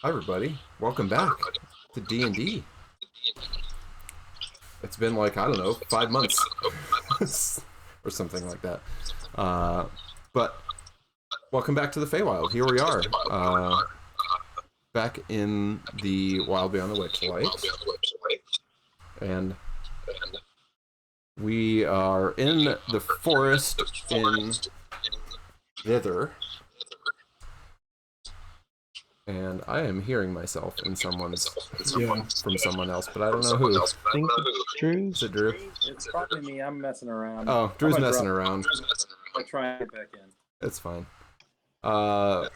Hi everybody, welcome back to D&D. It's been like, I don't know, 5 months or something like that. But welcome back to the Feywild. Here we are, back in the Wild Beyond the Witchlight. And we are in the forest in Thither. And I am hearing myself in from someone else, but I don't know who. I think it's Drew. Is it Drew? It's probably me. I'm messing around. Oh, Drew's messing around. I'll try and get back in. It's fine. So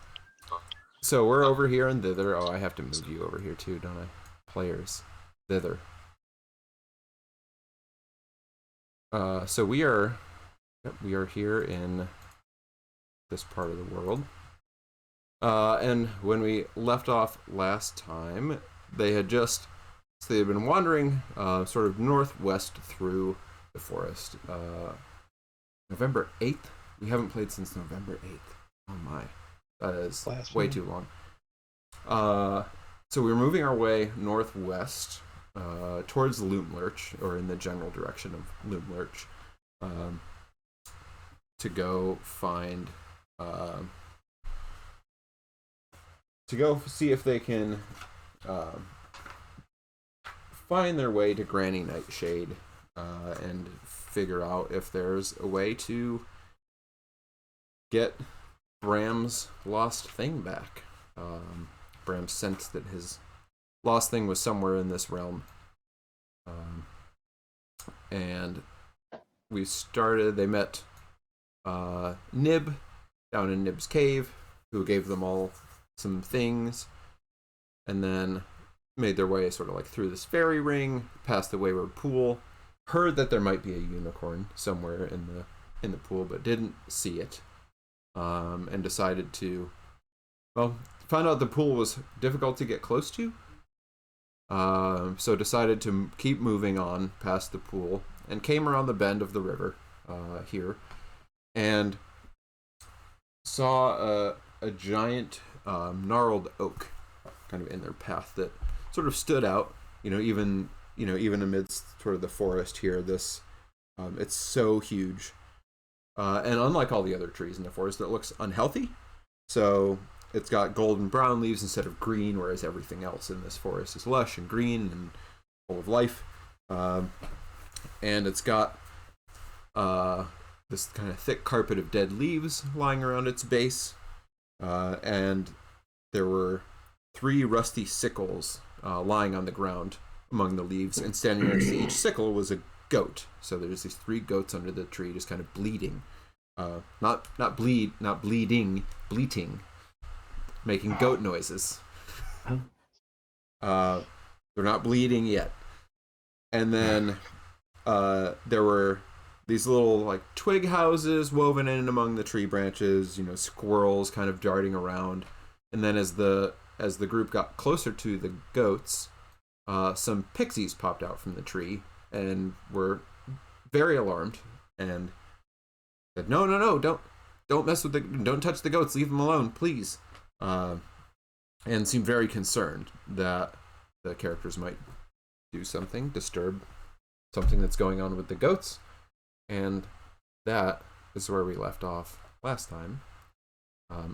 we're over here in Thither. Oh, I have to move you over here too, don't I? Players. Thither. So we are here in this part of the world. And when we left off last time, they had been wandering sort of northwest through the forest. November 8th? We haven't played since November 8th. Oh my. That is way too long. So we were moving our way northwest towards Loomlurch, or in the general direction of Loomlurch, to go find... to go see if they can find their way to Granny Nightshade and figure out if there's a way to get Bram's lost thing back. Bram sensed that his lost thing was somewhere in this realm. And they met Nib down in Nib's cave, who gave them all some things, and then made their way sort of like through this fairy ring, past the wayward pool, heard that there might be a unicorn somewhere in the pool, but didn't see it, and decided to, found out the pool was difficult to get close to, so decided to keep moving on past the pool, and came around the bend of the river here, and saw a giant gnarled oak kind of in their path that sort of stood out, even amidst sort of the forest here. This it's so huge, and unlike all the other trees in the forest, it looks unhealthy. So it's got golden brown leaves instead of green, whereas everything else in this forest is lush and green and full of life. And it's got this kind of thick carpet of dead leaves lying around its base. And there were 3 rusty sickles lying on the ground among the leaves, and standing next to each sickle was a goat. So there's these 3 goats under the tree, just kind of bleeding, not bleeding, bleating, making goat noises. They're not bleeding yet. And then there were these little like twig houses woven in among the tree branches, squirrels kind of darting around. And then as the group got closer to the goats, some pixies popped out from the tree and were very alarmed and said, No, don't mess with don't touch the goats, leave them alone, please. And seemed very concerned that the characters might do something, disturb something that's going on with the goats. And that is where we left off last time.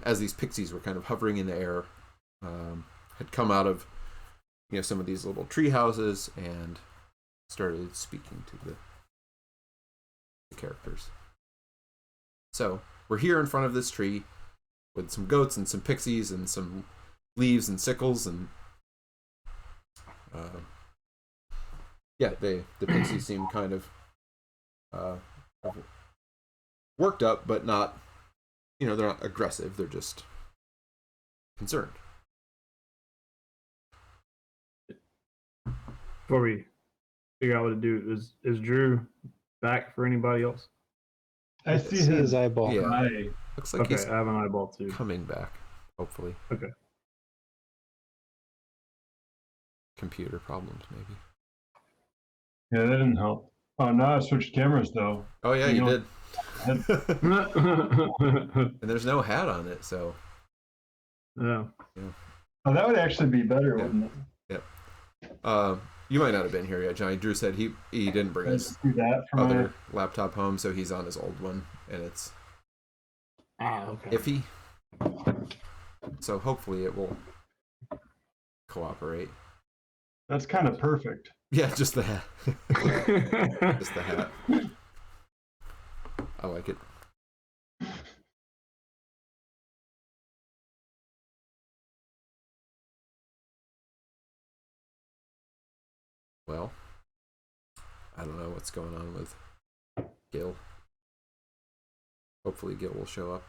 As these pixies were kind of hovering in the air, had come out of some of these little tree houses and started speaking to the characters. So we're here in front of this tree with some goats and some pixies and some leaves and sickles, and the pixies seem kind of worked up, but not, they're not aggressive. They're just concerned. Before we figure out what to do, is Drew back for anybody else? I see his eyeball. Yeah, eye. looks like he's I have an eyeball too. coming back, hopefully. Okay. Computer problems, maybe. Yeah, that didn't help. Oh, now I switched cameras though. Oh yeah, you did. And And there's no hat on it, so Yeah. Oh, that would actually be better, Yeah. wouldn't it? You might not have been here yet, Johnny. Drew said he didn't bring Let's his do that for my. other laptop home, so he's on his old one, and it's Okay. iffy. So hopefully it will cooperate. That's kind of perfect. Yeah, just the hat. Just the hat. I like it. Well, I don't know what's going on with Gil. Hopefully Gil will show up.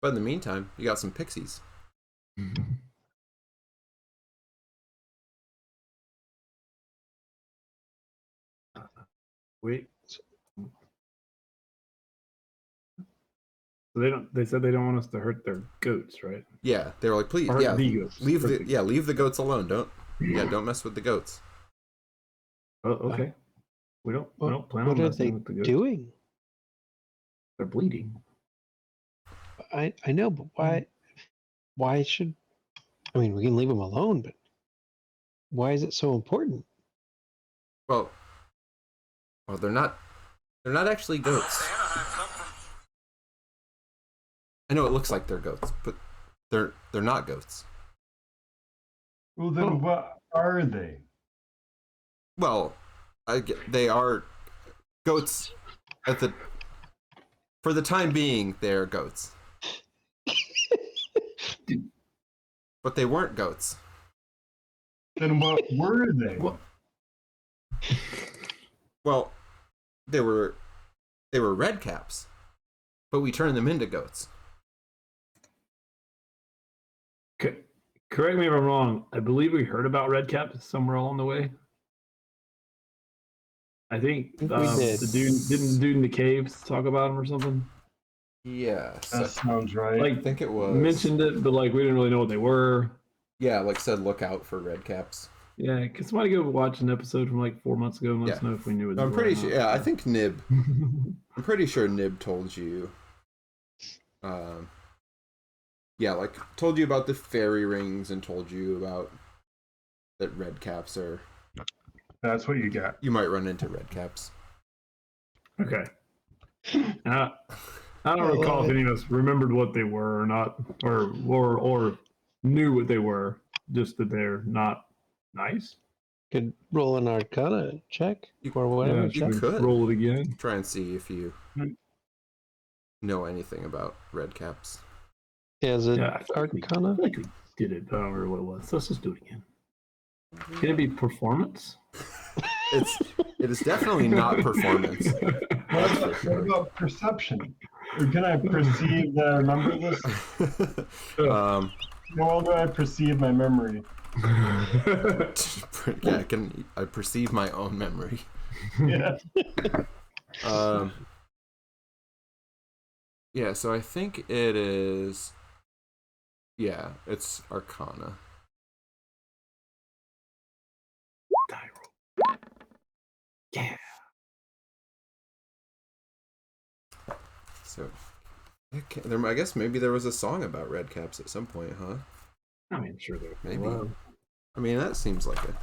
But in the meantime, you got some pixies. Wait. So they don't. They said they don't want us to hurt their goats, right? Yeah, they were like, please, Or yeah, the goats. leave Hurt the leave the goats alone. Don't mess with the goats. Oh, okay. We don't plan on What are messing they with the goats. doing? They're bleeding. I know, but why? Why should? I mean, we can leave them alone, but why is it so important? Well, they're not actually goats. I know it looks like they're goats, but they're not goats. Well, then what are they? Well, they are goats for the time being. They're goats, but they weren't goats. Then what were they? What? Well, they were red caps, but we turned them into goats. Correct me if I'm wrong. I believe we heard about red caps somewhere along the way. I think We did. didn't the dude in the caves talk about them or something? Yes, That sounds right. I Like think it was mentioned it, but like we didn't really know what they were. Yeah, like said, look out for red caps. Yeah, could somebody go watch an episode from like 4 months ago and let us Yeah. know if we knew what they I'm were pretty or sure. not. Yeah, I think Nib. I'm pretty sure Nib told you. Yeah, like told you about the fairy rings and told you about that red caps are. That's what you got. You might run into red caps. Okay. I don't recall if any of us remembered what they were or not, or knew what they were. Just that they're not nice. Could roll an Arcana check or whatever. Yeah, you check. should could. roll it again. Try and see if you Hmm. know anything about red caps. Yeah, is it Yeah, I feel like Arcana? we did it. I don't remember what it was. Let's just do it again. Can it be performance? It is definitely not performance. What about perception? Or can I perceive that I remember this? How well do I perceive my memory? Yeah, I perceive my own memory. Yeah. Yeah, so I think it is. Yeah, it's Arcana. Die roll. Yeah. So, I guess maybe there was a song about red caps at some point, huh? I mean, sure there Maybe. was. I mean, that seems like a.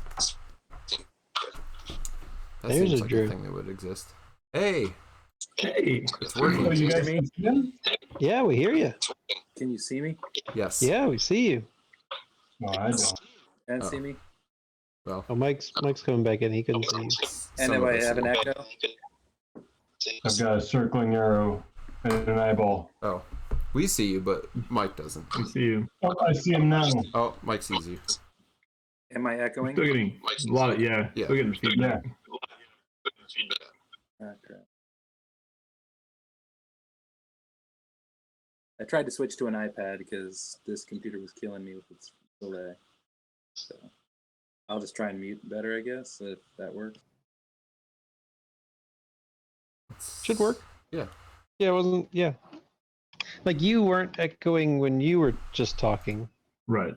That There's seems a like Drew. a thing that would exist. Hey, Hey. it's Oh, working. you guys me? can see him? Yeah, we hear you. Can you see me? Yes. Yeah, we see you. No, I don't. And Oh. see me? Well, Oh, Mike's coming back in. He couldn't see you. And some do of I us have an do. echo? I've got a circling arrow and an eyeball. Oh, we see you, but Mike doesn't. We see you. Oh, I see him now. Oh, Mike sees you. Am I We're echoing? still getting a lot of Yeah. Still getting feedback. Okay. I tried to switch to an iPad because this computer was killing me with its delay. So I'll just try and mute better, I guess, if that works. Should work. Yeah. Yeah, it wasn't. Yeah. Like you weren't echoing when you were just talking. Right.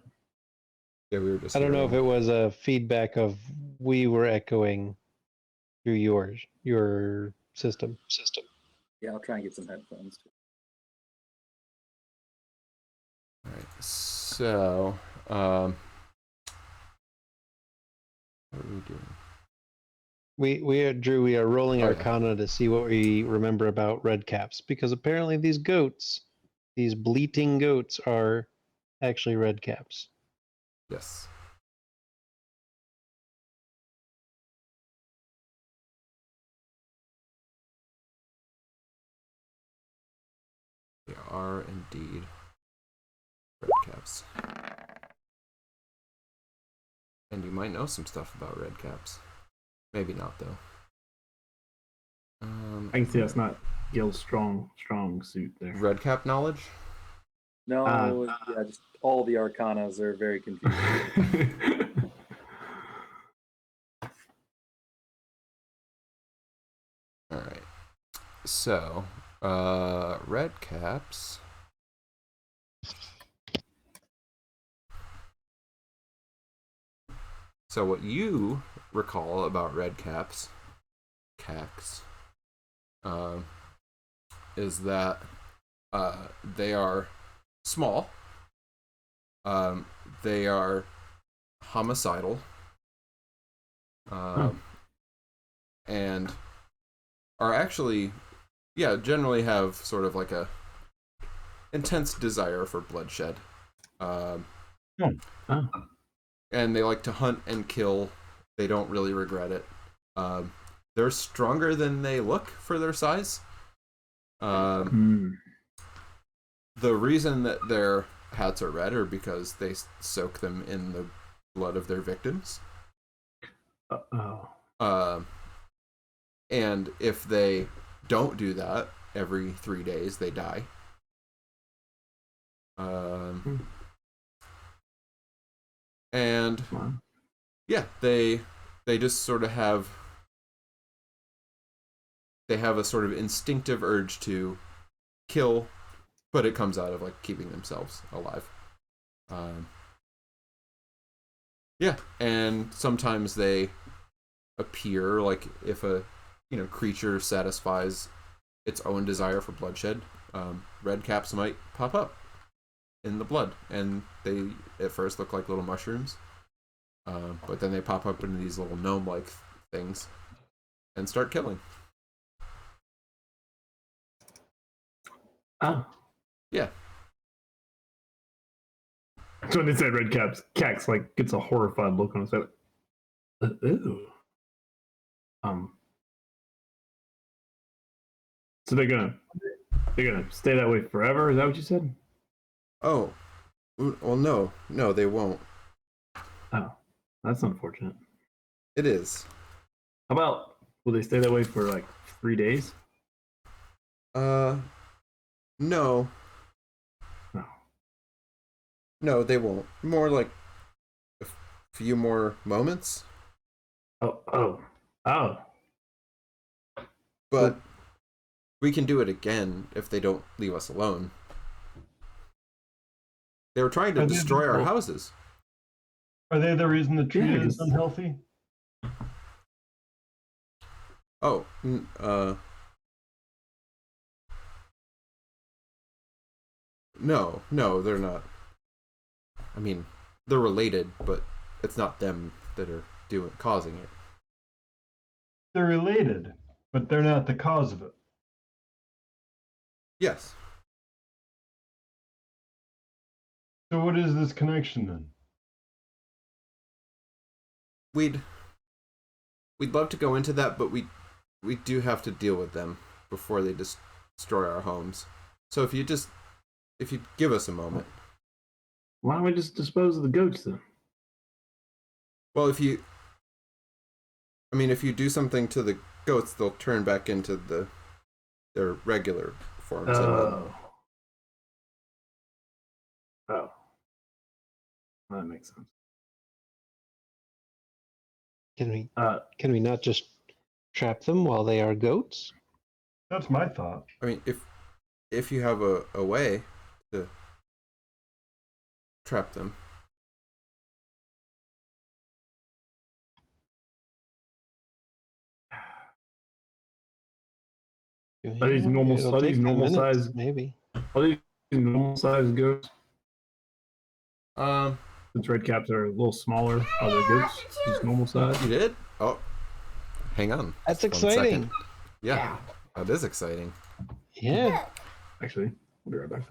Yeah, we were just. I don't know if hearing- it was a feedback of we were echoing through your system. Yeah, I'll try and get some headphones. All right. So, what are we doing? We are Drew. We are rolling Oh, yeah. Arcana to see what we remember about red caps, because apparently these goats, these bleating goats, are actually red caps. Yes. They are indeed red caps. And you might know some stuff about red caps. Maybe not, though. I can see that's not Gil's strong suit there. Red cap knowledge? No, yeah, just all the arcanas are very confusing. Alright. So, red caps. So what you recall about red caps, cax, is that they are small. They are homicidal. And are actually, yeah, generally have sort of like a intense desire for bloodshed. And they like to hunt and kill. They don't really regret it. They're stronger than they look for their size. The reason that their hats are red are because they soak them in the blood of their victims. And if they don't do that, every 3 days they die. And yeah, they just sort of have a sort of instinctive urge to kill, but it comes out of like keeping themselves alive. Yeah, and sometimes they appear like if a creature satisfies its own desire for bloodshed, red caps might pop up in the blood, and they at first look like little mushrooms, but then they pop up into these little gnome-like things and start killing. Oh. Yeah. So when they said red caps, Cax like gets a horrified look on his face. Ew. So they're gonna stay that way forever? Is that what you said? Oh, well, no, they won't. Oh, that's unfortunate. It is. How about will they stay that way for like 3 days? No. No. No, they won't. More like a few more moments. Oh. But we can do it again if they don't leave us alone. They were trying to destroy our houses. Are they the reason the tree is unhealthy? Oh, no, they're not. I mean, they're related, but it's not them that are causing it. They're related, but they're not the cause of it. Yes. So what is this connection then? We'd love to go into that, but we do have to deal with them before they destroy our homes. So if you give us a moment. Why don't we just dispose of the goats then? Well, if you do something to the goats, they'll turn back into their regular forms. Oh, that makes sense. Can we not just trap them while they are goats? That's my thought. I mean, if you have a way to trap them. Are these normal? It'll Are take these 10 normal minutes, size? maybe. Are these normal size goats? Um, Since red caps are a little smaller, are they goats just normal size? you did? Oh, hang on. That's Just 1 exciting. second. Yeah, that is exciting. Yeah. Actually, I'll be right back.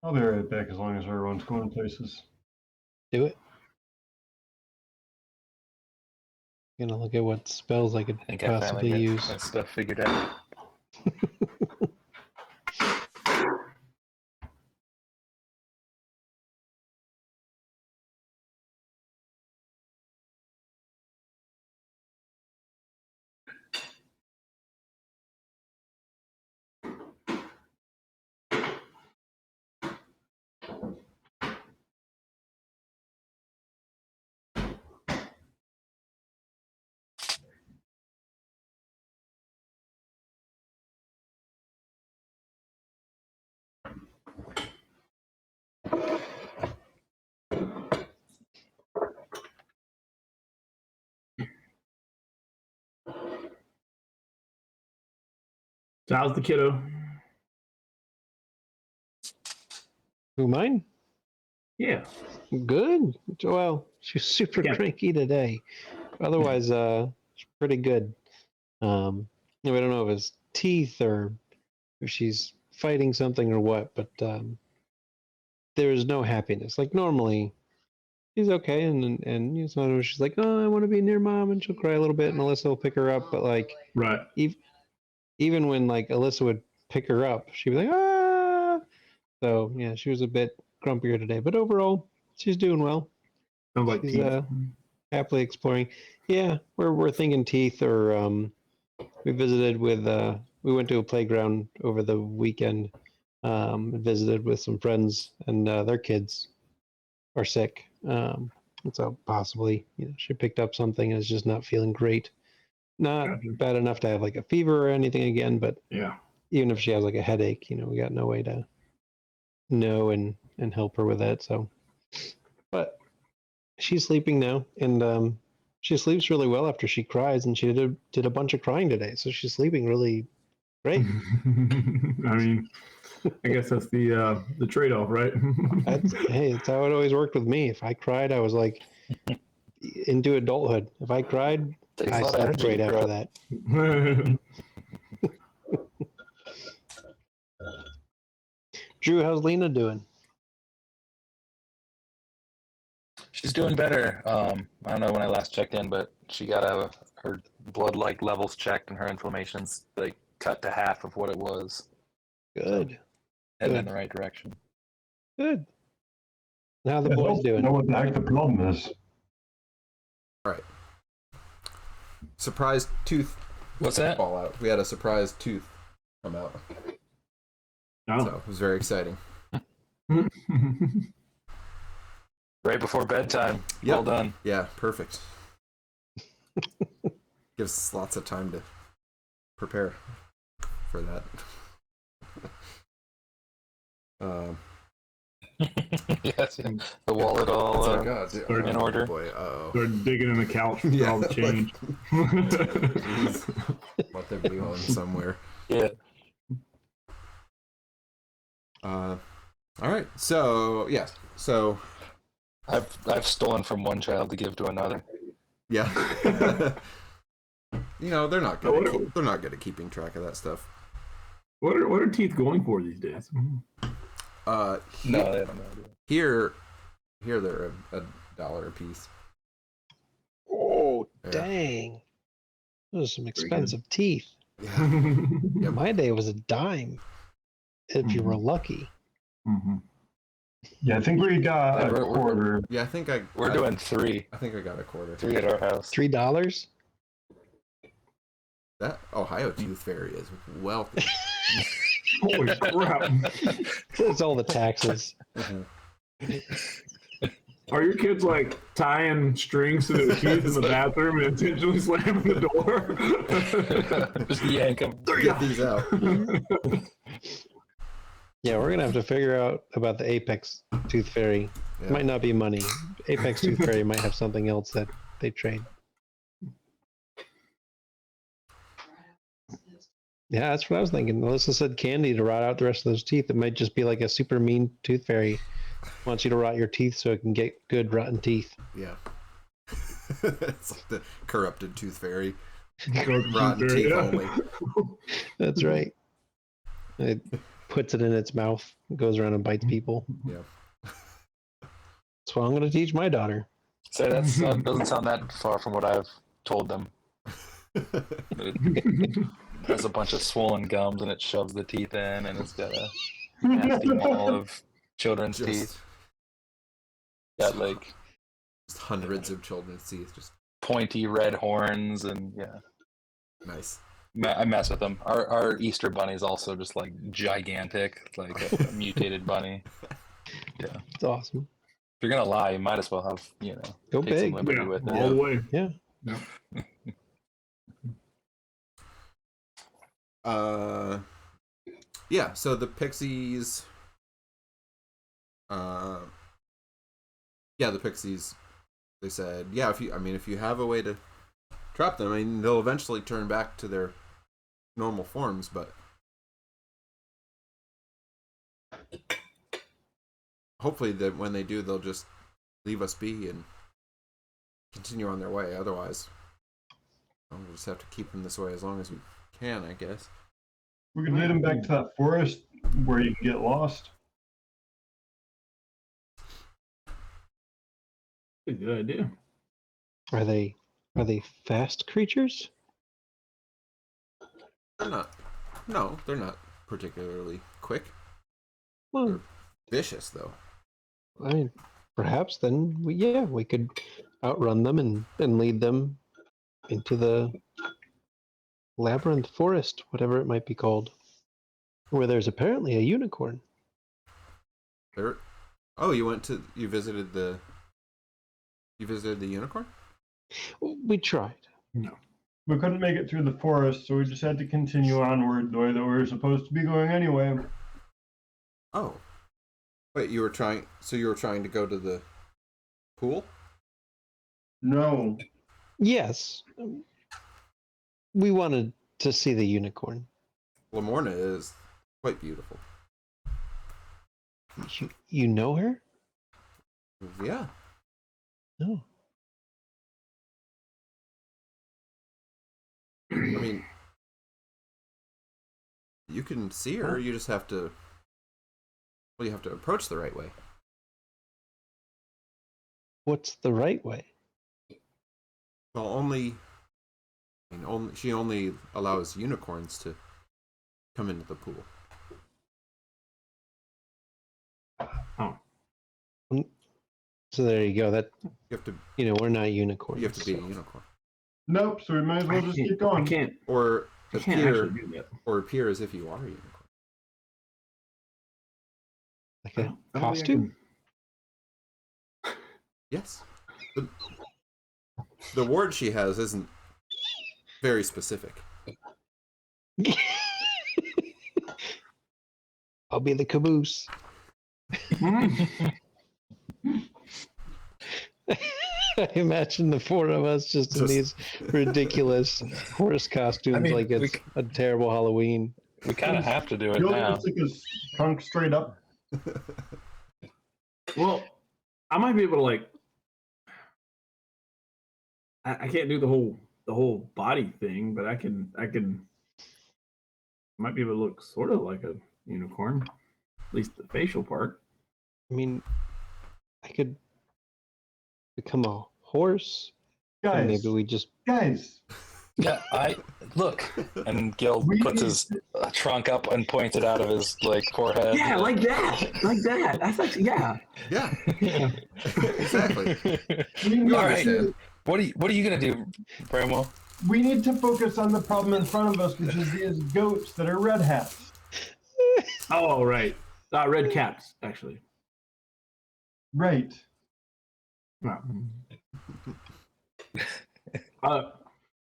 I'll be right back as long as everyone's going places. Do it. Gonna look at what spells I could I think I possibly finally use. got my stuff figured out. So how's the kiddo? Who, mine? Yeah. Good. Well, she's super Yeah. cranky today. Otherwise, she's pretty good. We don't know if it's teeth or if she's fighting something or what, but there is no happiness. Like normally, she's okay, and sometimes she's like, "Oh, I want to be near mom," and she'll cry a little bit, and Alyssa will pick her up. But like, Right. even when like Alyssa would pick her up, she'd be like, "Ah!" So yeah, she was a bit grumpier today, but overall, she's doing well. Sounds like She's teeth. happily exploring. Yeah, we're thinking teeth, or we visited with we went to a playground over the weekend, and visited with some friends, and their kids are sick. So possibly, she picked up something and is just not feeling great. Not Gotcha. bad enough to have like a fever or anything again, but Yeah. even if she has like a headache, we got no way to know and help her with that. So, but she's sleeping now, and she sleeps really well after she cries, and she did a bunch of crying today, so she's sleeping really great. I mean, I guess that's the trade-off, right? Hey, it's how it always worked with me. If I cried, I was like into adulthood. If I cried, Takes I a lot of slept energy great to after grow. that. Drew, how's Lena doing? She's doing better. I don't know when I last checked in, but she got her blood levels checked and her inflammation's like cut to half of what it was. Good. Heading in Good. the right direction. Good. And how the Yeah, boys don't doing? know what the heck the problem is. All right. Surprise tooth What's that? fall out. We had a surprise tooth come out. Oh. So it was very exciting. Right before bedtime. Yep. Well done. Yeah, perfect. Gives us lots of time to prepare for that. Yes, the wallet all oh god, in order. Boy, uh-oh. Start digging in the couch for Yeah, all the change. Let there be one somewhere. Yeah. All right. So yes. So I've stolen from one child to give to another. yeah. They're not good. They're not good at keeping track of that stuff. What are teeth going for these days? No, they don't know. Here they're $1 a piece. Oh, Yeah. dang. Those are some good. expensive teeth. Yeah. Yep. My day was a dime, if you were lucky. Yeah, I think we got Yeah, a we're- quarter. Yeah, I think We're doing three. I think I got a quarter. Three at our house. $3? That Ohio Tooth Fairy is wealthy. Holy crap! It's all the taxes. Are your kids like tying strings to their teeth in the bathroom and intentionally slamming the door? Just yank them. Get these out. Yeah, we're gonna have to figure out about the Apex Tooth Fairy. Yeah. Might not be money. Apex Tooth Fairy might have something else that they trade. Yeah, that's what I was thinking. Melissa said candy to rot out the rest of those teeth. It might just be like a super mean tooth fairy wants you to rot your teeth so it can get good rotten teeth. Yeah. It's like the corrupted tooth fairy. Corrupted Rotten tooth fairy, teeth yeah. only. That's right. It puts it in its mouth, goes around and bites people. Yeah. That's what I'm going to teach my daughter. So that doesn't sound that far from what I've told them. It has a bunch of swollen gums and it shoves the teeth in, and it's got a nasty mall of children's teeth. Got like just hundreds of children's teeth. Just pointy red horns, and yeah. Nice. I mess with them. Our Easter bunny is also just like gigantic, like a mutated bunny. Yeah. It's awesome. If you're gonna lie, you might as well have, Go take some big. liberty Yeah, with all it. the way. Yeah. Yeah, so the pixies the pixies, they said, yeah, if you have a way to trap them, I mean, they'll eventually turn back to their normal forms, but hopefully that when they do, they'll just leave us be and continue on their way. Otherwise, we'll just have to keep them this way as long as we can, I guess. We could lead them back to that forest where you can get lost. A good idea. Are they fast creatures? They're not. No, they're not particularly quick. Well, Vicious, though. I mean, perhaps then we could outrun them and lead them into the labyrinth forest, whatever it might be called, where there's apparently a unicorn. There. Oh, you visited the unicorn? We tried. No. We couldn't make it through the forest, so we just had to continue onward the way that we were supposed to be going anyway. Oh. Wait, you were trying to go to the pool? No. Yes. We wanted to see the unicorn. Lamorna is quite beautiful. You know her? Yeah. No. I mean, you can see her, you just have to you have to approach the right way. What's the right way? Well, she only allows unicorns to come into the pool. So there you go. That You have to we're not unicorns. you have to be a unicorn. Nope, so we might as well just keep going. I can't Or appear actually do that. or appear as if you are a unicorn. Like a I don't think I costume? Yes. The ward she has isn't very specific. I'll be the caboose. I imagine the four of us just in these ridiculous horse costumes, I mean, like it's a terrible Halloween. We kind of have to do it You'll now. just stick his trunk straight up. Well, I might be able to like. I can't do the whole body thing, but I can. Might be able to look sort of like a unicorn, at least the facial part. I mean, I could become a horse. And Guys, maybe we just guys, Yeah, look. And Gil puts his trunk up and points it out of his forehead. Yeah, like that. That's actually Yeah. yeah. Exactly. we need, All right. to, What are you gonna do, Bramwell? we need to focus on the problem in front of us, which is these goats that are red hats. Oh, right. Red caps, actually. Right. Wow.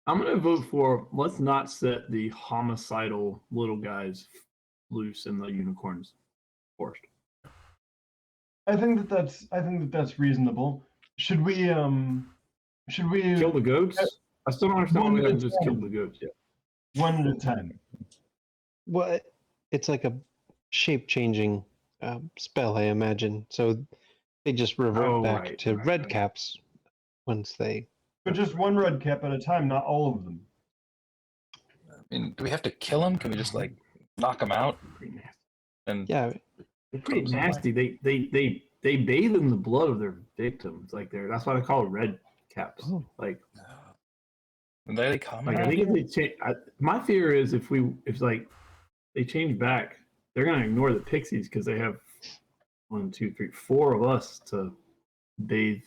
I'm gonna vote for let's not set the homicidal little guys loose in the unicorn's forest. I think that's reasonable. Should we Kill the goats? I still don't understand why we haven't just killed the goats yet. one at a time? Well, it's like a shape-changing spell, I imagine. So they just revert back to red caps once they. But just one red cap at a time, not all of them. I mean, do we have to kill them? Can we just like knock them out? And Yeah, they're pretty nasty. They bathe in the blood of their victims. Like that's why they call it red caps. Oh. Like, are they common? like I think if they change, my fear is if like they change back, they're gonna ignore the pixies because they have 1, 2, 3, 4 of us to bathe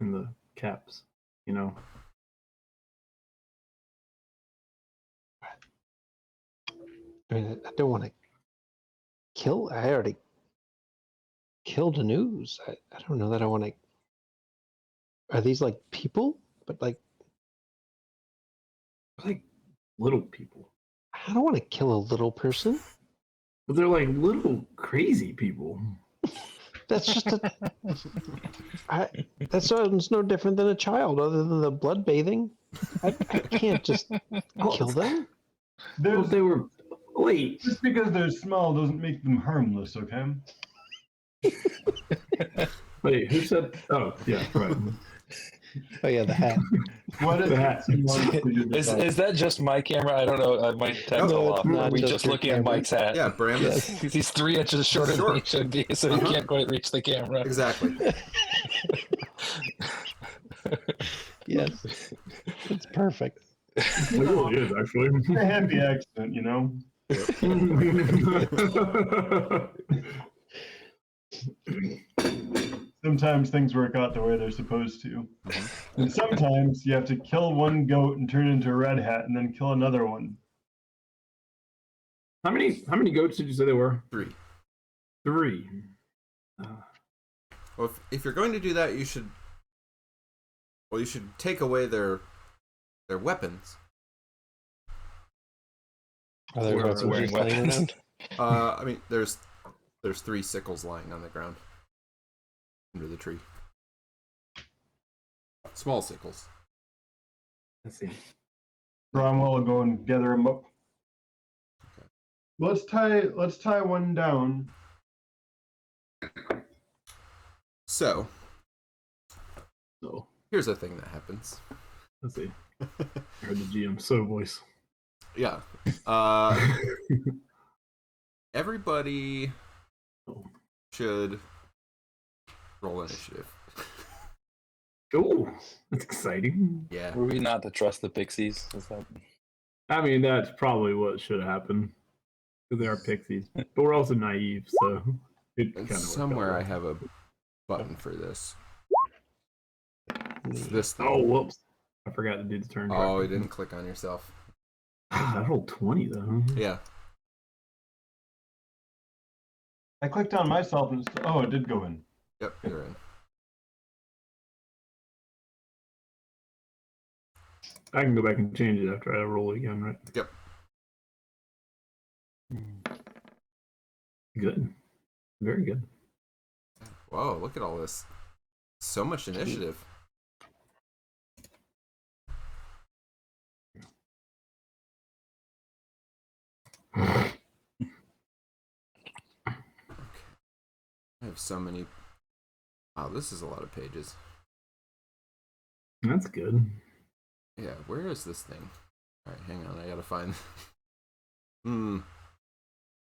in the caps. You know. I mean, I don't want to kill. I already killed a news. I don't know that I want to. Are these like people? But like Little people. I don't want to kill a little person. But they're like little crazy people. That's just that sounds no different than a child, other than the blood bathing. I can't just kill them. Well, they were. Wait. Just because they're small doesn't make them harmless, okay? Wait, who said? Oh, yeah, right. Oh yeah, the hat. What is The hat. Is that just my camera? I don't know. I might tap No, off. it's not Are we just just your looking at camera. Mike's hat? Yeah, Bram. Yes. He's 3 inches shorter than he should be, so he can't quite reach the camera. Exactly. Yes, it's perfect. It really is, actually. It's a happy accident, you know? Sometimes things work out the way they're supposed to. And sometimes you have to kill one goat and turn it into a red hat and then kill another one. How many goats did you say there were? 3. 3. Well, if you're going to do that, you should take away their weapons. Are there Whoever's wearing just laying weapons. around? I mean, there's 3 sickles lying on the ground under the tree. Small sickles. Let's see. Cromwell will go and gather them up. Okay. Let's tie one down. So So here's a thing that happens. let's see. I heard the GM so voice. Yeah. Everybody should roll initiative. Oh, that's exciting. Yeah. Were we not to trust the pixies? Is that... I mean, that's probably what should have happened. Because they are pixies, but we're also naive, so it kind of Somewhere I have a button for this. It's this thing. Oh, whoops! I forgot to do the turn. Oh, you didn't click on yourself. I rolled 20 though. Yeah. I clicked on myself and it did go in. Yep, you're in. I can go back and change it after I roll it again, right? Yep. Good. Very good. Whoa, look at all this. So much initiative. I have so many. Wow, this is a lot of pages. That's good. Yeah, where is this thing? Alright, hang on, I gotta find.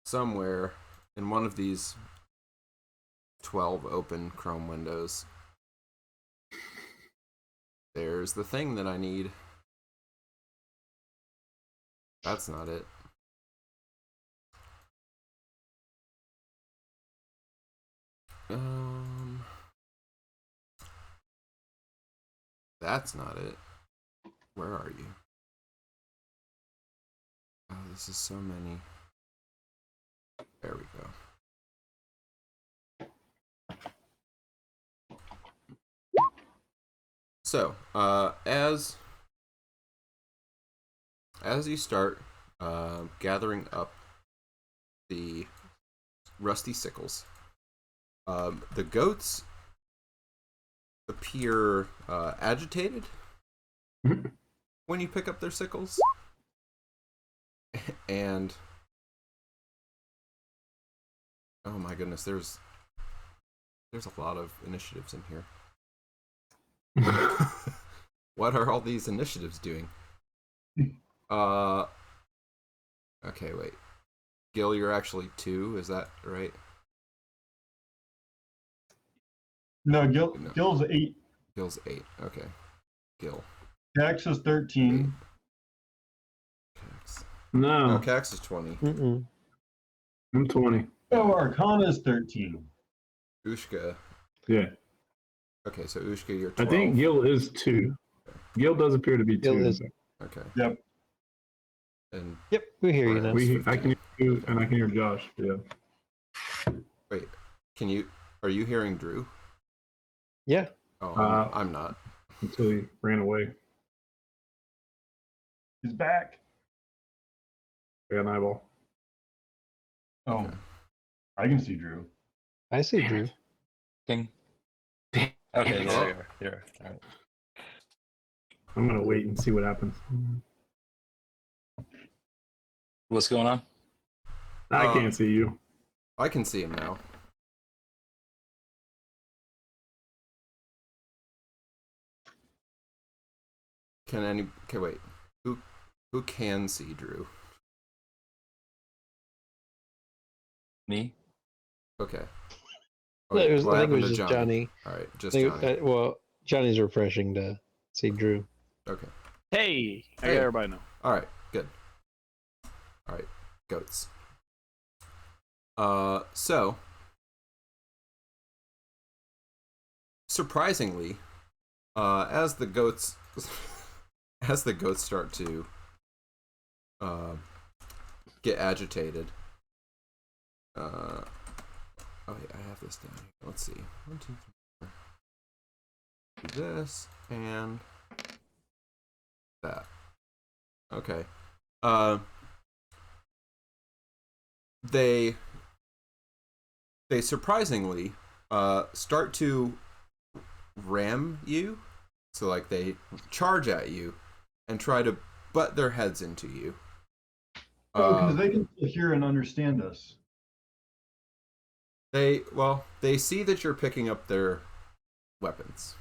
Somewhere in one of these 12 open Chrome windows. There's the thing that I need. That's not it. That's not it. Where are you? Oh, this is so many. There we go. So, as you start gathering up the rusty sickles, The goats appear agitated when you pick up their sickles, and oh my goodness, there's a lot of initiatives in here. What are all these initiatives doing? Okay, wait. Gil, you're actually 2, is that right? No, No. Gil's 8. Gil's 8. Okay. Gil. Cax is 13. Cax. No, No, Cax is 20. Mm-mm. I'm 20. Oh, Arcana is 13. Ushka. Yeah. Okay, so Ushka, you're I 12. think Gil is 2. Gil does appear to be Gil 2. is- Okay. Yep. And Yep, we hear you now. I can hear you, and I can hear Josh. Yeah. wait, are you hearing Drew? Yeah. Oh, Uh, I'm not. Until he ran away. He's back. I got an eyeball. Oh, Okay. I can see Drew. I see Drew. King. Okay, there you are. There. All right. I'm gonna wait and see what happens. What's going on? I can't see you. I can see him now. Okay, wait. Who can see Drew? Me? Okay. I think it was happened to just Johnny. All right, I just think- Johnny. well, Johnny's refreshing to see Drew. Okay. Hey, I Hey. got everybody know. All right, good. All right, goats. So surprisingly, as the goats start to get agitated. Oh yeah, I have this down here. Let's see. 1, 2, 3, 4. Do this and that. Okay. They surprisingly start to ram you. So like they charge at you and try to butt their heads into you. Oh, because they can still hear and understand us. They see that you're picking up their weapons.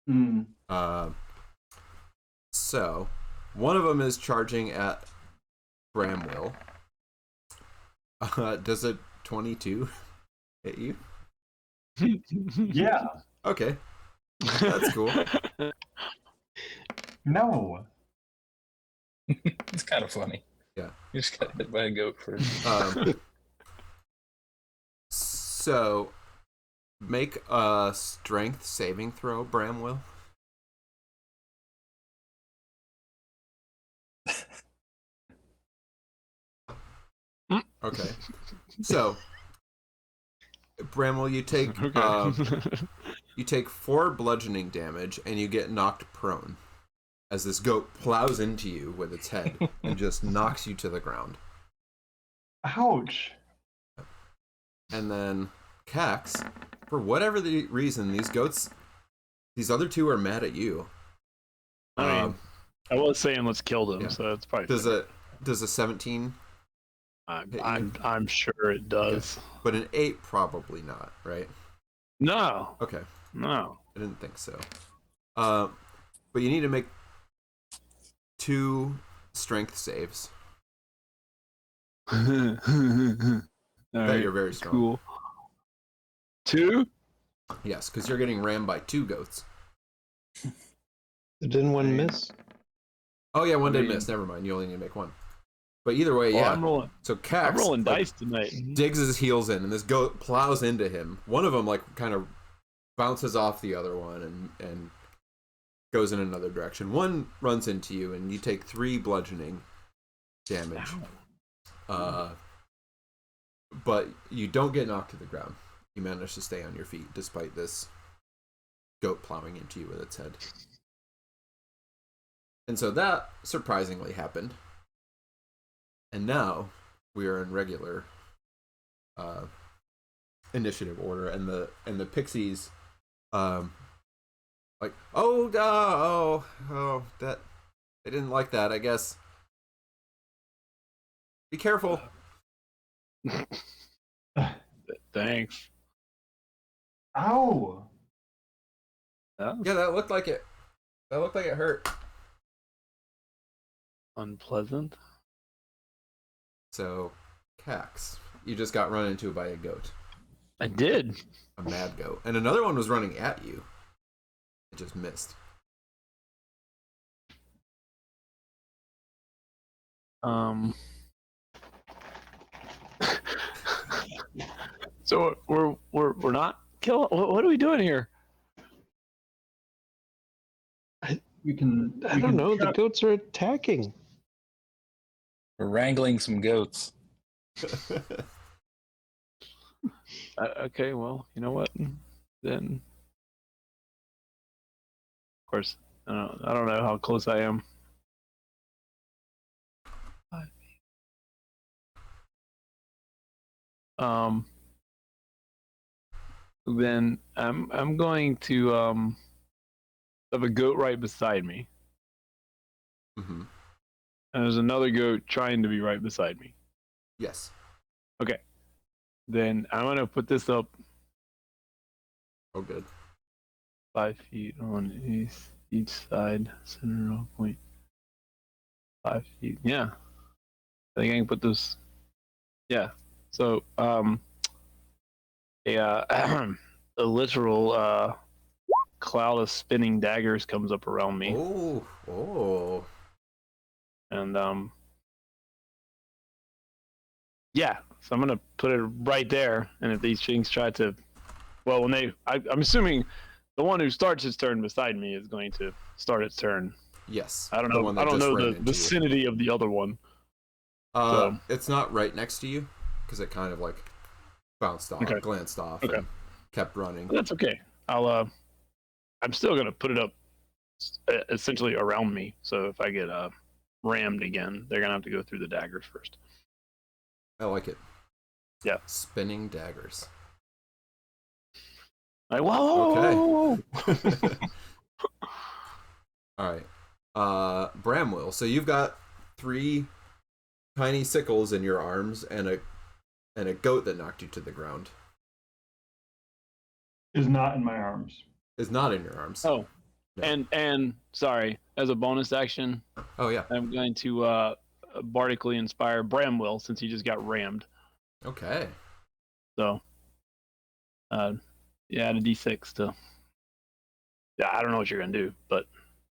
Mm. So one of them is charging at Bramwell. Does a 22 hit you? Yeah. Okay, that's cool. No. It's kind of funny. Yeah. You just got hit by a goat first. So make a strength saving throw, Bramwell. Okay. So Bramwell, you take you take 4 bludgeoning damage and you get knocked prone as this goat plows into you with its head and just knocks you to the ground. Ouch. And then Cax, for whatever the reason, these other 2 are mad at you. I mean, I was saying let's kill them, yeah. so that's probably Does a 17? I'm sure it does. But an 8 probably not, right? No, Okay, no. I didn't think so. But you need to make 2 strength saves. All That you're very strong. cool. 2? Yes, because you're getting rammed by 2 goats. Didn't one miss? Oh yeah, one did I mean- miss. Never mind. You only need to make 1. But either way, Oh, yeah. I'm rolling. So Cax, I'm rolling like, dice tonight. digs his heels in, and this goat plows into him. One of them like kind of bounces off the other one and goes in another direction. One runs into you, and you take 3 bludgeoning damage. But you don't get knocked to the ground. You manage to stay on your feet despite this goat plowing into you with its head. And so that surprisingly happened. And now we are in regular initiative order, and the pixies, like, oh, that they didn't like that, I guess. Be careful. Thanks. Ow! That was Yeah, that looked like it. That looked like it hurt. unpleasant. So, Cax, you just got run into by a goat, I did. a mad goat, and another one was running at you. It just missed. So we're not killing. What are we doing here? We can. I don't know. The goats are attacking. We're wrangling some goats. Okay, well, you know what? Then, of course, I don't know how close I am. Then I'm going to have a goat right beside me, Mm-hmm. and there's another goat trying to be right beside me. Yes. Okay, then I'm gonna put this up Oh, good. 5 feet on each side, center of point. 5 feet. Yeah, I think I can put this. Yeah. So a literal cloud of spinning daggers comes up around me, Oh. and yeah. So I'm gonna put it right there, and if these things try to, well, I'm assuming the one who starts his turn beside me is going to start its turn. Yes. I don't the know. one I that don't just know ran the into you. vicinity of the other one. So. It's not right next to you because it kind of like bounced off, Okay. glanced off, Okay. and kept running. That's okay. I'm still gonna put it up essentially around me. So if I get rammed again, they're gonna have to go through the daggers first. I like it. Yeah. Spinning daggers. Like, whoa! Okay. All right. Bramwell. So you've got 3 tiny sickles in your arms and a goat that knocked you to the ground. Is not in my arms. Is not in your arms. Oh, No. and sorry, as a bonus action, Oh yeah. I'm going to bardically inspire Bramwell since he just got rammed. Okay. So, yeah, add a d6 to. Yeah, I don't know what you're gonna do, but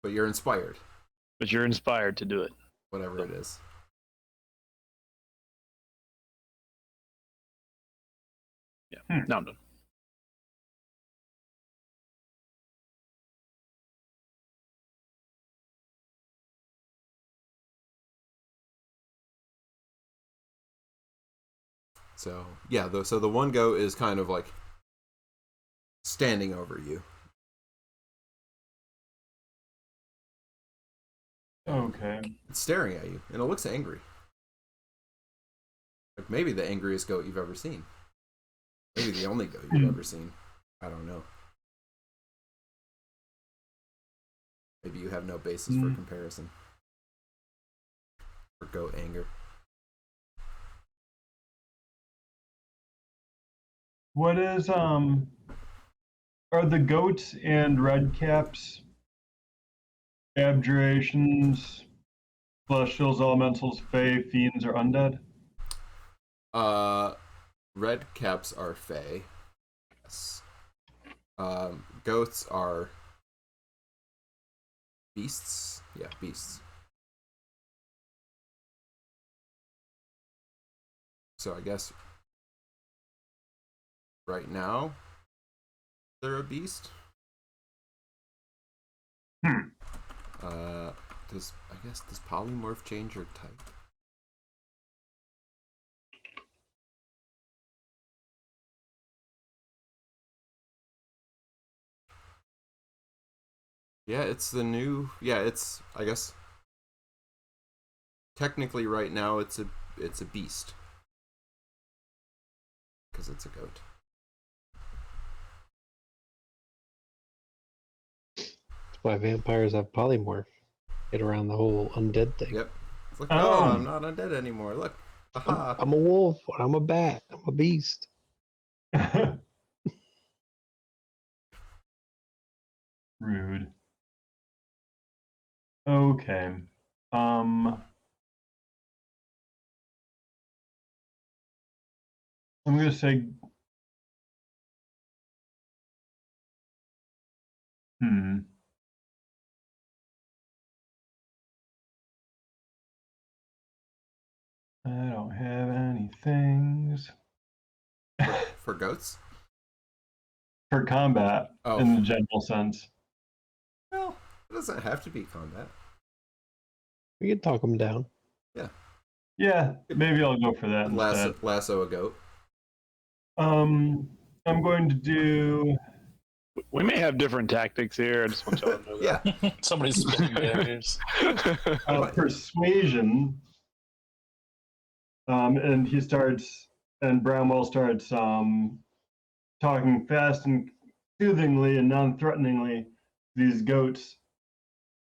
You're inspired. you're inspired to do it. Whatever it is. Yeah. Now I'm done. So yeah, so the one goat is kind of like standing over you. Okay. It's staring at you, and it looks angry. Like maybe the angriest goat you've ever seen. Maybe the only goat you've ever seen. I don't know. Maybe you have no basis for comparison. For goat anger. What is are the goats and red caps abjurations, celestials, elementals, fae, fiends, or undead? Red caps are fae. Yes. Goats are beasts. Yeah, beasts. So I guess right now they're a beast. Does polymorph change your type? Yeah, it's the new. Yeah, it's. I guess technically right now it's a beast because it's a goat. why vampires have polymorph. Get around the whole undead thing. Yep. It's like, no, I'm not undead anymore. Look. Aha. I'm a wolf. I'm a bat. I'm a beast. Rude. Okay. I'm gonna say. I don't have any things For goats? for combat in the general sense. Well, it doesn't have to be combat. We can talk them down. Yeah. Yeah, maybe I'll go for that instead. Lasso a goat. I'm going to do. We may have different tactics here. I just want y'all to know that. Yeah. Somebody's spinning barriers. Persuasion. And he starts, and Bramwell starts talking fast and soothingly and non-threateningly to these goats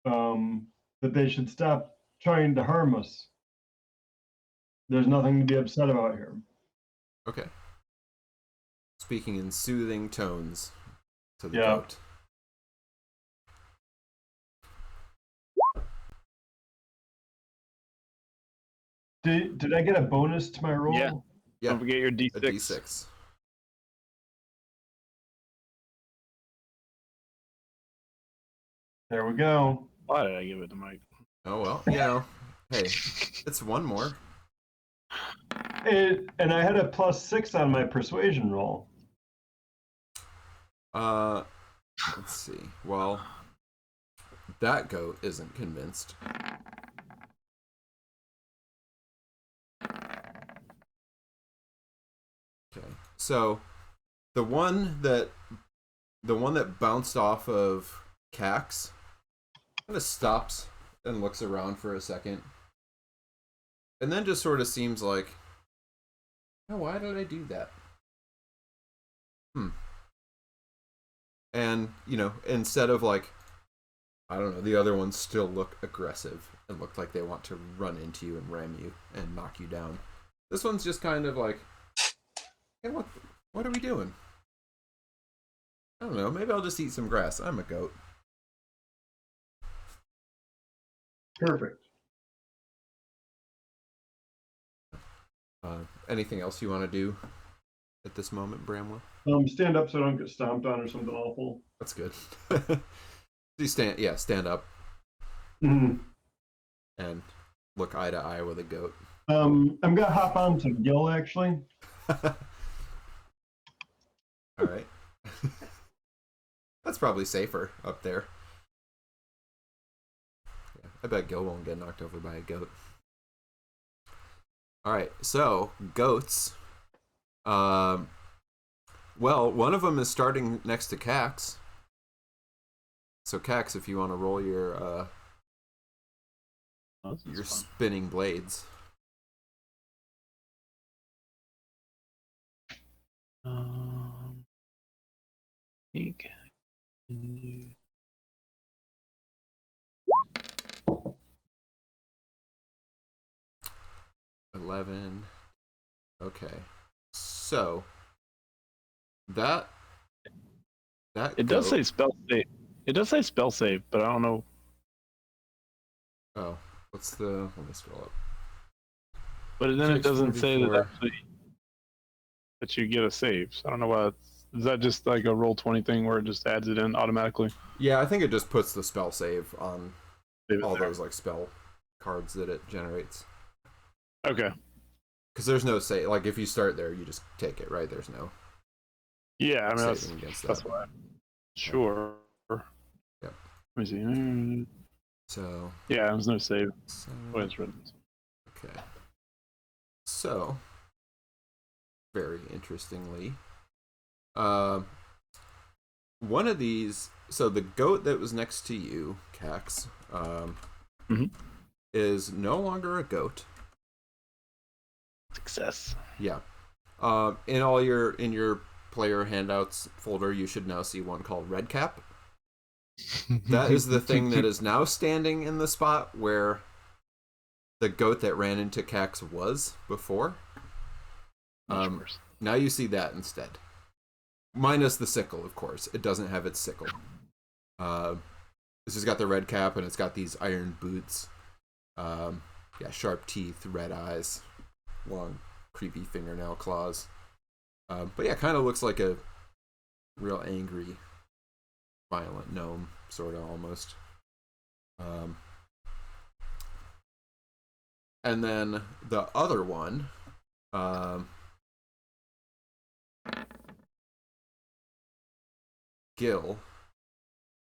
that they should stop trying to harm us. There's nothing to be upset about here. Okay. Speaking in soothing tones to the Yeah. goat. Did I get a bonus to my roll? Yeah. Yeah. Don't forget your A D6. D6. There we go. Why did I give it to Mike? Oh, well, you know. Hey, it's one more. And I had a +6 on my persuasion roll. Let's see. Well, that goat isn't convinced. Okay. So, the one that bounced off of Cax kind of stops and looks around for a second. And then just sort of seems like, oh, why did I do that? And, you know, instead of like, I don't know, the other ones still look aggressive and look like they want to run into you and ram you and knock you down. This one's just kind of like, hey, what are we doing? I don't know, maybe I'll just eat some grass. I'm a goat. Perfect. Anything else you want to do at this moment, Bramwell? Stand up so I don't get stomped on or something awful. That's good. You stand up Mm-hmm. and look eye to eye with a goat. I'm gonna hop on to Gil actually. All right. That's probably safer up there. Yeah, I bet Gil won't get knocked over by a goat. All right, so goats. Well, one of them is starting next to Cax. So Cax, if you want to roll your spinning blades. Think. 11. Okay. So that It does goat- say spell save. It does say spell save, but I don't know. Oh, let me scroll up. But then it doesn't say that 644. actually that you get a save. So I don't know why. Is that just like a roll 20 thing where it just adds it in automatically? Yeah, I think it just puts the spell save on Save it all there. those like spell cards that it generates. Okay. Because there's no save. Like if you start there, you just take it, right? There's no Yeah, I mean saving against that's that. why. Sure. Yep. Let me see. So Yeah, there's no save. seven. Oh, it's written. Okay. So, very interestingly, one of these. So the goat that was next to you, Cax, is no longer a goat. Success. Yeah. In your player handouts folder, you should now see one called Red Cap. that is the thing that is now standing in the spot where the goat that ran into Cax was before. Much worse. Now you see that instead. Minus the sickle, of course. It doesn't have its sickle. This has got the red cap, and it's got these iron boots. Sharp teeth, red eyes, long, creepy fingernail claws. But yeah, kind of looks like a real angry, violent gnome, sort of, almost. And then the other one, Gil,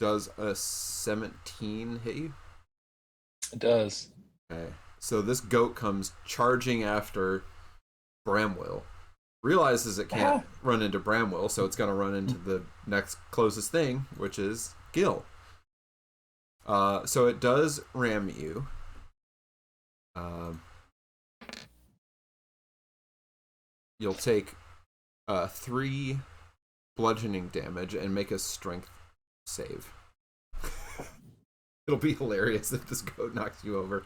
does a 17 hit you? It does. Okay. So this goat comes charging after Bramwell. Realizes it can't run into Bramwell, so it's going to run into the next closest thing, which is Gil. So it does ram you. You'll take 3 bludgeoning damage and make a strength save. It'll be hilarious if this goat knocks you over.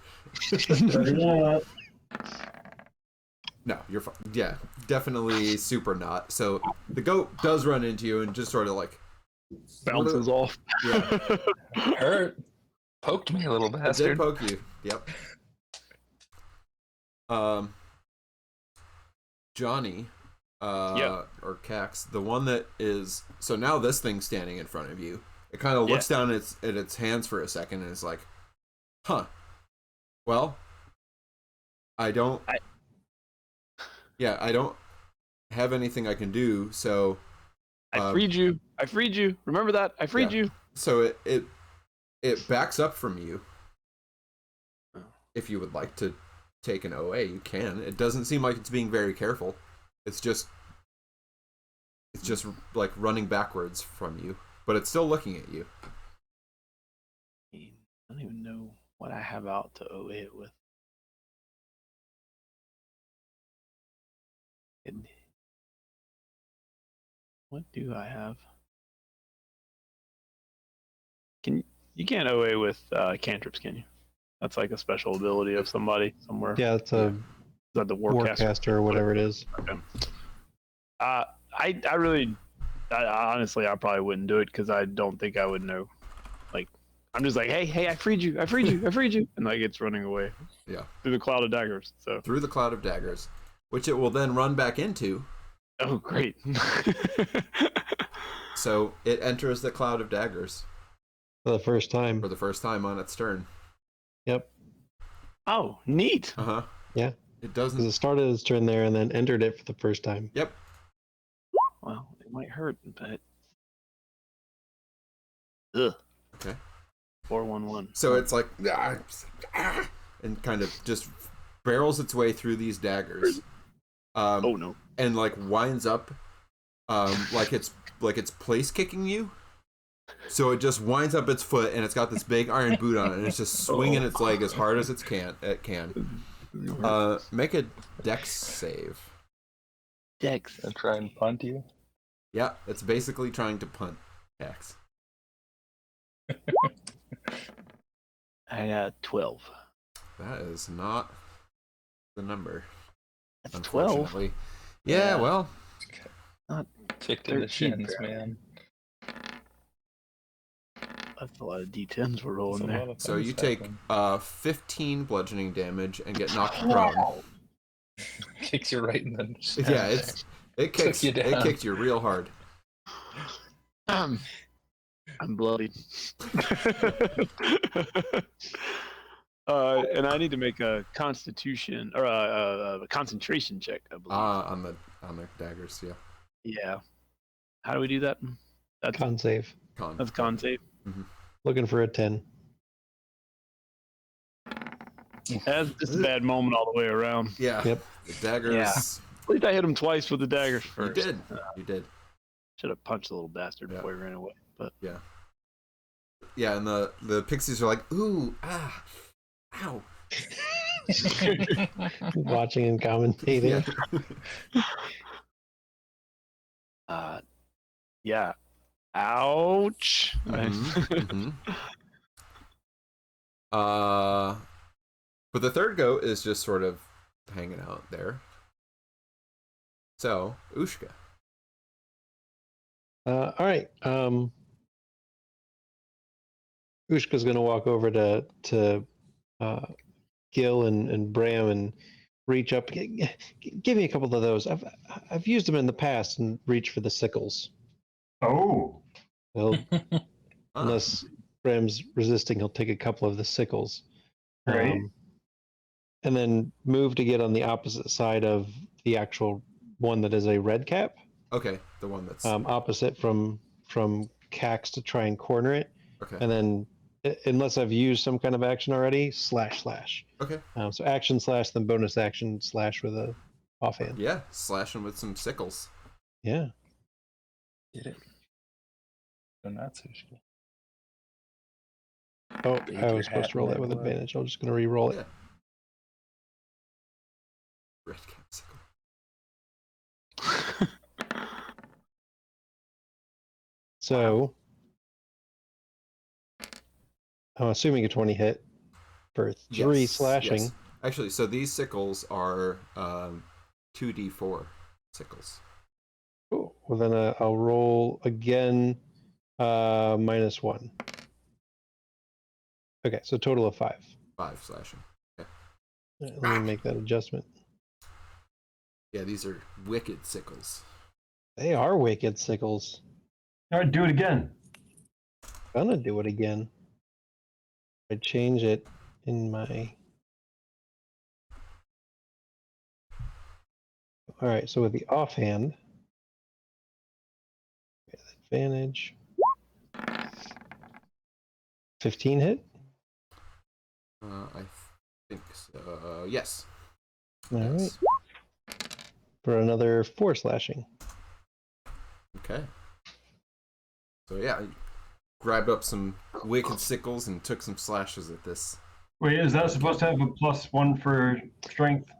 No, you're fine. Yeah, definitely super not. So the goat does run into you and just sort of like Bounces off. Yeah, Hurt. Poked me a little it did bastard. poke you. Yep. Johnny, or Cax, the one that is, so now this thing's standing in front of you. It kind of looks down at its hands for a second and is like, huh, well, I don't have anything I can do, so I freed you. Remember that? I freed you. So it backs up from you. If you would like to take an OA, you can. It doesn't seem like it's being very careful. It's just like running backwards from you, but it's still looking at you. I don't even know what I have out to OA it with. What do I have? You can't OA with cantrips, can you? That's like a special ability of somebody somewhere. Yeah, it's a Is that the Warcaster? or whatever it is. Okay. Honestly, I probably wouldn't do it because I don't think I would know. Like, I'm just like, hey, I freed you, and like it's running away. Yeah. Through the cloud of daggers. So. Through the cloud of daggers, which it will then run back into. Oh, great. So it enters the cloud of daggers For the first time. for the first time on its turn. Yep. Oh, neat. Uh-huh. Yeah. It Because doesn't. it started its turn there and then entered it for the first time. Yep. Well, it might hurt, but. Ugh. Okay. 411. So it's like, and kind of just barrels its way through these daggers. Oh no. And like winds up, like it's place kicking you. So it just winds up its foot, and it's got this big iron boot on it, and it's just swinging its leg as hard as it can. Make a dex save. Dex. And try and punt you. Yeah, it's basically trying to punt X. I got 12. That is not the number. That's 12. Unfortunately. Yeah, well. Kicked in the 13, shins, man. That's a lot of D10s we're rolling That's a there. lot of So things you take happen. 15 bludgeoning damage and get knocked prone. Kicks you right in the shins. Yeah, it kicks you down. It kicked you real hard. I'm bloody. And I need to make a constitution or a concentration check, I believe. On the daggers, yeah. Yeah. How do we do that? That's Con save. That's con save. Looking for a 10. That's just a bad moment all the way around. Yeah. Yep. The daggers. Yeah. At least I hit him twice with the daggers first. You did. Should have punched the little bastard Yeah. before he ran away. But Yeah, and the pixies are like, ooh, ah, ow. Watching and commentating. Yeah. yeah. Ouch. Mhm. But the third goat is just sort of hanging out there. So, Ushka. All right. Ushka's gonna walk over to Gil and Bram and reach up. Give me a couple of those. I've used them in the past and reach for the sickles. Oh, He'll, Ah, unless Bram's resisting, he'll take a couple of the sickles. great. And then move to get on the opposite side of the actual one that is a red cap. okay, the one that's Opposite from Cax to try and corner it. okay. And then, unless I've used some kind of action already, slash. Okay. So action slash, then bonus action slash with a offhand. Yeah, slashing with some sickles. Yeah. Get it? So not Sushi. Oh, Bake I your was supposed hat to roll that and with let it advantage. I'm just going to re-roll it. Yeah. Red cap sickle. So, I'm assuming a 20 hit for 3 Yes, slashing. yes. Actually, so these sickles are 2d4 sickles. Cool. Well, then I'll roll again, -1. Okay, so total of 5. 5 slashing. Let me make that adjustment. Yeah, these are wicked sickles. They are wicked sickles. All right, do it again. Gonna do it again. I change it in my. All right, so with the offhand, advantage. 15 hit. I think so. Yes. All right. Yes. For another 4 slashing. Okay. So yeah, I grabbed up some wicked sickles and took some slashes at this. Wait, is that supposed to have a +1 for strength?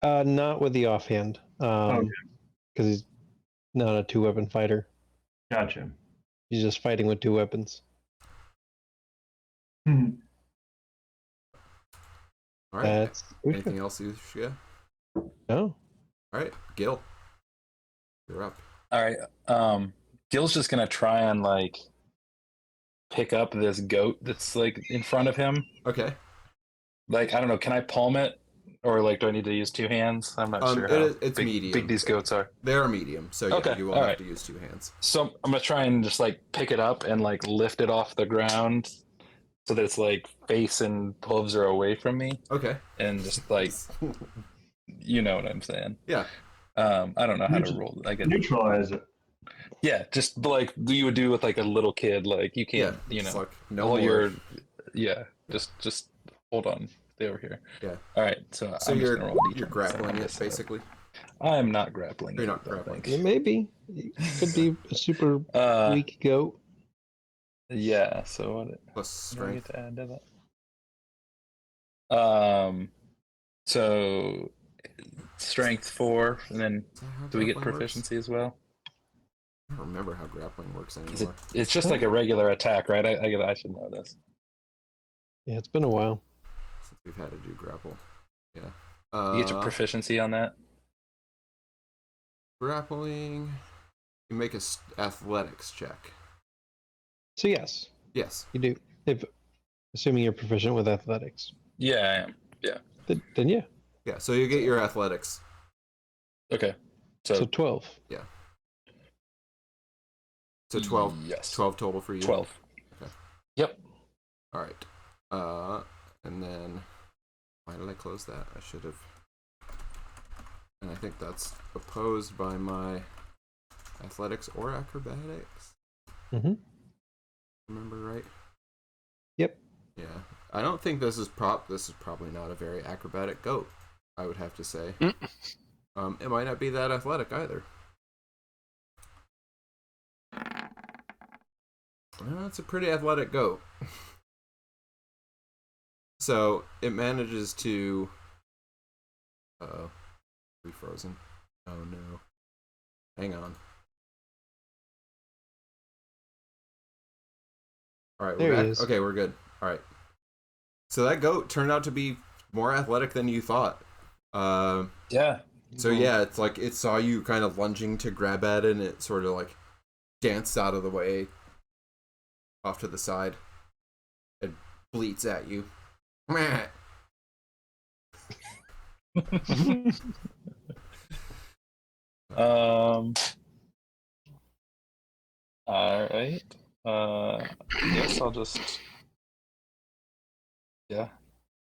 Not with the offhand. Okay. Because he's not a 2-weapon fighter. Gotcha. He's just fighting with 2 weapons. Hmm. All right. That's Anything else, Ushka? No. All right, Gil, you're up. All right. Gil's just gonna try and like pick up this goat that's like in front of him. Okay. Like I don't know, can I palm it, or like do I need to use 2 hands? I'm not sure how It's medium. big these goats are. They're medium, so yeah, Okay, you will all have right. to use 2 hands. So I'm gonna try and just like pick it up and like lift it off the ground, so that it's like face and hooves are away from me, Okay. and just like you know what I'm saying. Yeah. I don't know how to roll. I get Neutralize it. yeah, just like you would do with like a little kid. Like you Yeah. can't, you It's know, like no all more. your yeah. Just hold on, stay over here. Yeah. All right, so So I'm just you're gonna roll a you're D20, grappling so it basically. I am not grappling. You're it, not I don't grappling. think. It may be. It could be a super weak goat. Yeah. So what? Plus What do I get strength. to add to that? So strength 4, and then Is that how do we get grappling works? proficiency as well? I don't remember how grappling works Is it? anymore. It's just like a regular attack, right? I should know this. Yeah, it's been a while. Since we've had to do grapple. Yeah. You get your proficiency on that. Grappling. You make a athletics check. So yes, Yes. you do. If assuming you're proficient with athletics, Yeah, I am. Yeah. then yeah. Yeah. So you get your athletics. Okay. So So 12. So 12. Yes. 12 total for you. 12. Okay. Yep. All right. And then why did I close that? I should have. And I think that's opposed by my athletics or acrobatics. Mm-hmm. Remember right? Yep. Yeah. I don't think this is probably not a very acrobatic goat, I would have to say. It might not be that athletic either. Well, it's a pretty athletic goat. So it manages to be frozen. Oh no. Hang on. All right, There we're he back. is. Okay, we're good. All right. So that goat turned out to be more athletic than you thought. Yeah. So yeah, it's like it saw you kind of lunging to grab at it, and it sort of like danced out of the way, off to the side, and bleats at you. Meh. All right. I guess I'll just. Yeah.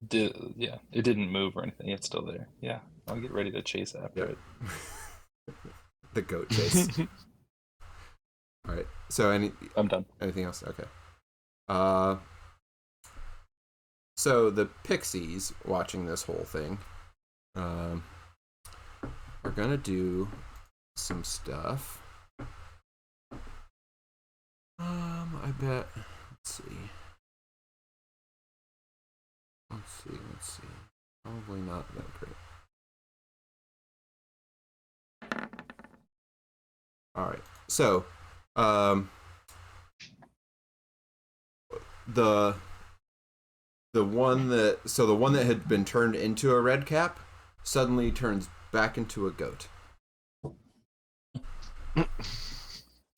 Yeah. It didn't move or anything. It's still there. Yeah. I'll get ready to chase after Yep. it. The goat chase. All right. So I'm done. anything else? Okay. So the pixies watching this whole thing, are gonna do some stuff. I bet. Let's see. Probably not that great. All right. So, the one that had been turned into a red cap suddenly turns back into a goat.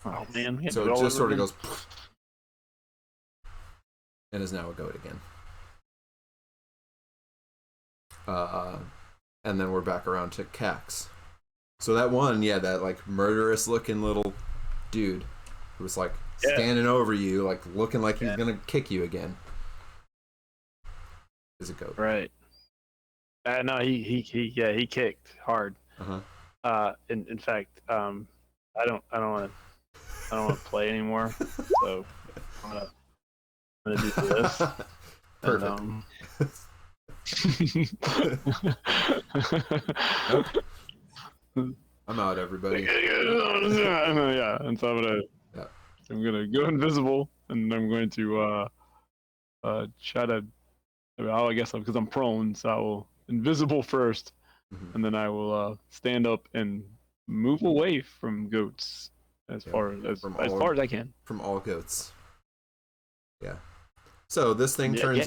Oh man, we had to So do it all just over sort of again. goes and is now a goat again. And then we're back around to Cax. So that one, that like murderous looking little dude who was like standing over you, like looking like he's gonna kick you again, is a goat. Right. No, he kicked hard. In fact, I don't want to play anymore. So I'm gonna do this. Perfect. And, Nope. I'm out, everybody. yeah, and so I'm gonna go invisible, and I'm going to try to. Well, I guess because I'm prone, so I will invisible first, and then I will stand up and move away from goats as far as I can. From all goats. Yeah. So this thing turns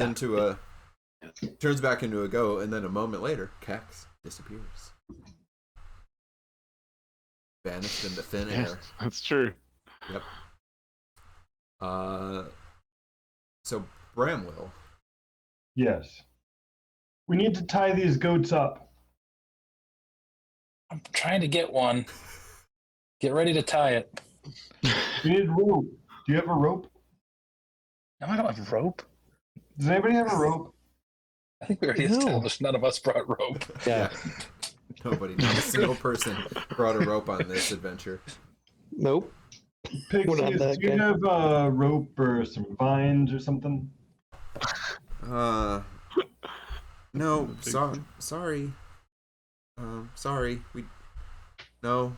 back into a goat, and then a moment later, Cax disappears. Vanished into thin air. That's true. Yep. So Bramwell. Yes. We need to tie these goats up. I'm trying to get one. Get ready to tie it. We need rope. Do you have a rope? No, I don't have rope. Does anybody have a rope? I think we already established none of us brought rope. Yeah. Nobody, not a single person brought a rope on this adventure. Nope. We're not Pixies, that do you guy. have a rope or some vines or something? No, sorry. Sorry. We don't.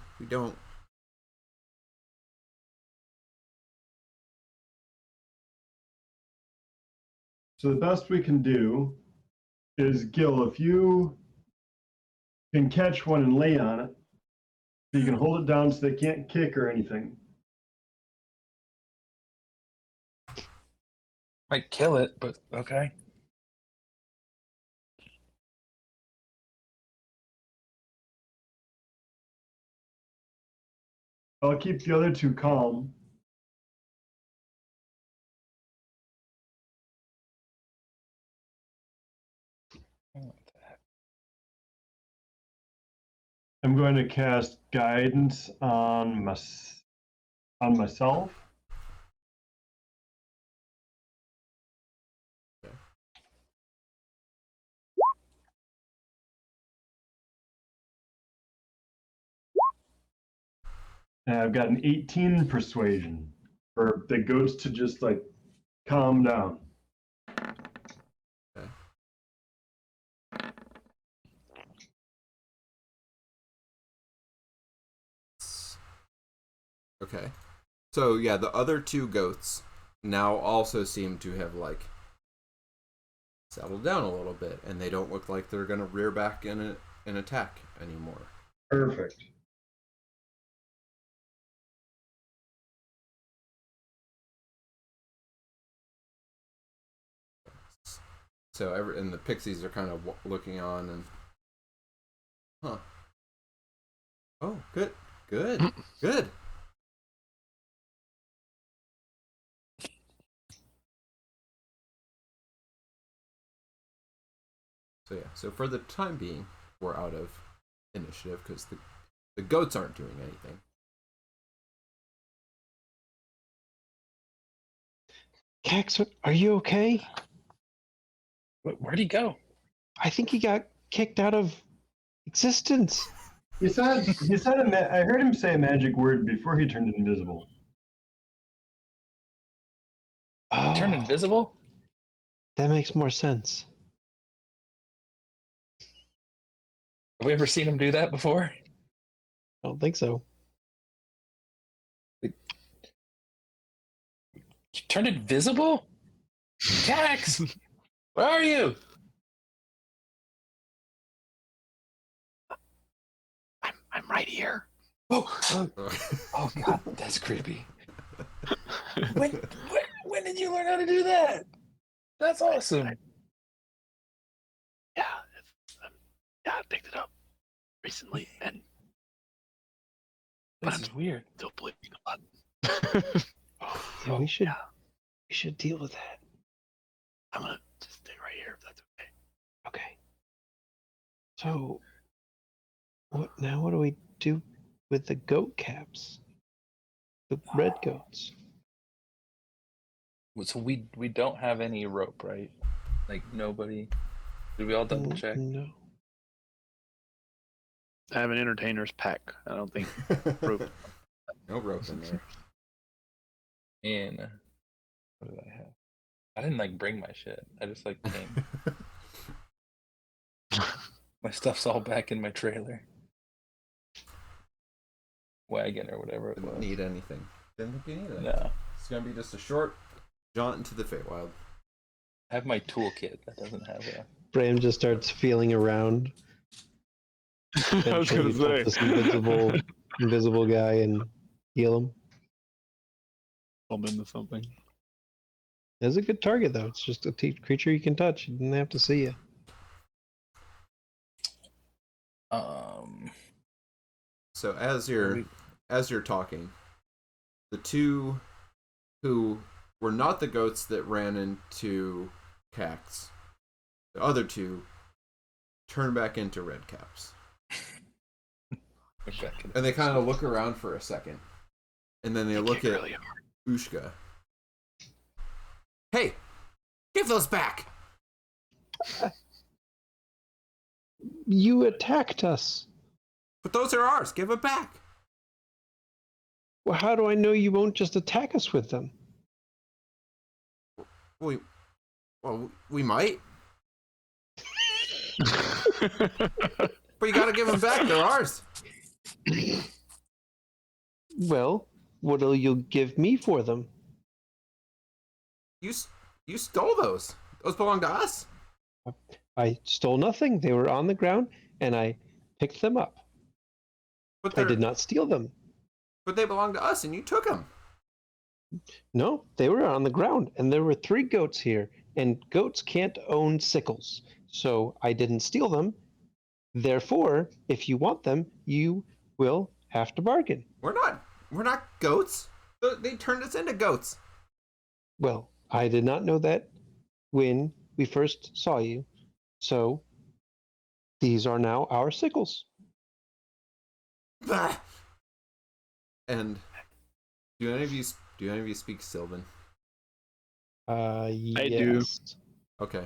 So the best we can do is, Gil, if you can catch one and lay on it, so you can hold it down so they can't kick or anything. Might kill it, but okay. I'll keep the other two calm. I'm going to cast guidance on myself. And I've got an 18 persuasion for the goats to just like calm down. Okay. So yeah, the other two goats now also seem to have like settled down a little bit, and they don't look like they're gonna rear back in an attack anymore. Perfect. So and the pixies are kind of looking on and, oh, good. So yeah, so for the time being, we're out of initiative because the goats aren't doing anything. Cax, are you okay? Where'd he go? I think he got kicked out of existence. He said I heard him say a magic word before he turned invisible. Oh, Turned invisible? that makes more sense. Have we ever seen him do that before? I don't think so. You turned invisible? Cax! Where are you? I'm right here. Oh God, that's creepy. When did you learn how to do that? That's awesome. Yeah, I picked it up recently, and This is weird. still bleeding a lot. Yeah, we should deal with that. I'm gonna just stay right here if that's okay. Okay. So, what do we do with the goat caps? The red goats. So we don't have any rope, right? Like nobody. Did we all double check? No. I have an entertainer's pack. I don't think rope. No rope in there. And what did I have? I didn't bring my shit. I just came. My stuff's all back in my trailer. Wagon or whatever it Didn't was. need anything. Didn't think you needed anything. No. It's gonna be just a short jaunt into the Feywild. I have my toolkit that doesn't have a. Bram just starts feeling around. I was gonna Eventually, say. this invisible guy and heal him. Bump into something. That's a good target, though. It's just a creature you can touch. He didn't have to see you. So as you're talking, the two who were not the goats that ran into Cax, the other two turn back into red caps. And they kind of look around for a second. And then they look at really hard. Ushka. Hey! Give those back! You attacked us. But those are ours! Give it back! Well, how do I know you won't just attack us with them? We might. But you gotta give them back, they're ours! Well, what'll you give me for them? You stole those! Those belong to us! I stole nothing. They were on the ground, and I picked them up. But I did not steal them. But they belong to us, and you took them! No, they were on the ground, and there were 3 goats here, and goats can't own sickles. So I didn't steal them. Therefore, if you want them, you will have to bargain. We're not goats! They turned us into goats! Well, I did not know that when we first saw you. So these are now our sickles. Bah! And do any of you speak Sylvan? Yes. I do. Okay.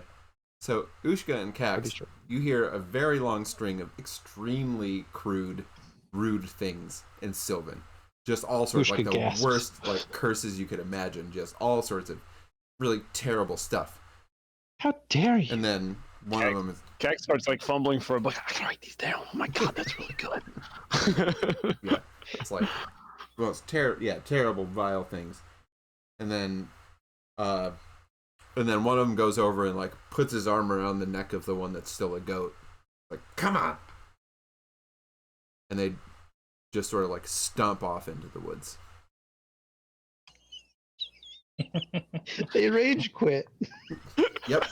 So Ushka and Pretty Cax, sure. you hear a very long string of extremely crude, rude things in Sylvan. Just all sorts Ushka like the gasps. worst curses you could imagine. Just all sorts of really terrible stuff. How dare you? And then one of them is Cax starts fumbling for a book. I can write these down. Oh my god, that's really good. yeah, it's like most terrible, vile things. And then one of them goes over and puts his arm around the neck of the one that's still a goat. Like, come on! And they just sort of stomp off into the woods. They rage quit. Yep.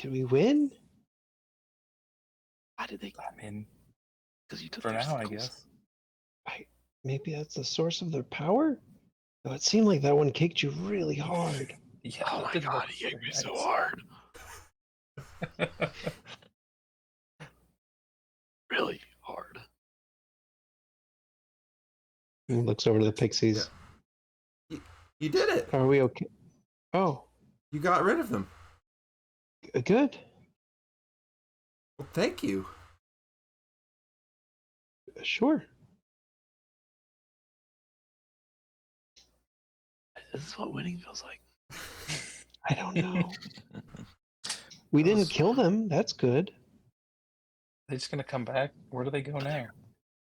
Did we win? Why did they? I mean, Because you took for their now, I sickles. guess. Maybe that's the source of their power? Though it seemed like that one kicked you really hard. Yeah, Oh that my didn't god, look he kicked me very so nice. hard. Really hard. He looks over to the pixies. You did it. Are we okay? Oh, You got rid of them. good. Well, thank you. Sure. This is what winning feels like. I don't know. We didn't kill them. That's good. They're just gonna come back. Where do they go now?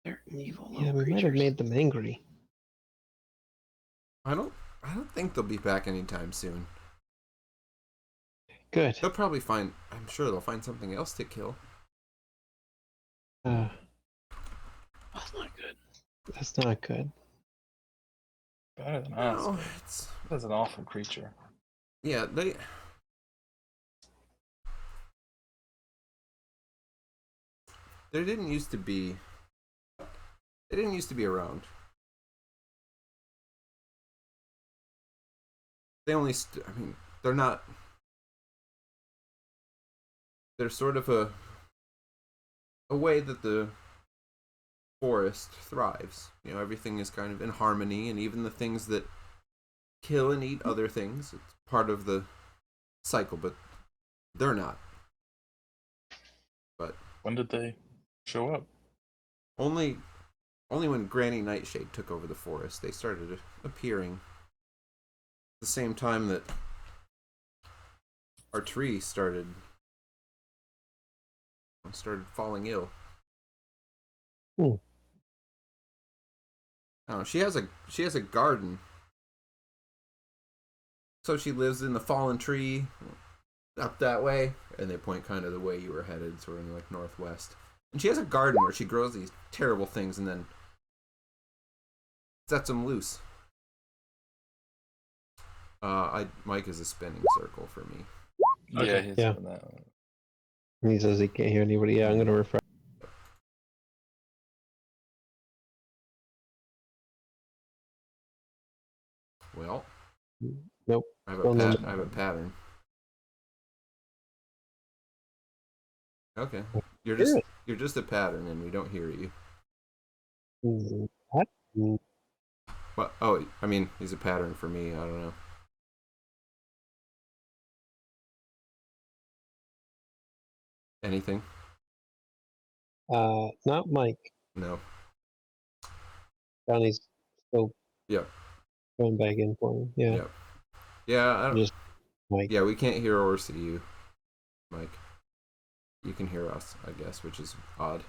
They're evil Yeah, little we creatures. might have made them angry. I don't think they'll be back anytime soon. Good. They'll probably find. I'm sure they'll find something else to kill. That's not good. That's not good. Better than us. No, but it's That's an awful creature. yeah. There didn't used to be. They didn't used to be around. They only. I mean, they're not. They're sort of a way that the forest thrives. You know, everything is kind of in harmony, and even the things that kill and eat other things, it's part of the cycle, but they're not. But When did they show up? only when Granny Nightshade took over the forest, they started appearing. At the same time that our tree started falling ill. Hmm. Oh, she has a garden. So she lives in the fallen tree up that way, and they point kind of the way you were headed, sort of like northwest. And she has a garden where she grows these terrible things and then sets them loose. Mike is a spinning circle for me. Yeah, he's Yeah. doing that. And he says he can't hear anybody. Yeah, I'm going to refresh. Well, Nope. I have Well, no. I have a pattern. Okay, you're just a pattern, and we don't hear you. What? What? Oh, I mean, he's a pattern for me. I don't know. Anything? Not Mike. No. Johnny's still Yep. going back in for him. Yeah. Yep. Yeah. I don't, Just Mike. yeah, we can't hear or see you, Mike. You can hear us, I guess, which is odd.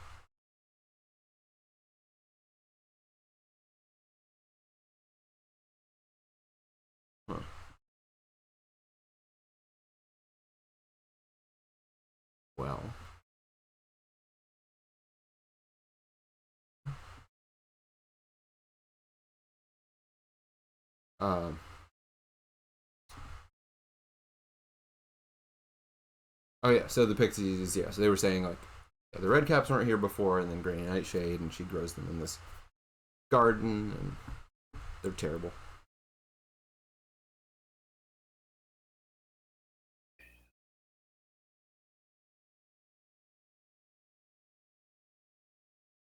Huh. Well. Oh yeah, so the pixies, yeah, so they were saying like, yeah, the red caps weren't here before, and then Granny Nightshade, and she grows them in this garden, and they're terrible.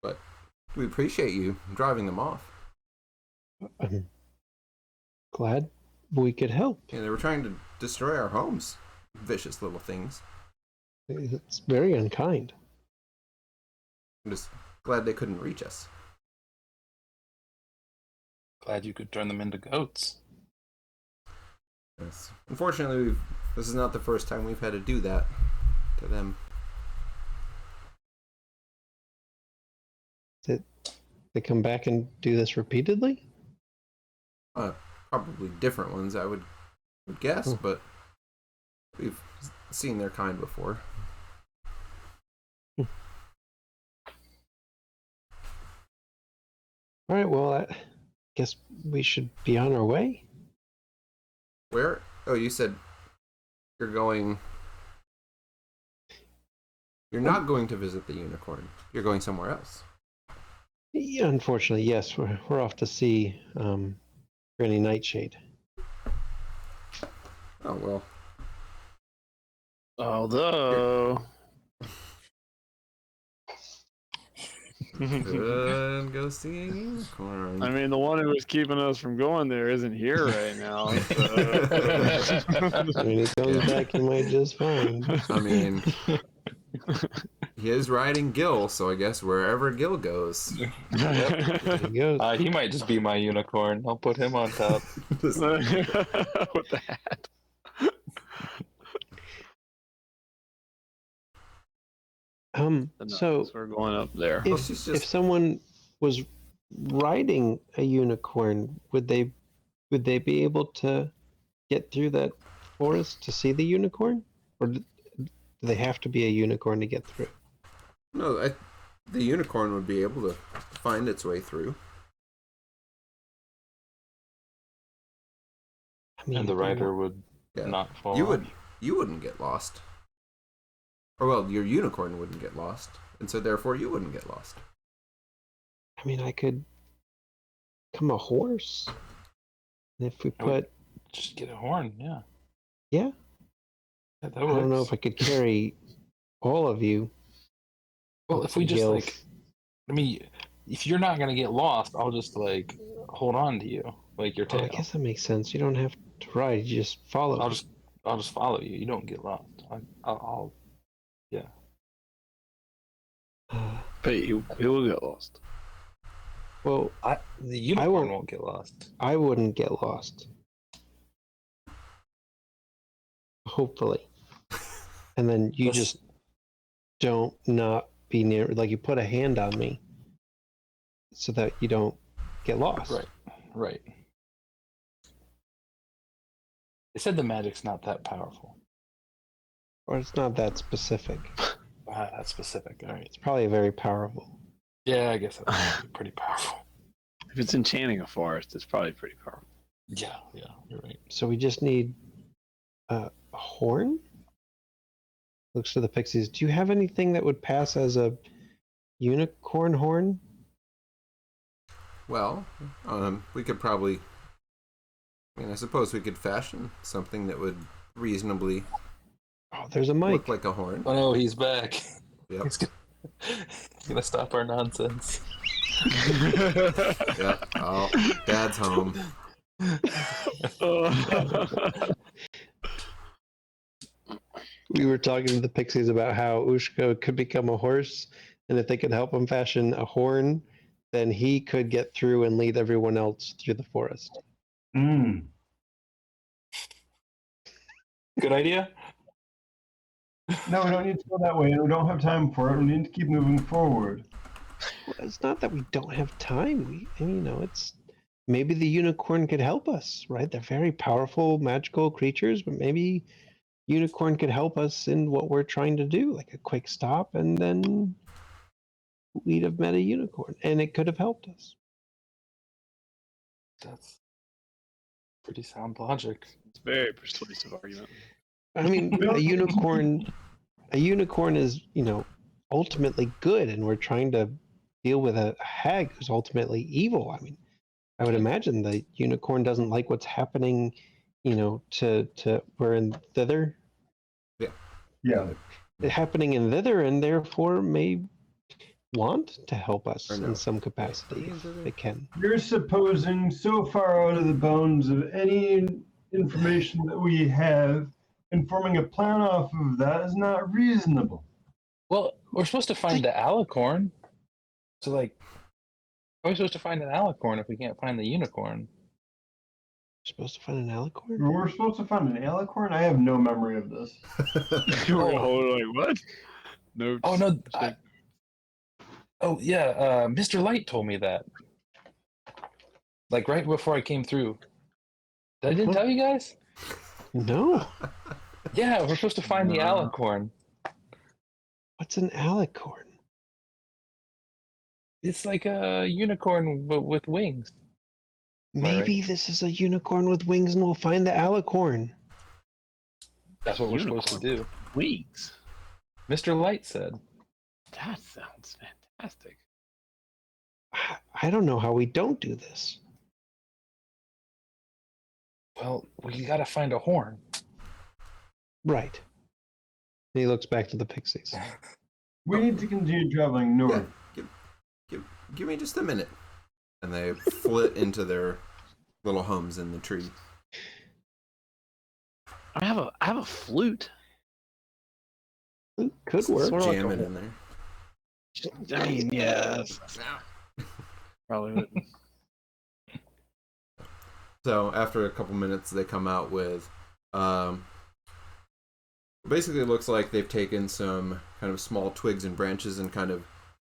But we appreciate you driving them off. I'm glad we could help. Yeah, they were trying to destroy our homes. Vicious little things. It's very unkind. I'm just glad they couldn't reach us. Glad you could turn them into goats. Yes. Unfortunately, this is not the first time we've had to do that to them. Did they come back and do this repeatedly? Probably different ones, I would guess, but we've seen their kind before. All right, well, I guess we should be on our way. Where? Oh, you said you're going. You're not going to visit the unicorn. You're going somewhere else. Yeah, unfortunately, yes, we're off to see Granny Nightshade. Oh well. Although, Could go see a unicorn. I mean, the one who was keeping us from going there isn't here right now. When he comes back, he might just find. I mean, he is riding Gil, so I guess wherever Gil goes. There he goes. He might just be my unicorn. I'll put him on top. With the hat. So we're going up there. if someone was riding a unicorn, would they be able to get through that forest to see the unicorn, or do they have to be a unicorn to get through? No, the unicorn would be able to find its way through. I mean, And the rider would not fall. You wouldn't get lost. Or well, your unicorn wouldn't get lost, and so therefore you wouldn't get lost. I mean, I could become a horse. And if we put, just get a horn, yeah. Yeah. That I don't know if I could carry all of you. Well, if we just Gil. I mean, if you're not gonna get lost, I'll just hold on to you, like your tail. I guess that makes sense. You don't have to ride; you just follow. I'll just follow you. You don't get lost. I'll yeah. But he will get lost. Well, the unicorn won't get lost. I wouldn't get lost. Hopefully. And then you just don't not be near, like you put a hand on me so that you don't get lost. Right. They said the magic's not that powerful. Or it's not that specific. That's specific, all right. It's probably very powerful. Yeah, I guess that's pretty powerful. If it's enchanting a forest, it's probably pretty powerful. Yeah, you're right. So we just need a horn? Looks to the pixies. Do you have anything that would pass as a unicorn horn? Well, we could probably. I mean, I suppose we could fashion something that would reasonably. Oh, there's a mic. Look like a horn. Oh no, he's back. Yep. He's gonna stop our nonsense. Yeah. Oh, Dad's home. We were talking to the pixies about how Ushko could become a horse, and if they could help him fashion a horn, then he could get through and lead everyone else through the forest. Mm. Good idea. No, we don't need to go that way, and we don't have time for it. We need to keep moving forward. Well, it's not that we don't have time. It's maybe the unicorn could help us, right? They're very powerful, magical creatures, but maybe unicorn could help us in what we're trying to do, like a quick stop, and then we'd have met a unicorn, and it could have helped us. That's pretty sound logic. It's a very persuasive argument. I mean, a unicorn is, ultimately good, and we're trying to deal with a hag who's ultimately evil. I mean, I would imagine the unicorn doesn't like what's happening, to we're in thither. Yeah. Happening in thither, and therefore may want to help us Or no. in some capacity if they can. You're supposing so far out of the bounds of any information that we have, and forming a plan off of that is not reasonable. Well, we're supposed to find the alicorn. So, how are we supposed to find an alicorn if we can't find the unicorn? Supposed to find an alicorn? We're supposed to find an alicorn? I have no memory of this. We're all like, what? No. Oh no! Mr. Light told me that. Right before I came through. I didn't tell you guys? No. Yeah, we're supposed to find the alicorn. What's an alicorn? It's like a unicorn but with wings. Maybe this is a unicorn with wings and we'll find the alicorn. That's what we're supposed to do. Wings. Mr. Light said. That sounds fantastic. I don't know how we don't do this. Well, we gotta find a horn. Right. And he looks back to the pixies. We need to continue traveling north. Give me just a minute. And they flit into their little homes in the tree. I have a flute. Could work. Sort of like Jam a it in there. I mean, yes. Probably wouldn't. So after a couple minutes, they come out with, basically it looks like they've taken some kind of small twigs and branches and kind of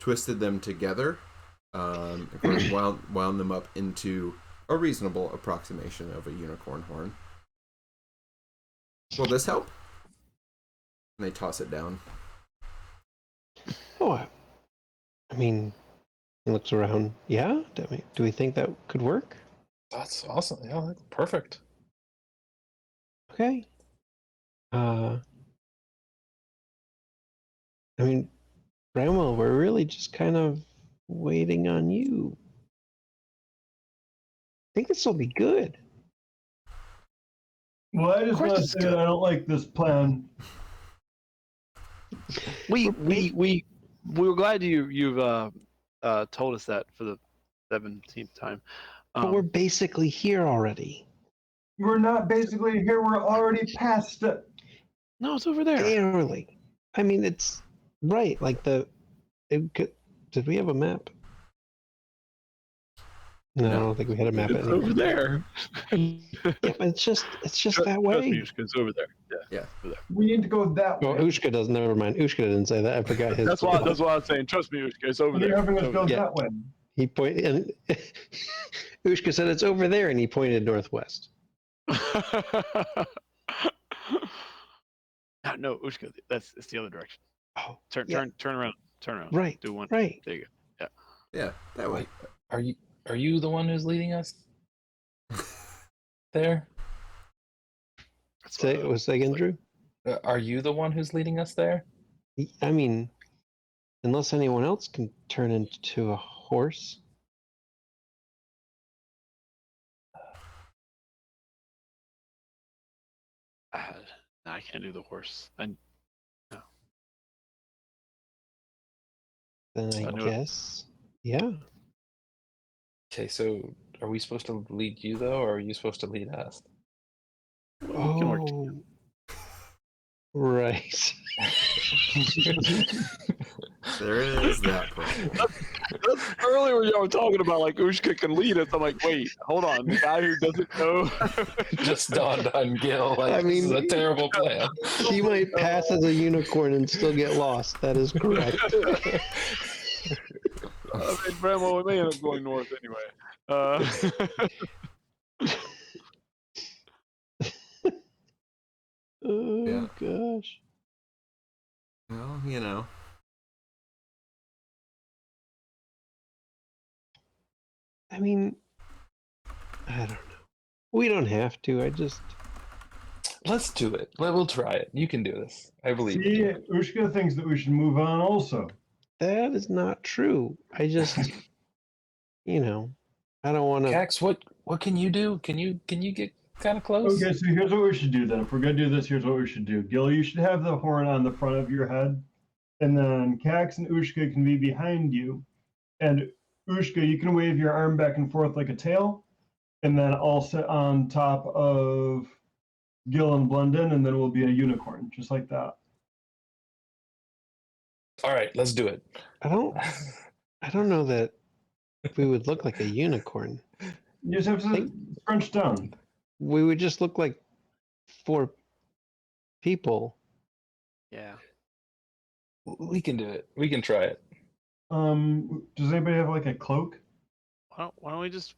twisted them together, and kind of wound them up into a reasonable approximation of a unicorn horn. Will this help? And they toss it down. Oh, I mean, he looks around. Yeah? Do we think that could work? That's awesome. Yeah, that's perfect. Okay. I mean, Bramwell, we're really just kind of waiting on you. I think this will be good. Well, I just Of course want to it's say good. that I don't like this plan. We were glad you've told us that for the 17th time. But we're basically here already. We're not basically here. We're already past it. No, it's over there. Barely. I mean, it's right. Like did we have a map? No, I don't think we had a map. It's anymore. over there. Yeah, but it's just that Trust way. me, it's over there. Yeah. We need to go that Well, way. Ushka does. Never mind. Ushka didn't say that. I forgot his. That's why I'm saying. Trust me, Ushka, it's over You're there. having us It's go over Yeah. that way. He pointed. And Ushka said it's over there, and he pointed northwest. No, Ushka, it's the other direction. Oh, Turn yeah. turn around. Right. Do one. Right. There you go. Yeah, that way. Are you the one who's leading us there? Say again, Drew. Are you the one who's leading us there? I mean, unless anyone else can turn into a horse. I can't do the horse. Then I I knew it. guess. Yeah. Okay, so are we supposed to lead you though, or are you supposed to lead us? We can work Oh. Right. There is that problem. Earlier, y'all were talking about like Ushka can lead us. I'm like, wait, hold on. The guy who doesn't know. Just dawned on Gil. Like, I mean- this is a terrible plan. He might pass as a unicorn and still get lost. That is correct. I mean, Bramwell, we may end up going north anyway. Oh Yeah. gosh. Well, you know. I mean, I don't know. We don't have to. Let's do it. We'll try it. You can do this. I believe in See, you. Ushka thinks that we should move on also. That is not true. I don't want to. Cax, what can you do? Can you get kind of close? Okay, so here's what we should do then. If we're going to do this, here's what we should do. Gil, you should have the horn on the front of your head. And then Cax and Ushka can be behind you. And Ushka, you can wave your arm back and forth like a tail. And then I'll sit on top of Gil and blend in, and then we'll be a unicorn, just like that. All right, let's do it. I don't know that we would look like a unicorn. You just have to crunch down. We would just look like 4 people. Yeah. We can do it. We can try it. Does anybody have like a cloak? Why don't we just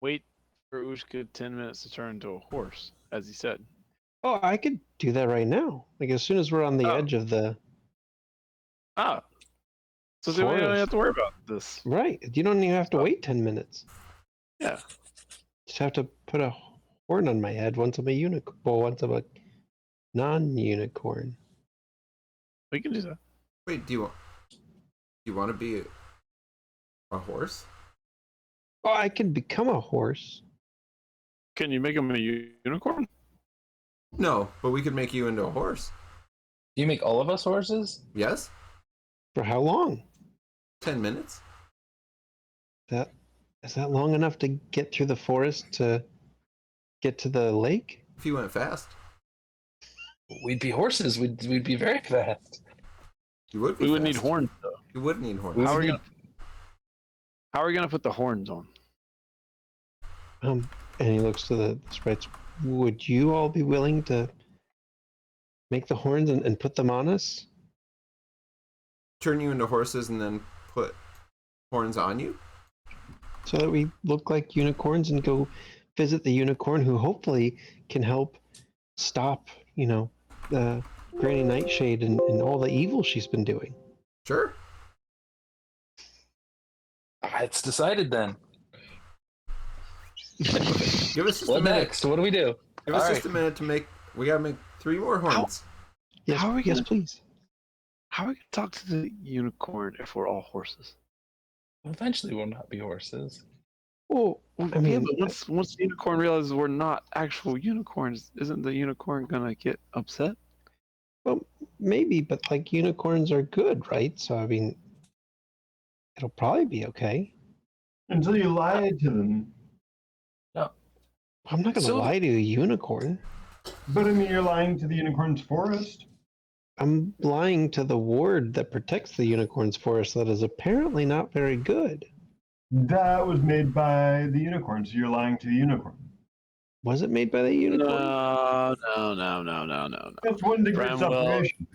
wait for Ushka 10 minutes to turn into a horse, as he said? Oh, I could do that right now. Like as soon as we're on the Oh. edge of the Ah. So then we don't Forest. have to worry about this. right. You don't even have to wait 10 minutes. Yeah. have to put a horn on my head once I'm a unicorn. Well, once I'm a non-unicorn. We can do that. Wait, do you want to be a horse? Oh, I can become a horse. Can you make him a unicorn? No, but we could make you into a horse. Do you make all of us horses? Yes? For how long? 10 minutes? Is that long enough to get through the forest to get to the lake? If you went fast. We'd be horses. We'd be very fast. You would be We would fast. need horns though. You would need horns. How are we gonna put the horns on? And he looks to the sprites. Would you all be willing to make the horns and put them on us? Turn you into horses and then put horns on you? So that we look like unicorns and go visit the unicorn who hopefully can help stop, Granny Nightshade and all the evil she's been doing. Sure. It's decided then. Give us just What a minute. next? What do we do? Give us All just right. a minute to make. We gotta make 3 more horns. Yes, How are we yes, gonna- please. How are we gonna talk to the unicorn if we're all horses? Eventually, we'll not be horses. Well, I Yeah, mean, but once the unicorn realizes we're not actual unicorns, isn't the unicorn gonna get upset? well, maybe, but like unicorns are good, right? So I mean, it'll probably be okay. Until you lied to them. I'm not gonna So- lie to a unicorn. But I mean, you're lying to the unicorn's forest. I'm lying to the ward that protects the unicorn's forest that is apparently not very good. That was made by the unicorn, so you're lying to the unicorn. Was it made by the unicorn? No. That's 1 degree Bramwell. separation.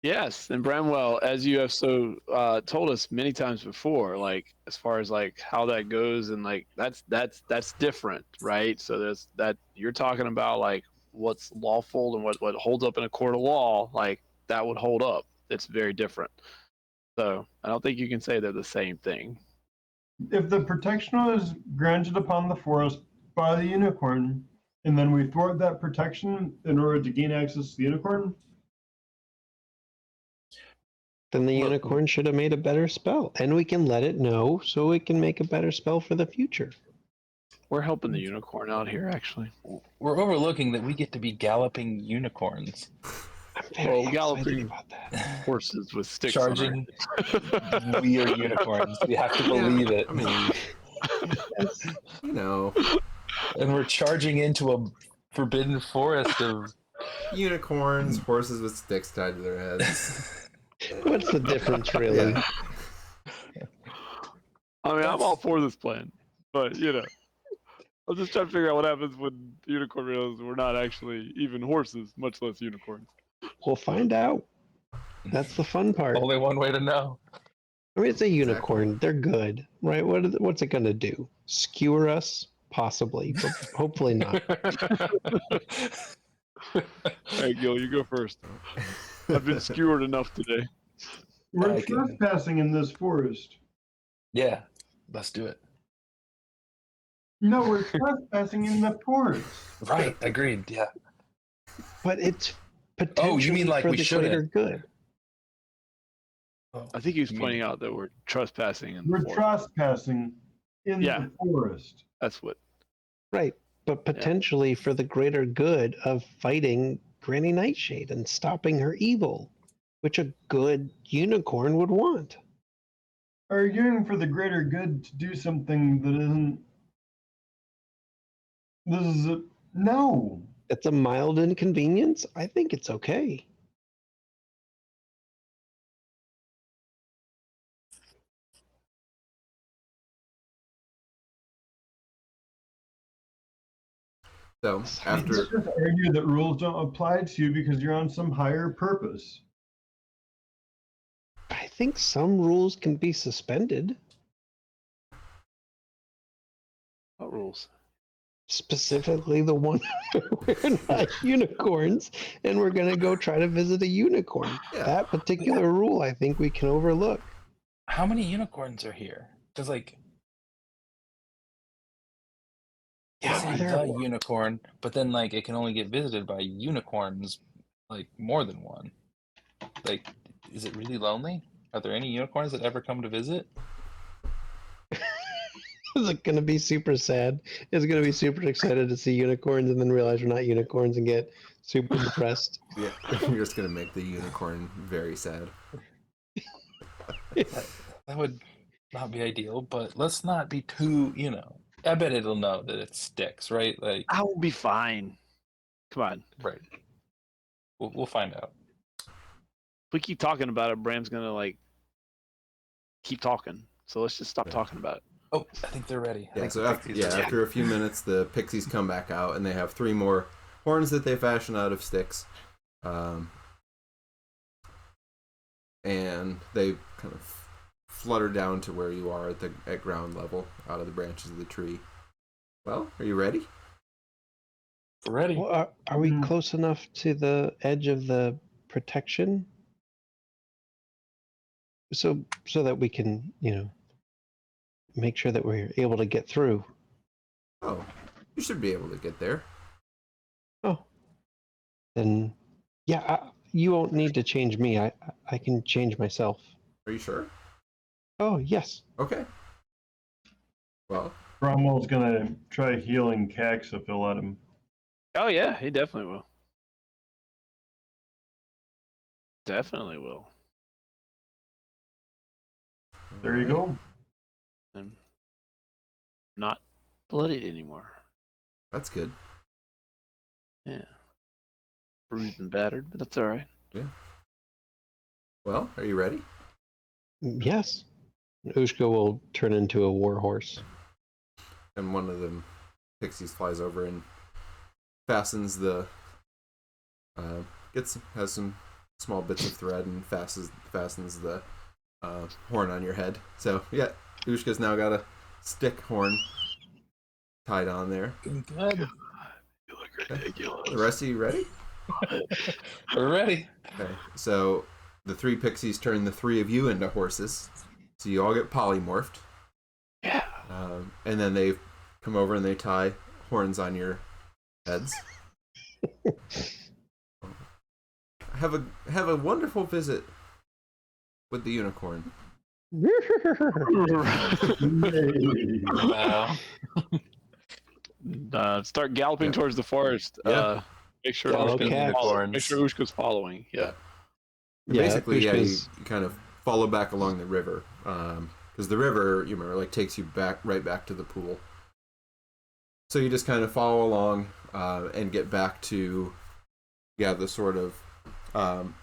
Yes, and Bramwell, as you have so told us many times before, like as far as like how that goes, and like that's different, right? So there's that you're talking about like what's lawful and what holds up in a court of law, like that would hold up. It's very different. So I don't think you can say they're the same thing. If the protection was granted upon the forest by the unicorn, and then we thwart that protection in order to gain access to the unicorn, Then the Look- unicorn should have made a better spell, and we can let it know so it can make a better spell for the future. We're helping the unicorn out here, actually. We're overlooking that we get to be galloping unicorns. I'm very excited galloping about that. Horses with sticks on Charging our- weird unicorns. We have to believe it. I mean, you know, And we're charging into a forbidden forest of. unicorns, horses with sticks tied to their heads. What's the difference, really? Yeah. I mean, I'm all for this plan, but I'm just trying to figure out what happens when the unicorn realizes we're not actually even horses, much less unicorns. We'll find out. That's the fun part. Only one way to know. I mean, it's a unicorn. They're good, right? What's it going to do? Skewer us? Possibly, but hopefully not. Hey, Gil, you go first. I've been skewered enough today. we're I can- trespassing in this forest. Yeah, let's do it. No, we're trespassing in the forest. Right, agreed. Yeah. But it's potentially mean like for we the shouldn't? greater good. I think he was You pointing out that we're trespassing in the We're forest. trespassing in Yeah. the forest. That's what. Right. But potentially for the greater good of fighting Granny Nightshade and stopping her evil, which a good unicorn would want. Arguing for the greater good to do something that isn't. This is a. No. It's a mild inconvenience. I think it's okay. So Let's after just argue that rules don't apply to you because you're on some higher purpose. I think some rules can be suspended, What rules? specifically the one where we're not unicorns and we're going to go try to visit a unicorn. Yeah. That particular rule, I think we can overlook. How many unicorns are here? Because, like, You say the unicorn, but then like it can only get visited by unicorns, like more than one. Like, is it really lonely? Are there any unicorns that ever come to visit? Is it going to be super sad? Is it going to be super excited to see unicorns and then realize we're not unicorns and get super depressed? Yeah, you're just gonna make the unicorn very sad. That would not be ideal, but let's not be too, I bet it'll know that it sticks, right? Like, I will be fine. Come on. right. We'll find out. If we keep talking about it, Bram's gonna like keep talking. So let's just stop talking about it. Oh, I think they're ready. I Yeah, think so the after, pixies are ready. after a few minutes, the pixies come back out, and they have 3 more horns that they fashion out of sticks. And they kind of flutter down to where you are at ground level, out of the branches of the tree. Well, are you ready? We're ready. Well, are we close enough to the edge of the protection? So that we can, make sure that we're able to get through. Oh, you should be able to get there. Oh, then, yeah, you won't need to change me. I can change myself. Are you sure? Oh, yes. Okay. Well, Cromwell's gonna try healing Cax if he'll let him. Oh yeah, he definitely will. Definitely will. There you go. And not bloodied anymore. that's good. Yeah. Bruised and battered, but that's all right. Yeah. Well, are you ready? Yes. Ushka will turn into a warhorse. And one of them pixies flies over and fastens the has some small bits of thread and fastens the horn on your head. So yeah, Ushka's now got a stick horn tied on there. Good. You look ridiculous. The rest of you ready? We're ready. Okay. So the 3 pixies turn the 3 of you into horses. So you all get polymorphed. Yeah. And then they come over and they tie horns on your heads. Have a wonderful visit with the unicorn. Wow. Start galloping Yeah. towards the forest. Yeah. Make sure Galloping Ushka's following. Yeah. Yeah, Basically, you Ushka's- kind of follow back along the river. Because the river, you remember, like takes you right back to the pool. So you just kind of follow along and get back to, the sort of, and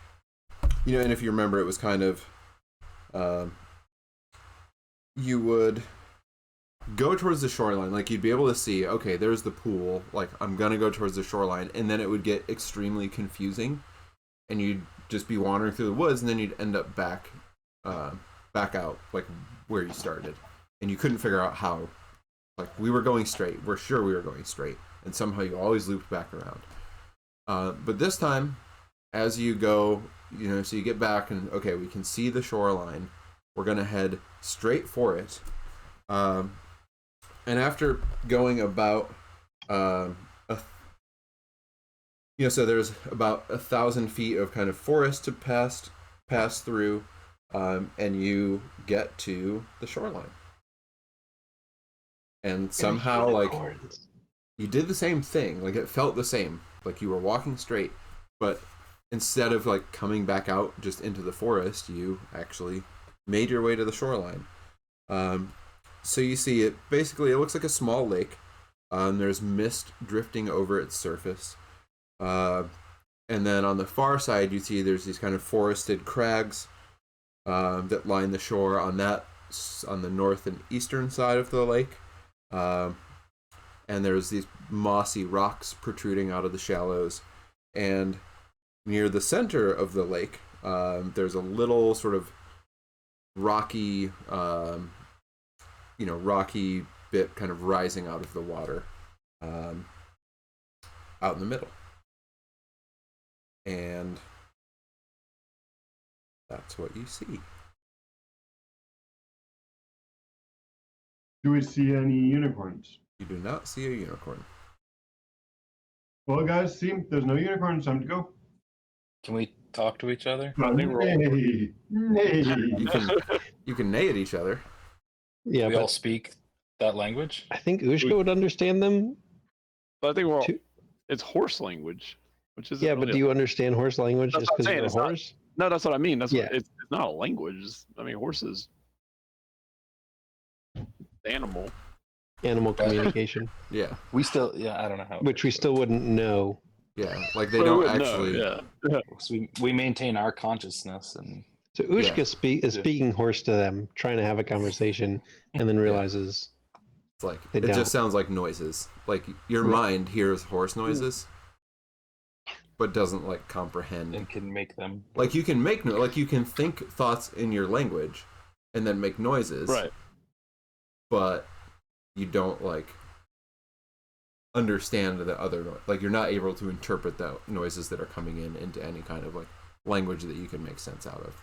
if you remember, it was kind of, you would go towards the shoreline, like you'd be able to see, okay, there's the pool, like I'm gonna go towards the shoreline, and then it would get extremely confusing, and you'd just be wandering through the woods, and then you'd end up back out, like where you started, and you couldn't figure out how. Like, we were going straight, we're sure we were going straight, and somehow you always looped back around. But this time, as you go, so you get back and, okay, we can see the shoreline, we're gonna head straight for it. And after going about, so there's about 1,000 feet of kind of forest to pass through, and you get to the shoreline. And somehow, like, you did the same thing. Like, it felt the same. Like, you were walking straight, but instead of, like, coming back out just into the forest, you actually made your way to the shoreline. So you see it, basically, it looks like a small lake. There's mist drifting over its surface. And then on the far side, you see there's these kind of forested crags that line the shore on the north and eastern side of the lake. And there's these mossy rocks protruding out of the shallows. And near the center of the lake, there's a little sort of rocky, rocky bit kind of rising out of the water, out in the middle. And that's what you see. Do we see any unicorns? You do not see a unicorn. Well, guys, see, there's no unicorns. Time to go. Can we talk to each other? Nay, nay. You can neigh at each other. Yeah, We but all speak that language. I think Ushka would understand them. But I think we're all, too. it's horse language, which is Yeah, but do you understand horse language That's just what I'm because saying, you're a it's not- horse? No, that's what I mean. That's Yeah. what it's not a language. I mean, horses, animal. Animal communication, Yeah, We still, yeah, I don't know how. it which we works, still wouldn't know. yeah. Like they Well, don't we wouldn't know, actually. yeah. but so we maintain our consciousness and So Ushka is Yeah. speaking horse to them, trying to have a conversation, and then realizes It's like They it don't. just sounds like noises. Like your Right. mind hears horse noises, but doesn't like comprehend. and can make them. Like you can make like you can think thoughts in your language, and then make noises. Right. But you don't like understand the other like you're not able to interpret the noises that are coming in into any kind of like language that you can make sense out of.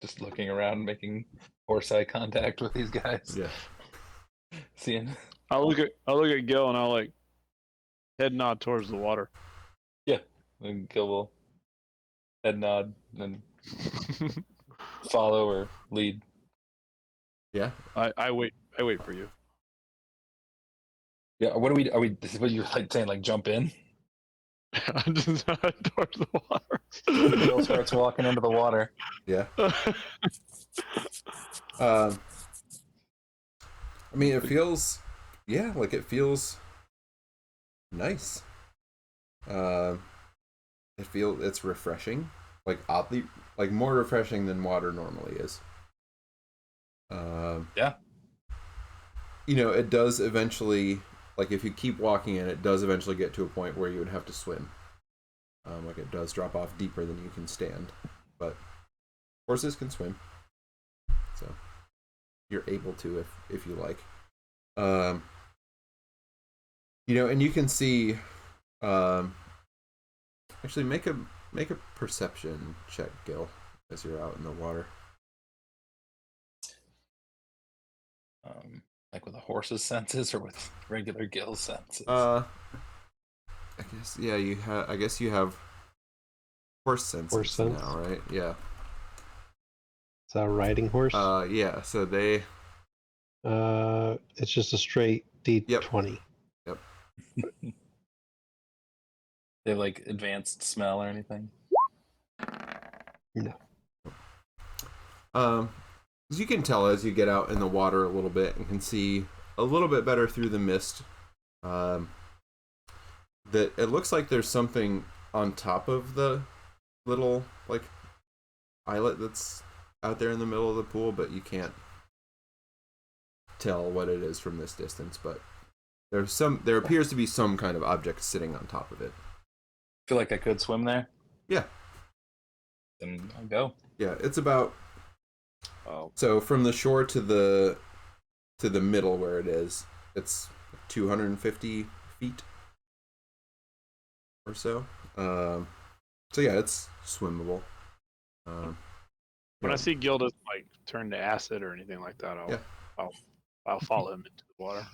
Just looking around, making horse eye contact with these guys. Yeah. Seeing. I'll look at Gil and I'll like head nod towards the water. And Gil will head nod and follow or lead. Yeah. I wait for you. Yeah. What are we? This is what you're like saying? Like jump in. I just nod towards the water. Gil starts walking into the water. Yeah. I mean, it feels, yeah, like it feels nice. It's refreshing, like oddly, like more refreshing than water normally is. Yeah. You know, it does eventually, like if you keep walking in, it does eventually get to a point where you would have to swim. Like it does drop off deeper than you can stand, but horses can swim, so you're able to if you like. You know, and you can see. Actually, make a perception check, Gil, as you're out in the water. Like with a horse's senses or with regular Gil's senses. I guess yeah. I guess you have horse senses Horse sense. now, right? Yeah. Is that a riding horse? Yeah. So they. It's just a straight D20. Yep. They have like advanced smell or anything. No. As you can tell as you get out in the water a little bit and can see a little bit better through the mist, that it looks like there's something on top of the little like islet that's out there in the middle of the pool, but you can't tell what it is from this distance. But there appears to be some kind of object sitting on top of it. Feel like I could swim there. Yeah. Then I'll go. Yeah, it's about. Oh. So from the shore to the middle where it is, it's 250 feet or so. So yeah, it's swimmable. When yeah. I see Gil doesn't like turn to acid or anything like that, I'll follow him into the water.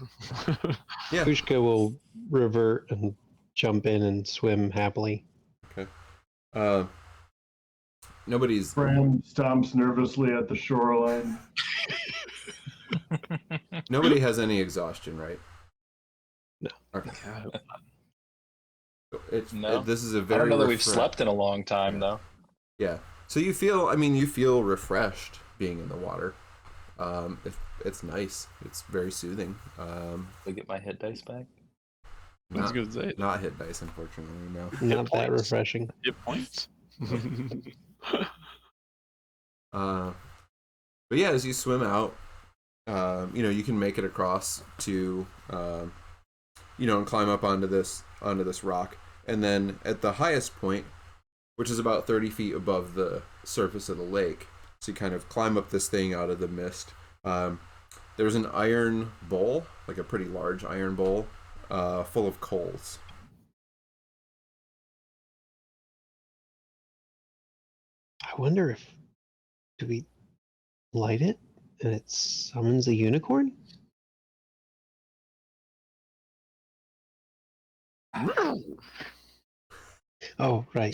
Yeah. Ushka will revert and jump in and swim happily. Okay. Nobody's. Bram stomps nervously at the shoreline. Nobody has any exhaustion, right? No. Okay. No. This is a I very. don't know that we've refresh- slept in a long time though. Yeah. So you feel refreshed being in the water. It's nice. It's very soothing. I get my hit dice back. I was Not, gonna say not hit dice, unfortunately. No. Not that points. refreshing. hit points. But yeah, as you swim out, you can make it across to, and climb up onto this rock, and then at the highest point, which is about 30 feet above the surface of the lake, so you kind of climb up this thing out of the mist. There's an iron bowl, like a pretty large iron bowl, full of coals. I wonder if do we light it and it summons a unicorn? Oh, right.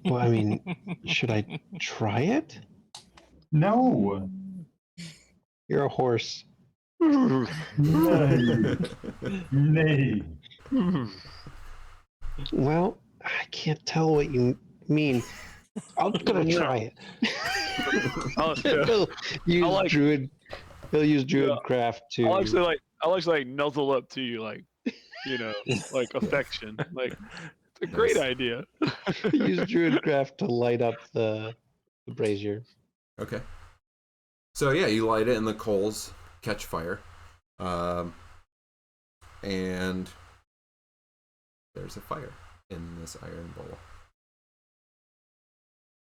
Well, I mean, should I try it? No. You're a horse. Nay. Nay. Well, I can't tell what you mean. I'm gonna try it. like- He'll use druid Yeah. craft to. I'll actually nuzzle up to you, like, like affection. Like, it's a great Nice. idea. use druid craft to light up the brazier. Okay. So yeah, you light it and the coals catch fire. And there's a fire in this iron bowl.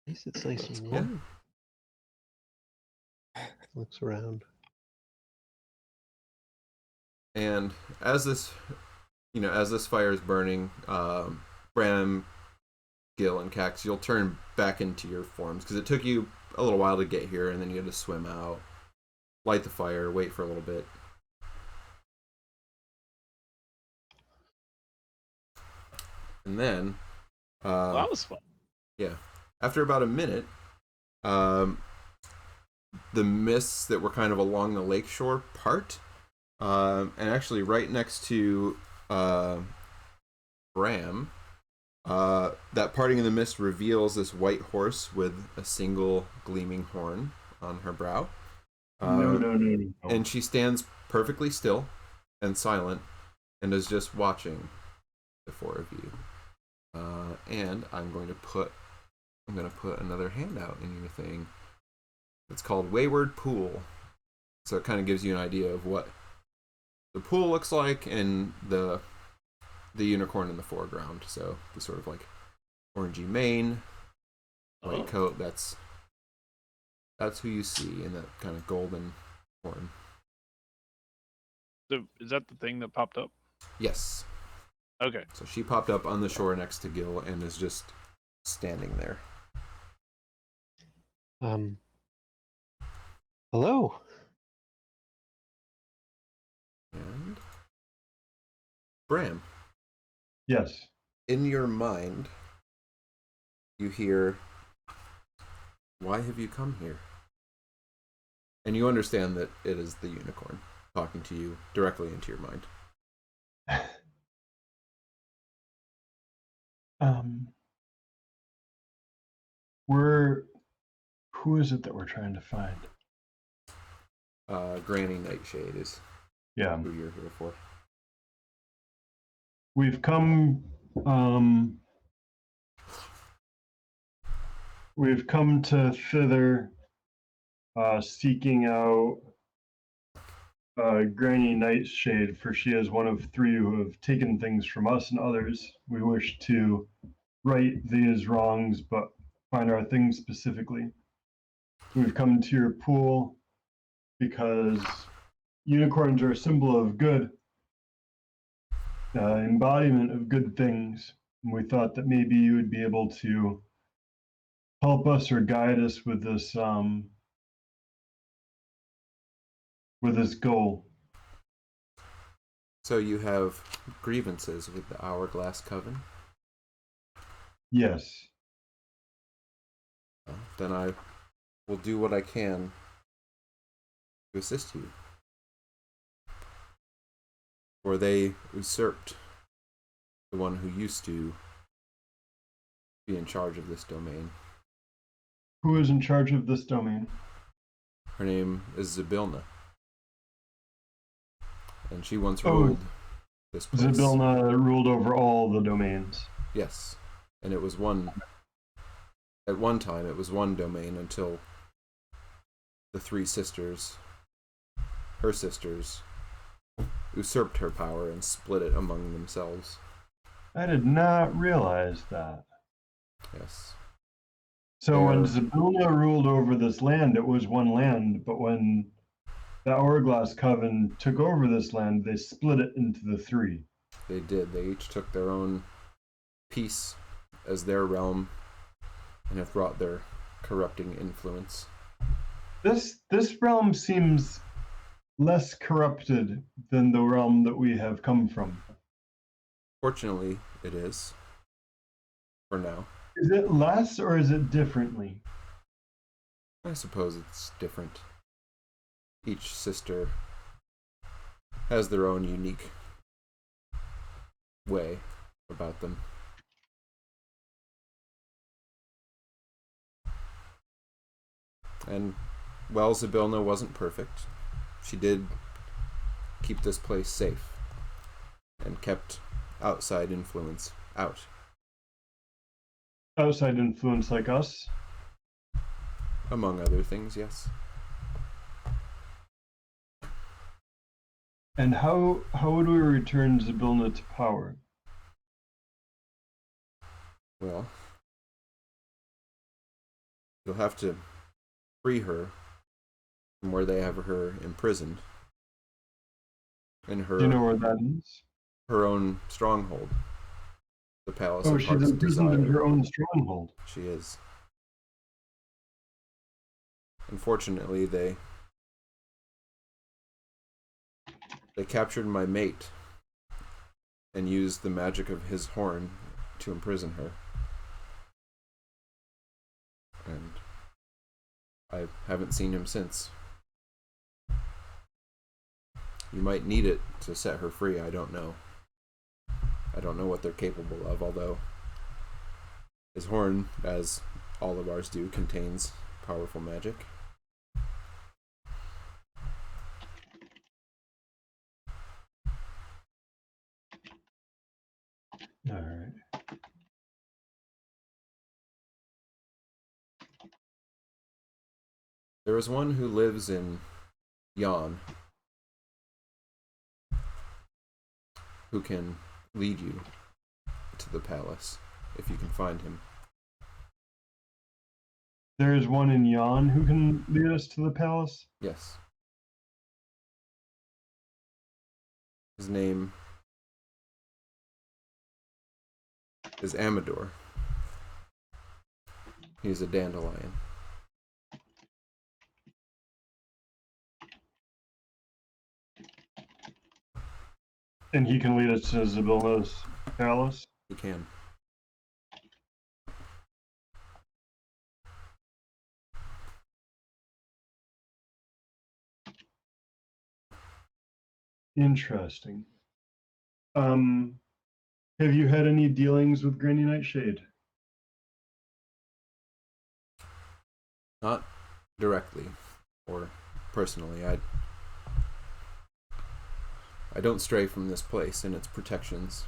At least it's nice and Yeah. warm. Looks around. And as this fire is burning, Bram, Gil, and Cax, you'll turn back into your forms because it took you a little while to get here, and then you had to swim out, light the fire, wait for a little bit. And then, Well, that was fun. yeah, after about a minute, the mists that were kind of along the lakeshore part, and actually right next to Bram, that parting in the mist reveals this white horse with a single gleaming horn on her brow. No. And she stands perfectly still and silent and is just watching the four of you. And I'm going to put another handout in your thing. It's called Wayward Pool. So it kind of gives you an idea of what the pool looks like and the unicorn in the foreground. So the sort of like orangey mane, white coat, that's who you see in that kind of golden horn. So, is that the thing that popped up? Yes. Okay. So she popped up on the shore next to Gil and is just standing there. Hello. And Bram, Yes. in your mind, you hear, "Why have you come here?" And you understand that it is the unicorn talking to you directly into your mind. Who is it that we're trying to find? Granny Nightshade is Yeah. who you're here for. We've come to thither seeking out Granny Nightshade, for she is one of three who have taken things from us and others. We wish to right these wrongs, but find our things specifically. We've come to your pool because unicorns are a symbol of good, embodiment of good things. And we thought that maybe you would be able to help us or guide us with this goal. So you have grievances with the Hourglass Coven? Yes. Well, then I will do what I can to assist you. For they usurped the one who used to be in charge of this domain. Who is in charge of this domain? Her name is Zybilna. And she once ruled this place. Zybilna ruled over all the domains. Yes. And it was at one time, it was one domain until the three sisters, her sisters, usurped her power and split it among themselves. I did not realize that. Yes. So when Zybilna ruled over this land, it was one land, but when the Hourglass Coven took over this land, they split it into the three. They did. They each took their own peace as their realm and have brought their corrupting influence. This realm seems less corrupted than the realm that we have come from. Fortunately, it is. For now. Is it less or is it differently? I suppose it's different. Each sister has their own unique way about them. And while Zybilna wasn't perfect, she did keep this place safe and kept outside influence out. Outside influence like us? Among other things, yes. And how would we return Zybilna to power? Well, you'll have to free her from where they have her imprisoned. In her, Do you know where that is? her own stronghold. The Palace Oh, of she's Heart's imprisoned Desire. in her own stronghold. She is. Unfortunately, they captured my mate and used the magic of his horn to imprison her. And I haven't seen him since. You might need it to set her free, I don't know. I don't know what they're capable of, although his horn, as all of ours do, contains powerful magic. All right. There is one who lives in Yon who can lead you to the palace, if you can find him. There is one in Yon who can lead us to the palace? Yes. His name is Amador. He's a dandelion. And he can lead us to Zybilna's palace? He can. Interesting. Have you had any dealings with Granny Nightshade? Not directly or personally. I don't stray from this place and its protections,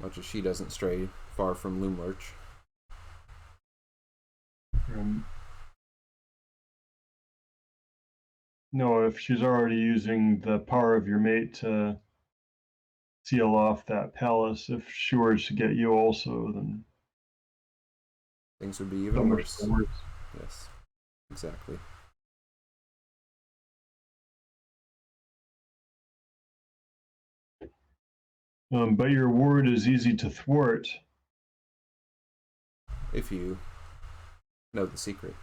much as she doesn't stray far from Loomlurch. No, if she's already using the power of your mate to seal off that palace, if she were to get you also, then Things would be so even much worse. the worse. Yes, exactly. But your ward is easy to thwart. If you know the secret.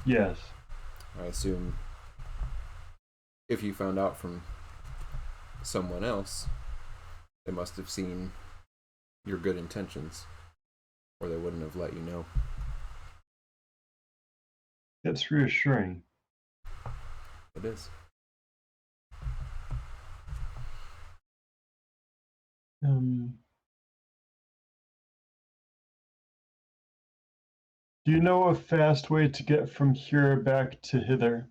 Yes. I assume if you found out from someone else, they must have seen your good intentions, or they wouldn't have let you know. That's reassuring. It is. Do you know a fast way to get from here back to hither?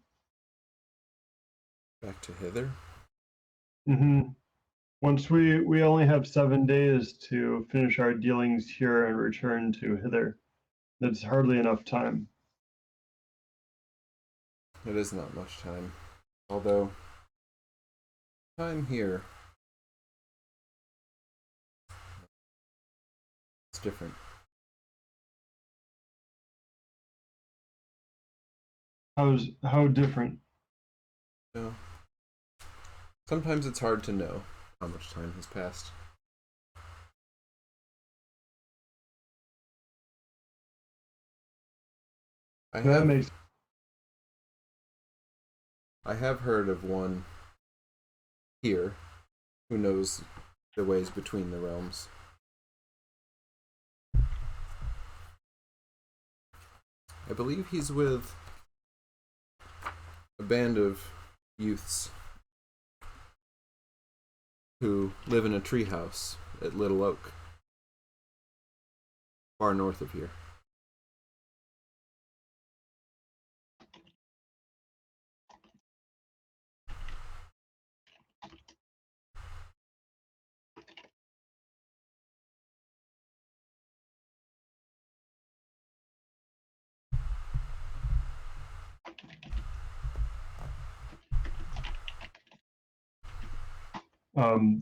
Back to hither? Mm-hmm. Once we only have 7 days to finish our dealings here and return to hither. That's hardly enough time. It is not much time. Although, time here, it's different. How different? So, sometimes it's hard to know how much time has passed. I That have makes I have heard of one here who knows the ways between the realms. I believe he's with a band of youths who live in a treehouse at Little Oak, far north of here.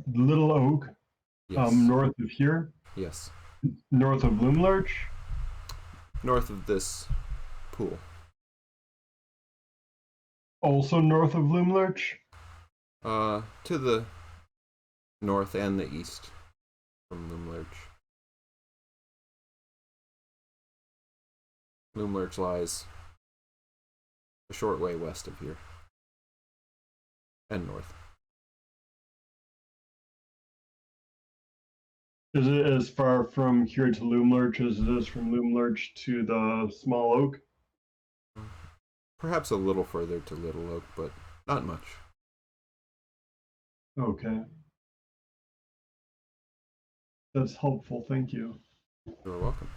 Little Oak, Yes. north of here, Yes. north of Loomlurch. North of this pool. Also north of Loomlurch. To the north and the east from Loomlurch. Loomlurch lies a short way west of here. And north. Is it as far from here to Loomlurch as it is from Loomlurch to the Small Oak? Perhaps a little further to Little Oak, but not much. Okay. That's helpful, thank you. You're welcome.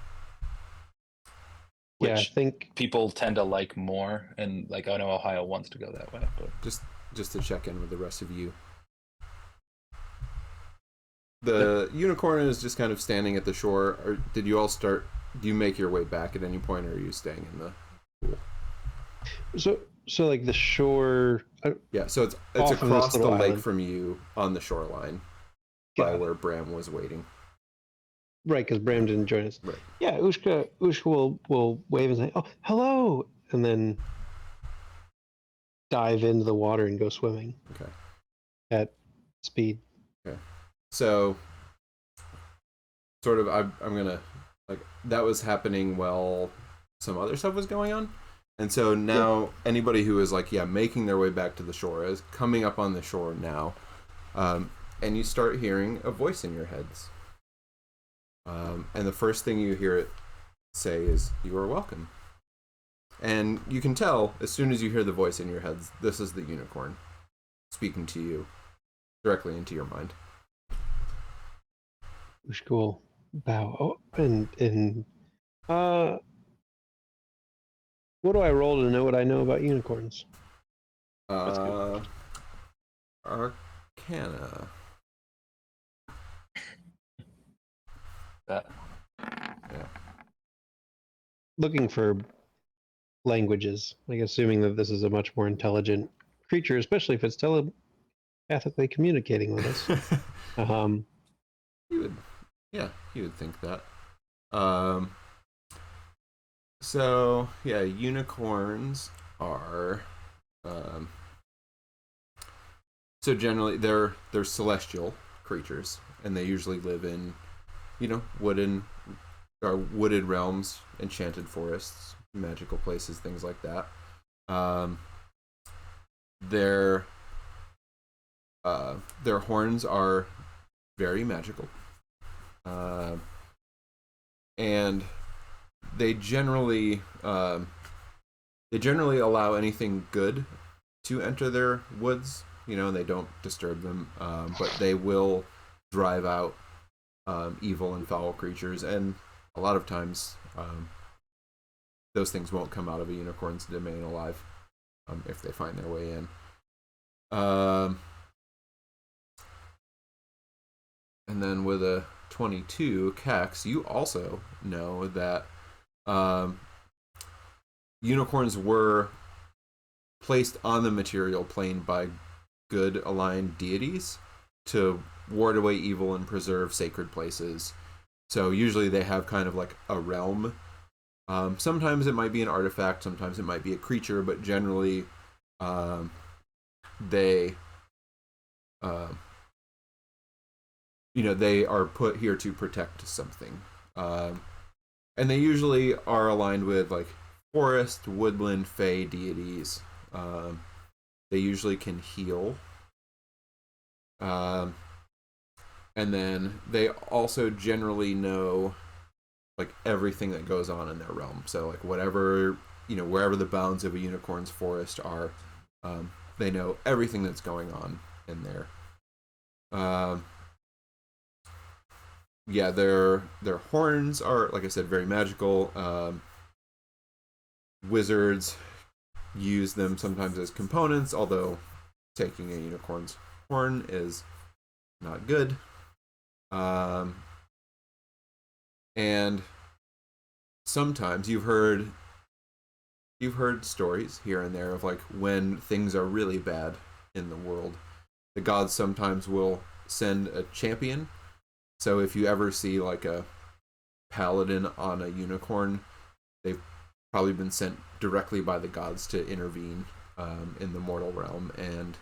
Yeah, I Which think people tend to like more, and like I know Ohio wants to go that way, but Just to check in with the rest of you. The unicorn is just kind of standing at the shore. Or did you all start? Do you make your way back at any point, or are you staying in the pool? so like the shore. Yeah, so it's Off of this across the little lake island. from you on the shoreline, Got by it. where Bram was waiting. Right, because Bram didn't join us. Right. Yeah, Ushka will wave and say, "Oh, hello," and then dive into the water and go swimming. Okay. At speed. So, sort of, I'm gonna like that was happening while some other stuff was going on, and so now anybody who is like making their way back to the shore is coming up on the shore now, and you start hearing a voice in your heads, and the first thing you hear it say is "You are welcome," and you can tell as soon as you hear the voice in your heads, this is the unicorn speaking to you directly into your mind. Ushka will bow. Oh, and what do I roll to know what I know about unicorns? Arcana. that Looking for languages, like assuming that this is a much more intelligent creature, especially if it's telepathically communicating with us. You would think that. So unicorns are so generally they're celestial creatures, and they usually live in wooded realms, enchanted forests, magical places, things like that. Their horns are very magical, and they generally allow anything good to enter their woods. They don't disturb them, but they will drive out evil and foul creatures, and a lot of times those things won't come out of a unicorn's domain alive if they find their way in. And then with a 22, Kex, you also know that unicorns were placed on the material plane by good aligned deities to ward away evil and preserve sacred places. So usually they have kind of like a realm. Sometimes it might be an artifact, sometimes it might be a creature, but generally they they are put here to protect something. And they usually are aligned with like forest, woodland, fey deities. They usually can heal. And then they also generally know like everything that goes on in their realm. So like whatever, wherever the bounds of a unicorn's forest are, they know everything that's going on in there. Yeah, their horns are, like I said, very magical. Wizards use them sometimes as components, although taking a unicorn's horn is not good. And sometimes you've heard stories here and there of like when things are really bad in the world, the gods sometimes will send a champion. So if you ever see like a paladin on a unicorn, they've probably been sent directly by the gods to intervene in the mortal realm and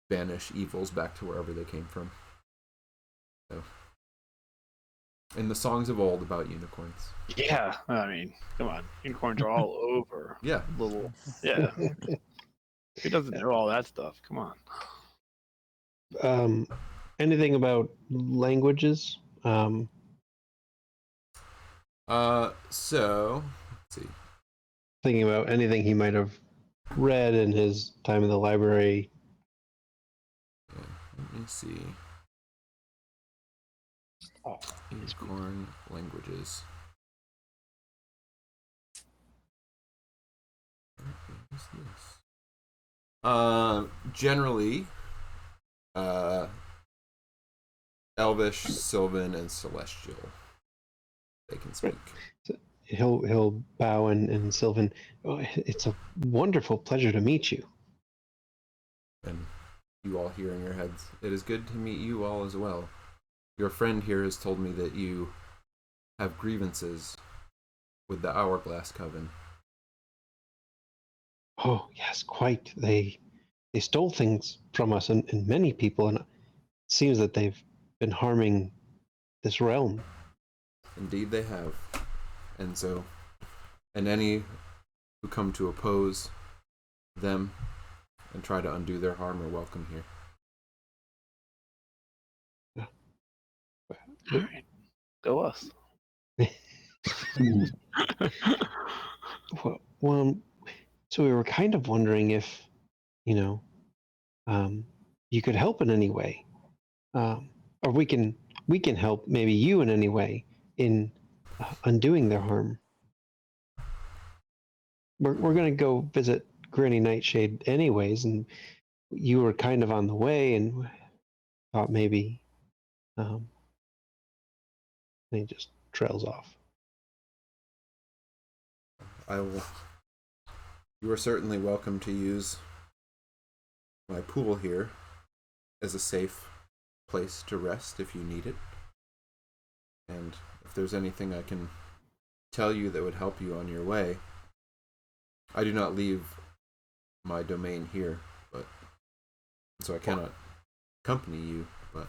banish evils back to wherever they came from. So, in the songs of old about unicorns. Yeah, I mean, come on, unicorns are all over. Yeah. Little, yeah. Who doesn't know all that stuff? Come on. Anything about languages? So let's see. Thinking about anything he might have read in his time in the library. Yeah, let me see. Unicorn languages. What is this? Generally, Elvish, Sylvan, and Celestial. They can speak. He'll bow and Sylvan. Oh, it's a wonderful pleasure to meet you. And you all hear in your heads, it is good to meet you all as well. Your friend here has told me that you have grievances with the Hourglass Coven. Oh yes, quite. They stole things from us and many people, and it seems that they've been harming this realm. Indeed they have. And any who come to oppose them and try to undo their harm are welcome here. All right, go us. Well, so we were kind of wondering if, you could help in any way, or we can help maybe you in any way in undoing their harm. We're gonna go visit Granny Nightshade anyways, and you were kind of on the way, and thought maybe, and he just trails off. You are certainly welcome to use my pool here as a safe place to rest if you need it. And if there's anything I can tell you that would help you on your way, I do not leave my domain here, so I cannot accompany you, but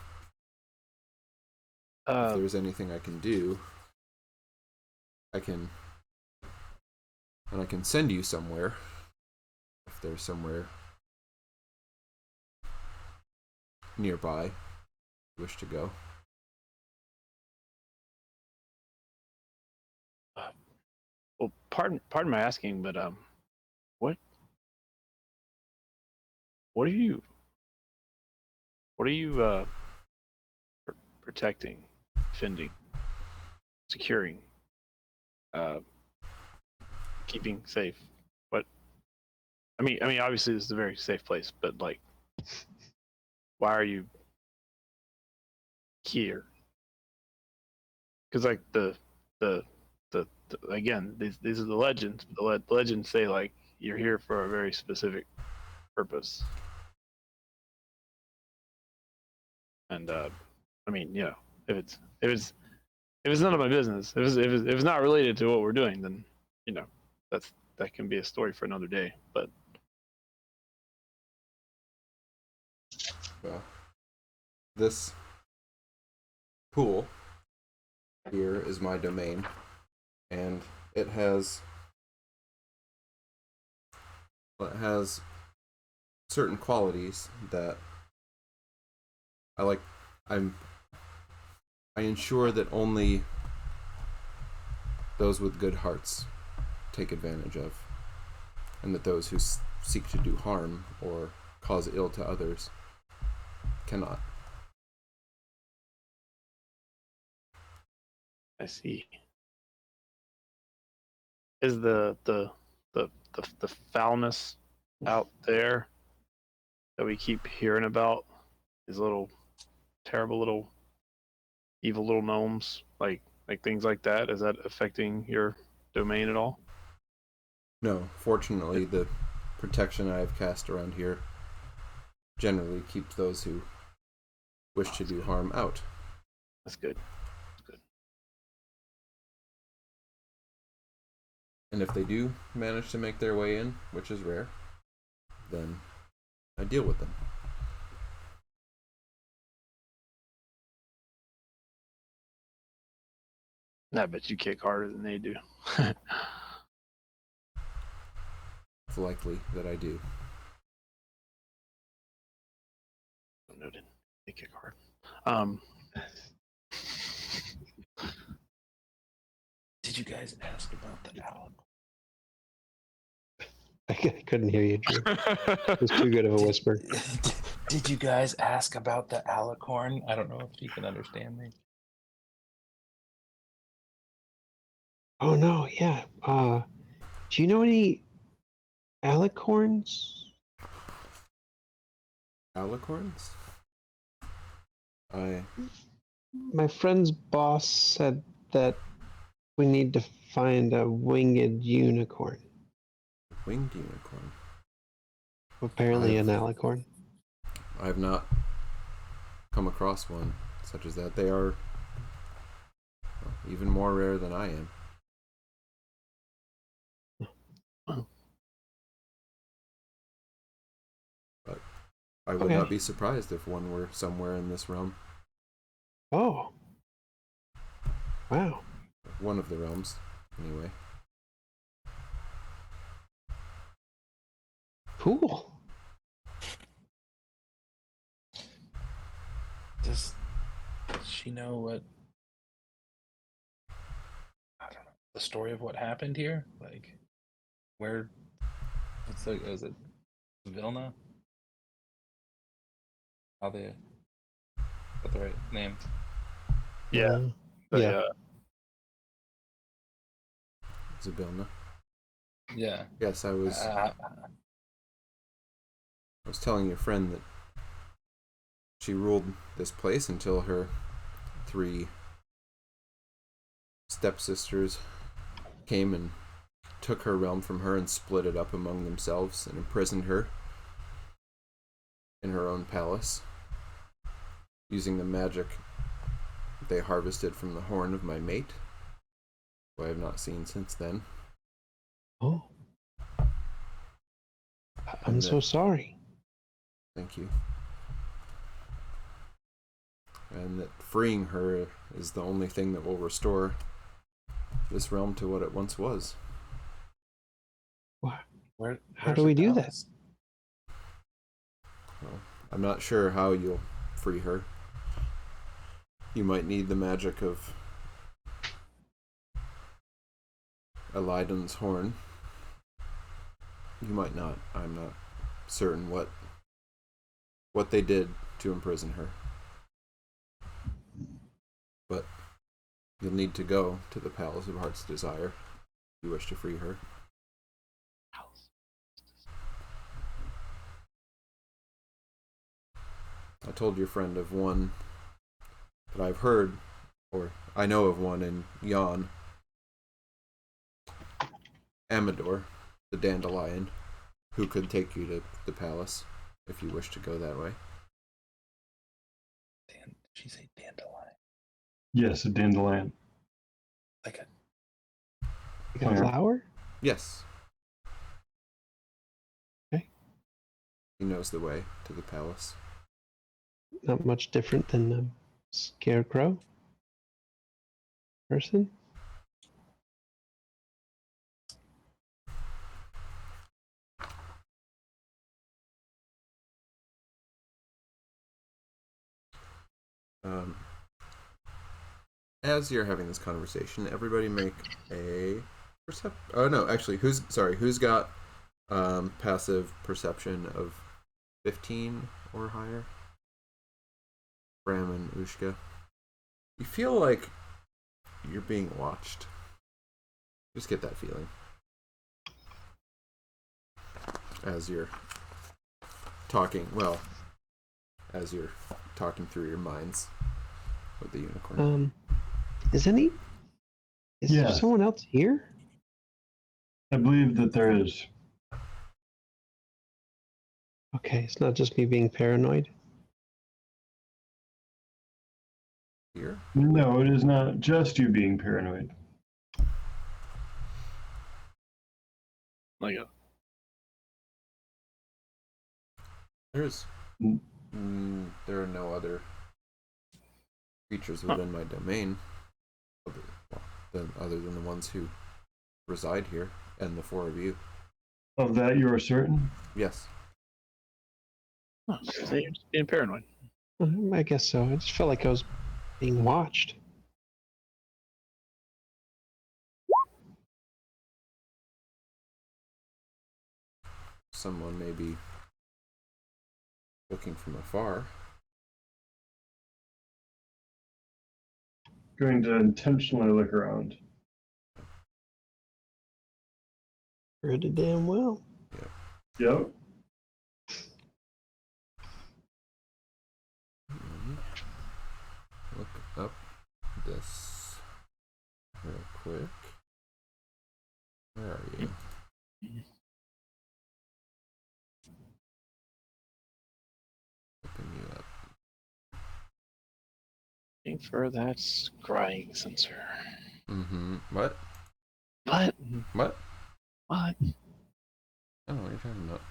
if there's anything I can do, I can send you somewhere if there's somewhere nearby you wish to go. Well, pardon my asking, but what are you protecting, defending, securing, keeping safe? What? I mean, obviously this is a very safe place, but like, why are you here? Because like the again, these are the legends. The legends say like you're here for a very specific purpose. And I mean, if it's none of my business, if it's not related to what we're doing, then that can be a story for another day. But Well, this pool here is my domain, and it has Well, it has certain qualities that I like. I ensure that only those with good hearts take advantage of, and that those who seek to do harm or cause ill to others cannot. I see. Is the foulness out there that we keep hearing about? These little terrible little evil little gnomes, like things like that. Is that affecting your domain at all? No, fortunately, the protection I have cast around here generally keeps those who wish to do harm out. That's good. And if they do manage to make their way in, which is rare, then I deal with them. I bet you kick harder than they do. It's likely that I do. Noted. They kick hard. Did you guys ask about the owl? I couldn't hear you, Drew. It was too good of a whisper. Did you guys ask about the alicorn? I don't know if you can understand me. Oh no, yeah. Do you know any alicorns? Alicorns? My friend's boss said that we need to find a winged unicorn. Winged unicorn. Apparently an alicorn. I have not come across one such as that. They are even more rare than I am. But I would not be surprised if one were somewhere in this realm. Oh. Wow. One of the realms, anyway. Cool. Does she know what? I don't know the story of what happened here. Like, where? What's the? Is it Vilna? How they? Got the right name? Yeah. Yeah. Zabilna. Yeah. Yes, I was telling your friend that she ruled this place until her 3 stepsisters came and took her realm from her and split it up among themselves and imprisoned her in her own palace using the magic they harvested from the horn of my mate, who I have not seen since then. Oh. I'm so sorry. Thank you. And that freeing her is the only thing that will restore this realm to what it once was. What? How do we do that? Well, I'm not sure how you'll free her. You might need the magic of Elidon's horn. You might not. I'm not certain what they did to imprison her. But you'll need to go to the Palace of Heart's Desire if you wish to free her. I told your friend of one that I've heard, or I know of one in Yon, Amador, the dandelion, who could take you to the palace if you wish to go that way. Did she say dandelion? Yes, a dandelion. Like a flower? Yes. Okay. He knows the way to the palace. Not much different than a scarecrow person. As you're having this conversation, everybody make a Oh no, actually, who's got passive perception of 15 or higher? Bram and Ushka. You feel like you're being watched. Just get that feeling as you're talking. Well, as you're talking through your minds with the unicorn. Is there Yes. someone else here? I believe that there is. Okay, it's not just me being paranoid. Here? No, it is not just you being paranoid. Like There's there are no other creatures within my domain other than the ones who reside here and the four of you. Of that you are certain? Yes. oh, so you're just being paranoid. I guess so. I just felt like I was being watched. Someone may be looking from afar. Going to intentionally look around. Pretty damn well. Yep. Look up this real quick. Where are you? Open you up. Looking for that scrying sensor. What? What? What? What? I don't know what you're talking about.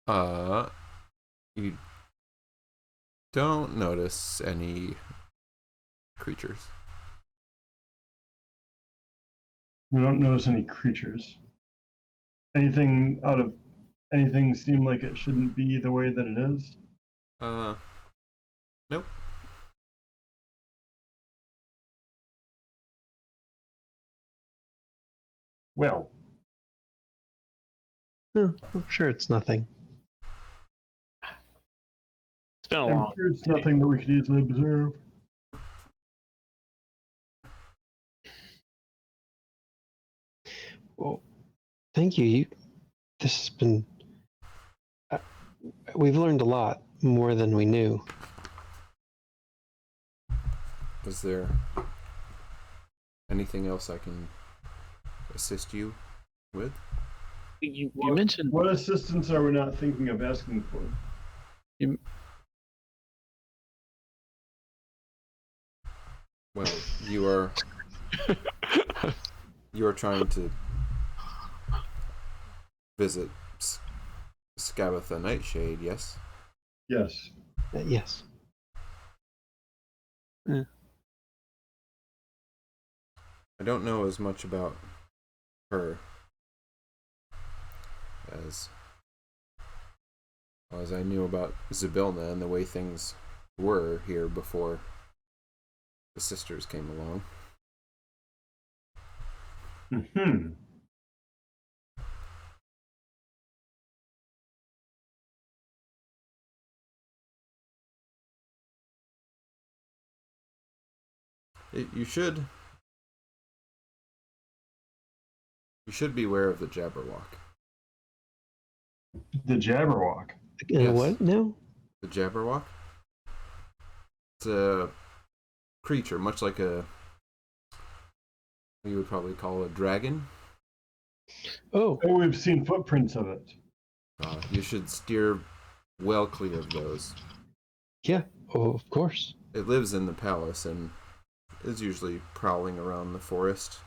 Wow. You don't notice any creatures. You don't notice any creatures. Anything seem like it shouldn't be the way that it is? Nope. Well, I'm sure it's nothing. It's been a I'm long sure it's nothing that we could easily observe. Well, thank you. This has been. We've learned a lot more than we knew. Is there anything else I can assist you with? You mentioned What assistance are we not thinking of asking for? Well, you are trying to visit Scabatha Nightshade, yes? Yes. Yes. I don't know as much about her as I knew about Zybilna and the way things were here before the sisters came along. You should be aware of the Jabberwock. The Jabberwock. Yes. What now? The Jabberwock? It's a creature, much like you would probably call a dragon. Oh, Oh, we've seen footprints of it. You should steer well clear of those. yeah. Oh, of course. It lives in the palace and is usually prowling around the forest.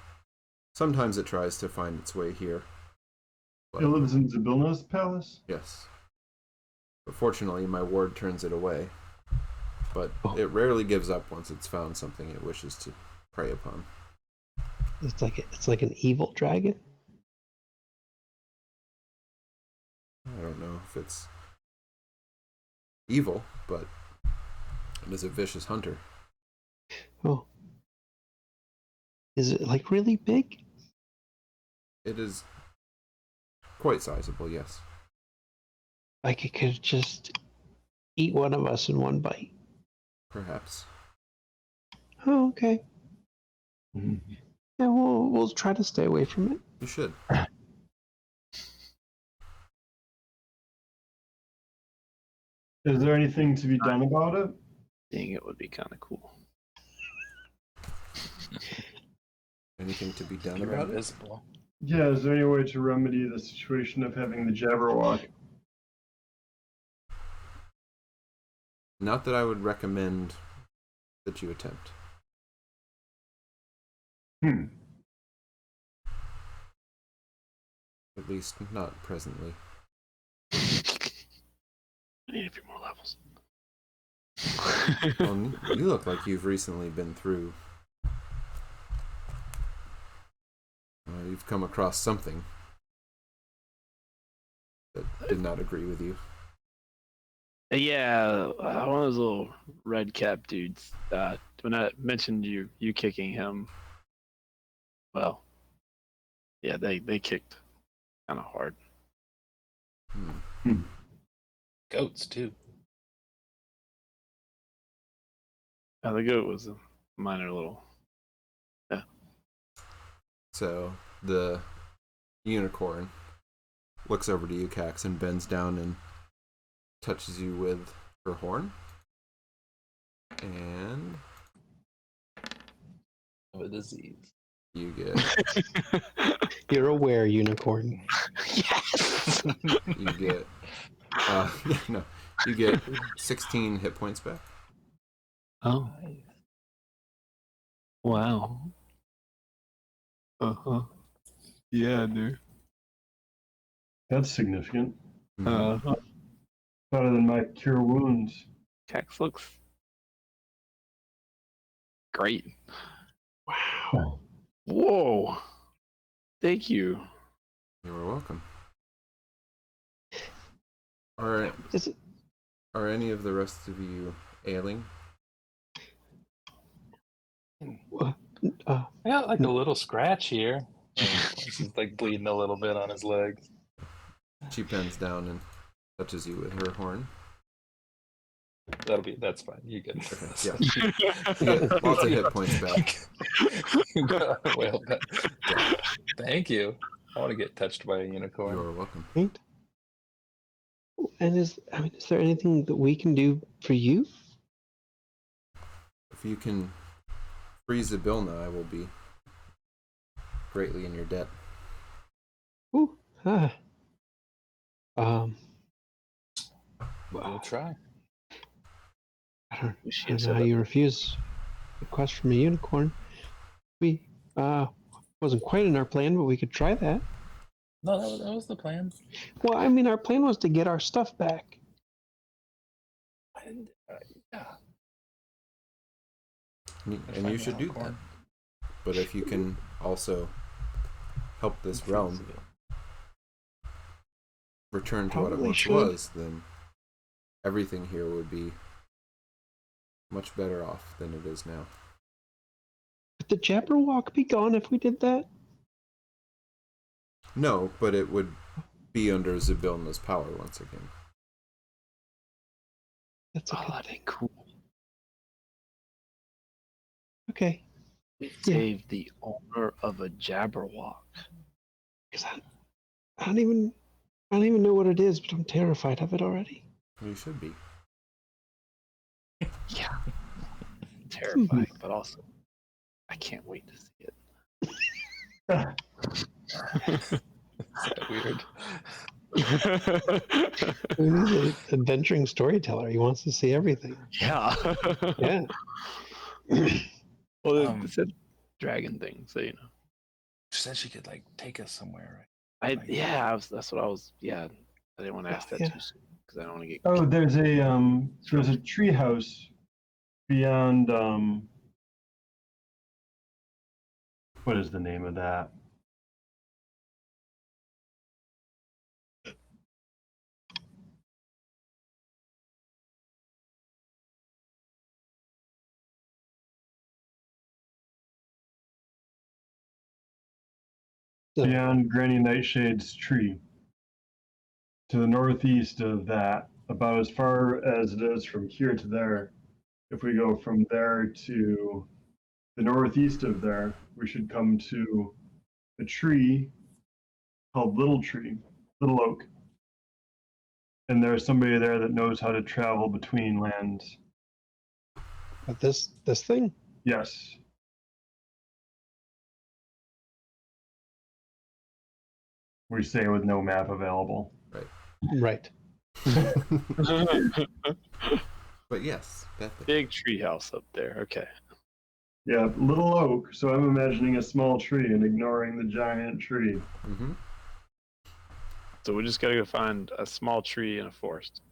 Sometimes it tries to find its way here. But, It lives in Zybilna's palace? yes. But fortunately, my ward turns it away. But Oh. it rarely gives up once it's found something it wishes to prey upon. It's like an evil dragon. I don't know if it's evil, but it is a vicious hunter. Oh. Is it like really big? It is quite sizable, yes. Like it could just eat one of us in one bite. Perhaps. Oh, okay. Mhm. Yeah, we'll try to stay away from it. You should. Is there anything to be done about it? I think it would be kind of cool. Anything to be done You're about it? invisible. Yeah, is there any way to remedy the situation of having the Jabberwock? Not that I would recommend that you attempt. At least not presently. I need a few more levels. You look like you've recently been through. You've come across something that did not agree with you. Yeah, one of those little red cap dudes. When I mentioned you kicking him, well, yeah, they kicked kind of hard. Goats too. The goat was a minor little. So the unicorn looks over to you, Cax, and bends down and touches you with her horn. And Of a disease. you get You're aware, unicorn. Yes. you get no, you get 16 hit points back. Oh, wow. Yeah, dude. That's significant. Mhm. Better than my cure wounds. Cax looks great. Wow. Whoa. Thank you. You are welcome. Are Is it? are any of the rest of you ailing? Uh, I got like a little scratch here. He's like bleeding a little bit on his leg. She bends down and touches you with her horn. That's fine. You get Yeah. You get lots of hit points back. Well, thank you. I want to get touched by a unicorn. You are welcome. right? And is there anything that we can do for you? If you can freeze the Bilna, I will be greatly in your debt. Ooh, ah. We'll try. I don't know how you refuse a request from a unicorn. We wasn't quite in our plan, but we could try that. No, that was the plan. Well, I mean, our plan was to get our stuff back. Yeah. And you should do that. But if you can also help this realm return to what it Probably once should. was, then everything here would be much better off than it is now. Would the Jabberwock be gone if we did that? No, but it would be under Zybilna's power once again. That's a Oh, good that'd be thing. cool. Okay. Save the owner of a Jabberwock. Because I don't even know what it is, but I'm terrified of it already. You should be. Yeah. Terrifying, but also I can't wait to see it. Is that weird? Who needs an adventuring storyteller? He wants to see everything. Yeah. Yeah. Well, it said dragon thing, so you know. She said she could like take us somewhere, right? That's what I was. Yeah, I didn't want to ask that Yeah. too soon because I don't want to get. Oh, there's a tree house beyond what is the name of that? beyond Granny Nightshade's tree. To the northeast of that, about as far as it is from here to there. If we go from there to the northeast of there, we should come to a tree called Little Oak. And there's somebody there that knows how to travel between lands. But this thing? Yes. We say with no map available. Right. But yes, that thing. Big tree house up there. Okay. Yeah, Little Oak. So I'm imagining a small tree and ignoring the giant tree. Mm-hmm. So we just gotta go find a small tree in a forest.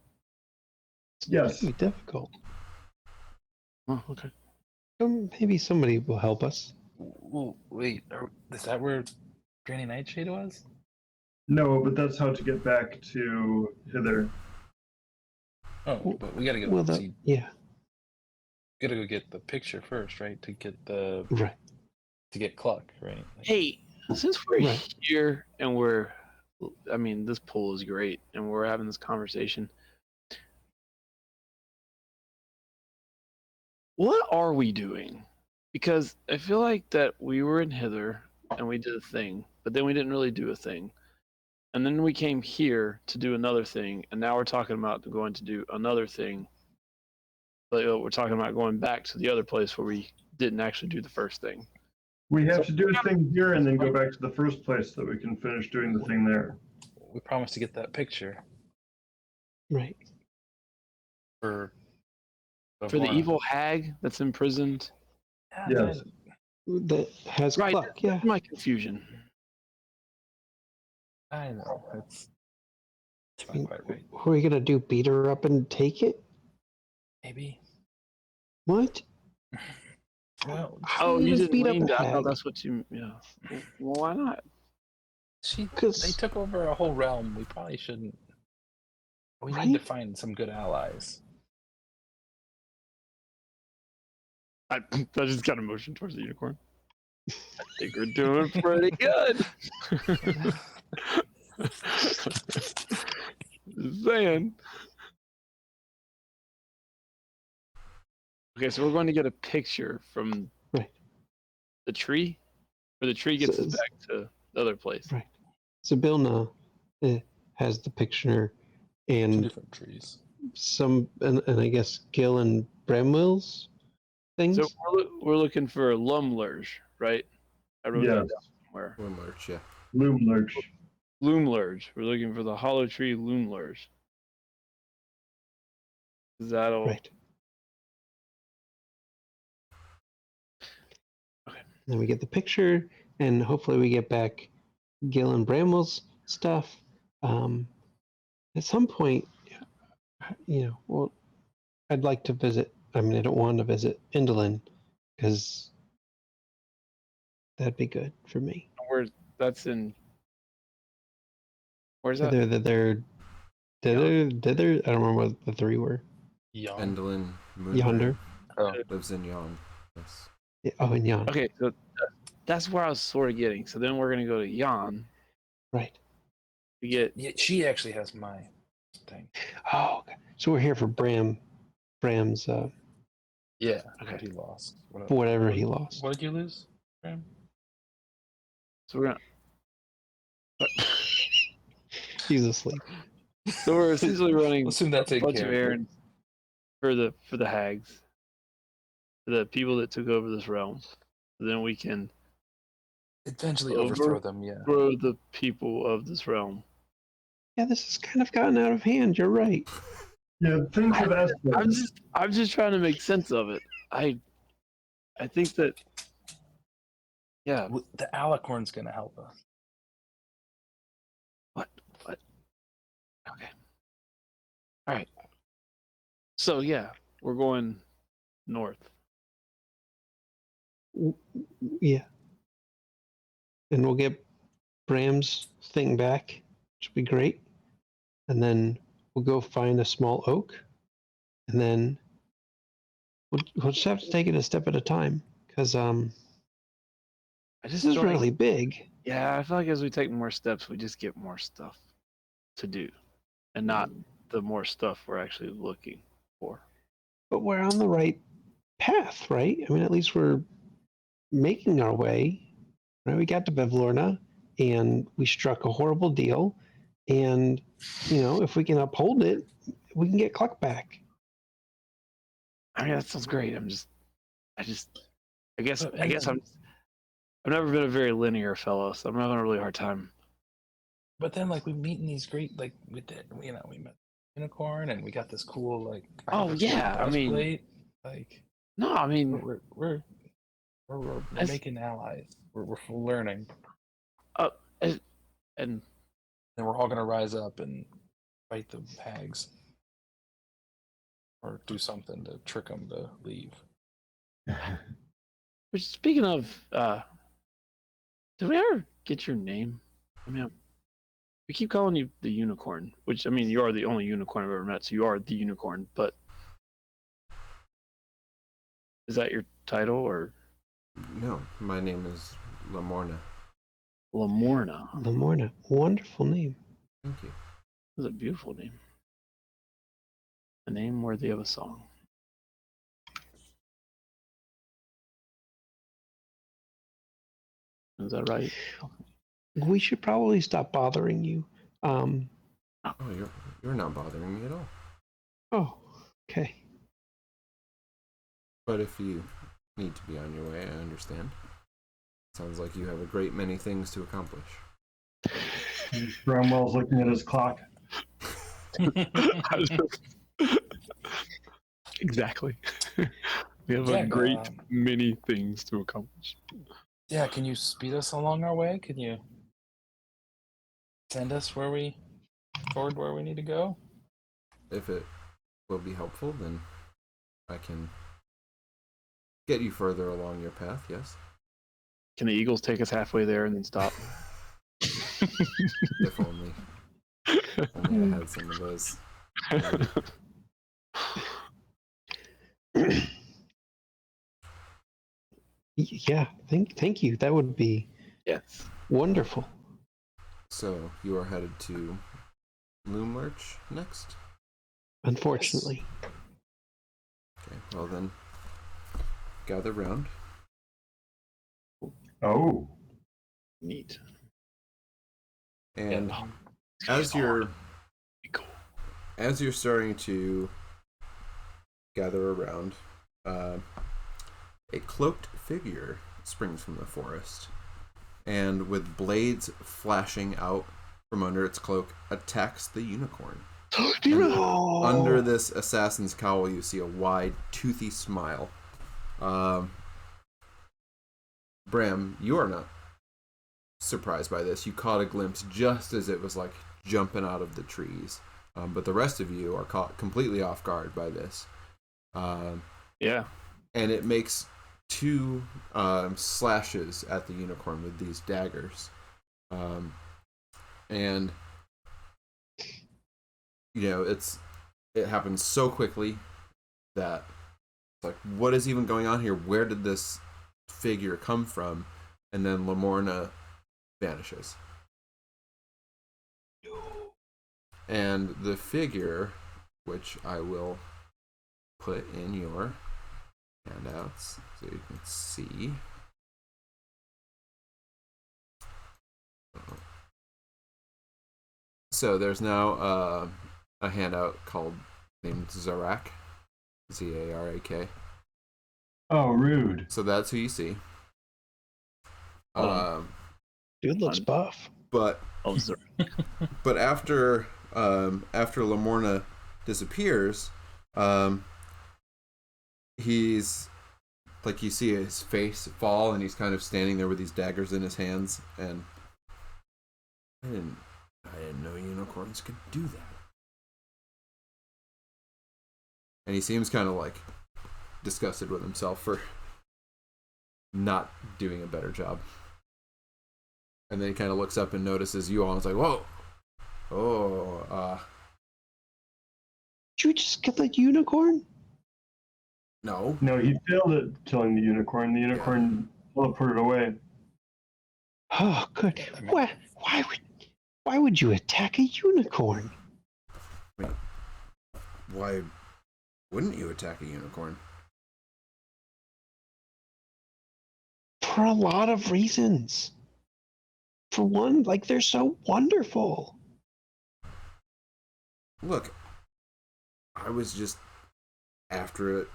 Yes. It'd be difficult. Oh, okay. Maybe somebody will help us. Well, wait, is that where Granny Nightshade was? No, but that's how to get back to hither. Oh, but we gotta go. Well, yeah. Gotta go get the picture first, right? To get the Right. to get Cluck, right? Like, Hey, since we're Right. here and I mean, this pool is great and we're having this conversation. What are we doing? Because I feel like that we were in hither and we did a thing, but then we didn't really do a thing. And then we came here to do another thing, and now we're talking about going to do another thing. But we're talking about going back to the other place where we didn't actually do the first thing. We have to do a thing here and then go back to the first place so that we can finish doing the thing there. we promised to get that picture Right. for For the evil hag that's imprisoned. Yes. That has Right, Cluck, yeah. that's my confusion. I know it's I mean, not quite right. what are we gonna do? Beat her up and take it? Maybe. What? Well, Oh, you Just didn't beat up mean a that. I thought hag. that's what you. Yeah. Well, why not? they 'Cause- took over a whole realm. We probably shouldn't. We need to Right? find some good allies. I just got a motion towards the unicorn. I think we're doing pretty good. Just saying. Okay, so we're going to get a picture from Right. the tree, or the tree gets us So- back to the other place. Right. So Bilna has the picture, Two and different trees. and I guess Gil and Bramwell's things. So we're looking for Loomlurch, right? I wrote that Yes. down somewhere. Loomlurch, yeah. Loomlurch. Loomlurch. We're looking for the hollow tree Loomlurch. Is that all? Right. Okay. Then we get the picture, and hopefully we get back Gil and Bramwell's stuff. At some point, well, I'd like to visit. I mean, I don't want to visit Indolin because that'd be good for me. That's in. Where's that? They're I don't remember what the three were. Young. Endlin Moon Yonder. Oh, lives in Yon. Yes. Yeah, oh, and Yon. Okay, so that's where I was sort of getting. So then we're gonna go to Jan Right. to get. yeah. She actually has my thing. Oh, okay. So we're here for Bram's Yeah. Okay. What he lost. whatever he lost. What did you lose, Graham? So we're gonna. He's asleep. So we're essentially running Assume that's a taken bunch of care of. errands for the hags, for the people that took over this realm. So then we can Eventually Over- overthrow them. Yeah. grow the people of this realm. Yeah, this has kind of gotten out of hand. You're right. Yeah, things have escalated. I'm just trying to make sense of it. I think that. Yeah. The alicorn's gonna help us. What? Okay. All right. So yeah, we're going north. Yeah. And we'll get Bram's thing back, which will be great. And then we'll go find a small oak. And then we'll just have to take it a step at a time. Because I just this is don't really big. Yeah, I feel like as we take more steps, we just get more stuff to do, and not the more stuff we're actually looking for. But we're on the right path, right? I mean, at least we're making our way. Right? We got to Bevlorna, and we struck a horrible deal. And, if we can uphold it, we can get Cluck back. I mean, that sounds great. I guess But- I've never been a very linear fellow, so I'm having a really hard time. But then, like, we meet in these great, like, we met unicorn, and we got this cool, like, Oh, yeah, I mean- breastplate. Like, No, I mean, we're As- making allies. We're learning, and and we're all gonna rise up and fight the hags, or do something to trick them to leave. which, speaking of, did we ever get your name? I mean, we keep calling you the unicorn, which, I mean, you are the only unicorn I've ever met, so you are the unicorn, but is that your title, or No, my name is Lamorna. Lamorna? Lamorna, wonderful name. Thank you. That's a beautiful name. A name worthy of a song. Is that right? We should probably stop bothering you. Oh, you're not bothering me at all. Oh, okay. But if you need to be on your way, I understand. Sounds like you have a great many things to accomplish. Bramwell's looking at his clock. Exactly. We have Yeah, a great um, many things to accomplish. Yeah, can you speed us along our way? Can you send us toward where we need to go? If it will be helpful, then I can get you further along your path, yes. Can the Eagles take us halfway there and then stop? If only. Only I had some of those. Yeah, thank you. That would be Yes. wonderful. So, you are headed to Loomlurch next? Unfortunately. Okay, well then, gather round. Oh, Neat. And Yeah. as you're Cool. as you're starting to gather around, a cloaked figure springs from the forest, and with blades flashing out from under its cloak, attacks the unicorn. No. Under this assassin's cowl, you see a wide, toothy smile. Bram, you are not surprised by this. You caught a glimpse just as it was like jumping out of the trees. But the rest of you are caught completely off guard by this. Yeah. And it makes two slashes at the unicorn with these daggers. And it happens so quickly that it's like, what is even going on here? Where did this figure come from? And then Lamorna vanishes. And the figure, which I will put in your handouts so you can see. So there's now a handout named Zarak, Zarak. oh, rude. So that's who you see. Dude looks buff. But Oh, sir. but after Lamorna disappears, he's like, you see his face fall, and he's kind of standing there with these daggers in his hands, and I didn't know unicorns could do that. And he seems kind of like disgusted with himself for not doing a better job. And then he kind of looks up and notices you all, and is like, whoa. Did you just get the unicorn? No. No, he failed at killing the unicorn. The unicorn teleported away. Oh, good. I mean- Why would you attack a unicorn? Why wouldn't you attack a unicorn? For a lot of reasons. For one, like they're so wonderful. Look, I was just after it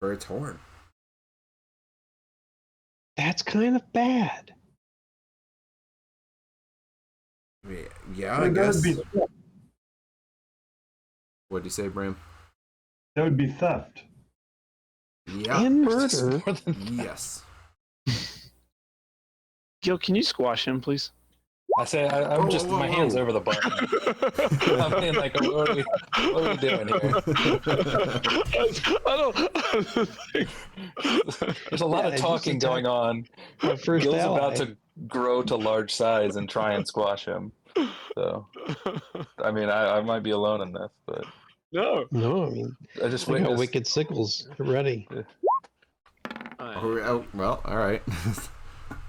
for its horn. That's kind of bad. Yeah, I That would guess. be What'd you say, Bram? theft. Yeah. And It's murder. more than Yes. Gil, can you squash him, please? I say I'm Whoa, just whoa, my whoa. hands over the button. I mean, like, what are we doing here? There's a lot Yeah, of just talking attack going on. Our first Gil's ally. about to grow to large size and try and squash him. So, I mean, I might be alone in this, but No. No, I mean, I just I got witnessed. wicked sickles ready. Oh, well, all right.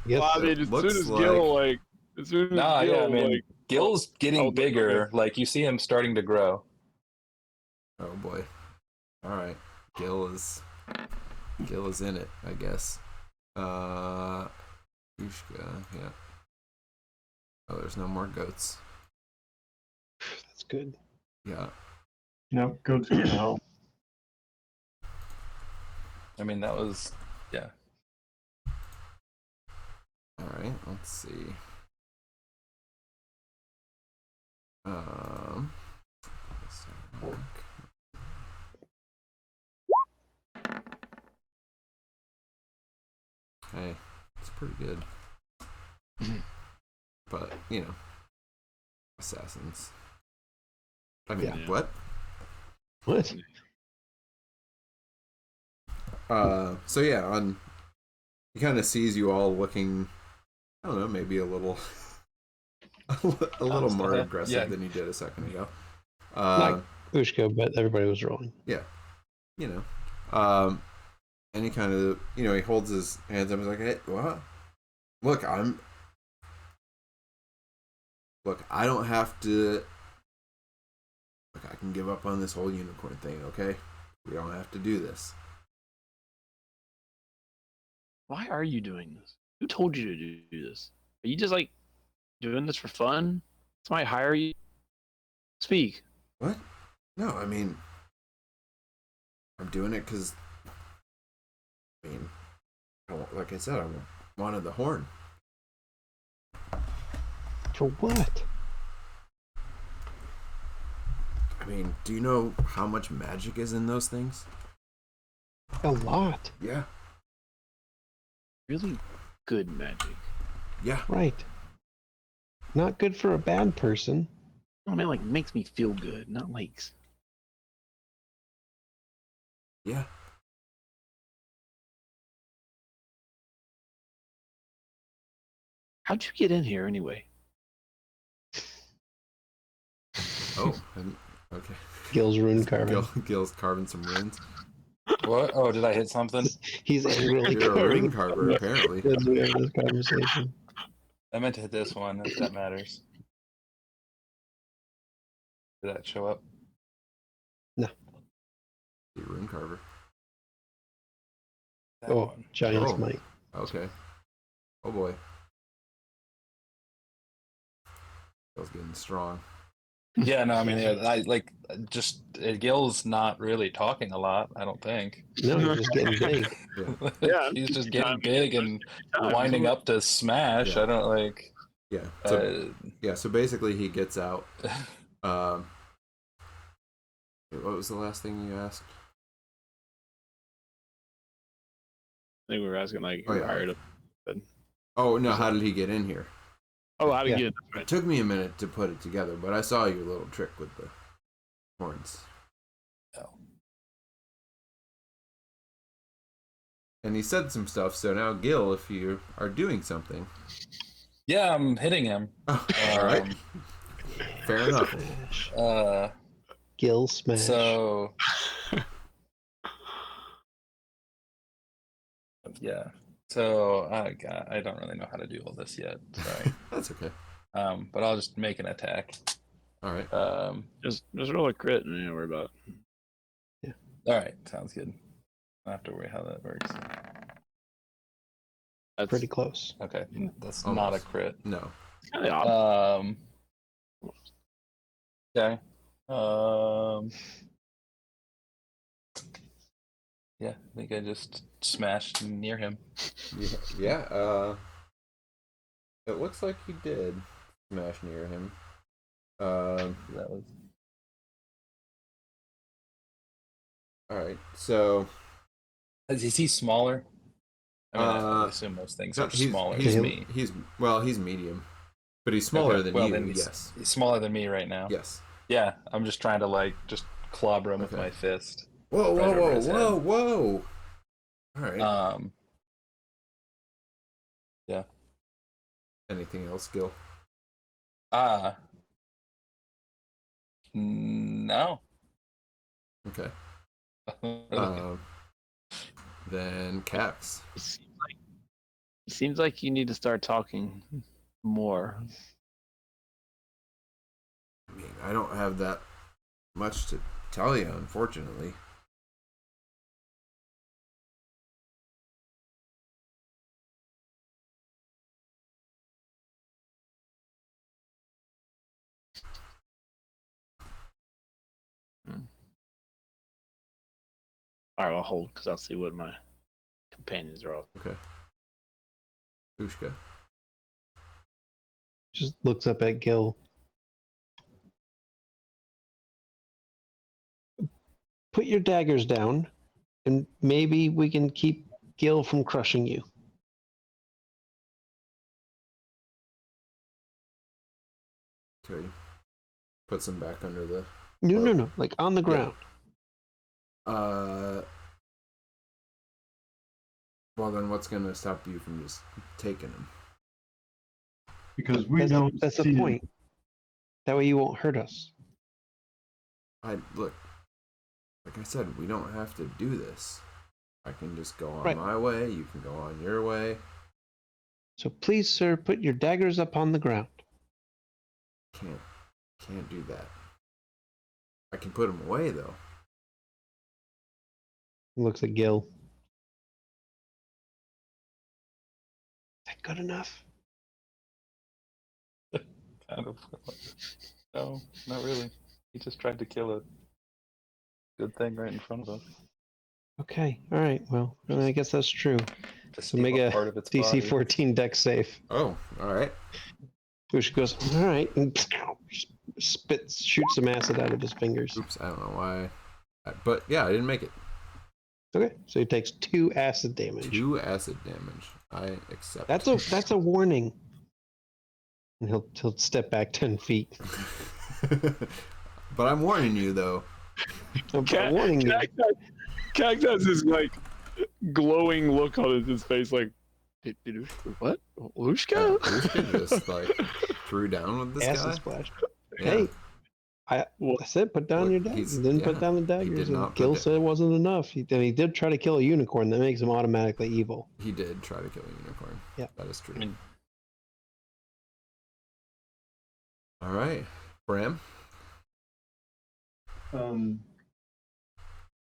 Yes. Well, I mean, as Looks soon as like- Gil, like, as soon as Nah, Gil, yeah, I mean, like, Gil's getting oh, bigger. Like, you see him starting to grow. Oh boy. All right. Gil is in it, I guess. Yushka, yeah. Oh, there's no more goats. That's good. Yeah. Nope, goats go to hell. I mean, that was, yeah. All right. Let's see. Let's look. Hey, it's pretty good. But, you know, assassins. I mean, Yeah. what? What? So yeah, he kind of sees you all looking, I don't know, maybe a little a little more Yeah. aggressive than you did a second ago. Like Ushka, but everybody was rolling. You know, and he kind of, you know, he holds his hands up. He's like, "Hey, what? Look, I don't have to. Look, I can give up on this whole unicorn thing. Okay, we don't have to do this." Why are you doing this? Who told you to do this? Are you just like doing this for fun? Somebody hire you? Speak. What? No, I mean, I'm doing it because, I mean, like I said, I wanted the horn. For what? I mean, do you know how much magic is in those things? A lot. Yeah. Really good magic. Yeah. Right. Not good for a bad person. I mean, like, makes me feel good, not like. Yeah. How'd you get in here anyway? Oh, okay. Gil's rune carving. Gil's carving some runes. What? Oh, did I hit something? He's angrily You're a rune carving. carver, apparently. As we have this conversation. I meant to hit this one, if that matters. Did that show up? You're a rune carver. That Oh, one. Giant's Oh. might. Okay. Oh boy. Gil's getting strong. Yeah, no, I mean, I like just Gil's not really talking a lot. I don't think. No, he's just getting big. Yeah, He's just time getting to big get and time. winding up to smash. Yeah. I don't like. Yeah. So, so basically he gets out. What was the last thing you asked? I think we were asking, like, Oh, who yeah. hired him. Oh, no, how did he get in here? Oh, how to Yeah. get It took me a minute to put it together, but I saw your little trick with the horns. Oh. And he said some stuff, so now Gil, if you are doing something. Yeah, I'm hitting him. Oh, all right. Fair enough. Smash. Gil smash. So. Yeah. So I don't really know how to do all this yet. Sorry. That's okay. But I'll just make an attack. All right. Just roll a crit and worry about it. All right, sounds good. I have to worry how that works. That's Pretty close. Okay, that's Almost. not a crit. No. kind of odd. Okay. Yeah, I think I just smashed near him. Yeah. It looks like you did smash near him. That was All right. So is he smaller? I mean, I Uh, assume most things no, are smaller he's than me. He's medium, but he's smaller Okay, than well, you. then Yes. he's smaller than me right now. Yes. Yeah, I'm just trying to just clobber him with Okay. my fist. Whoa! Right over his head. Whoa! All right. Yeah. Anything else, Gil? No. Okay. Really. Then Cax. It seems like you need to start talking more. I mean, I don't have that much to tell you, unfortunately. All right, I'll hold because I'll see what my companions are all. Okay. Ushka. Just looks up at Gil. Put your daggers down, and maybe we can keep Gil from crushing you. Okay. Puts him back under the. No, like on the ground. Well, then what's gonna stop you from just taking him? Because we don't That's see the point. That way you won't hurt us. Look. Like I said, we don't have to do this. I can just go on Right. my way. You can go on your way. So please, sir, put your daggers up on the ground. Can't do that. I can put him away though. Looks at Gil. Is that good enough? Kind of. No, not really. He just tried to kill a good thing right in front of us. Okay, all right. Well, I guess that's true. To So make steal a part of its DC body. 14 deck safe. Oh, all right. Bush goes, all right, and shoots some acid out of his fingers. Oops, I don't know why. But yeah, I didn't make it. Okay, so he takes 2 acid damage. 2 acid damage. I accept. That's a warning. And he'll step back 10 feet. But I'm warning you though. I'm warning you. Cactus has this glowing look on his face, like, what? Lushka? Ushka just threw down with this Acid guy. splash. Yeah. Hey, I said put down Look, your daggers. he's- You didn't put yeah, down the he daggers. did And not Gil put said it wasn't enough. He did try to kill a unicorn. That makes him automatically evil. He did try to kill a unicorn. Yeah. That is true. I mean, All right, Bram. Um,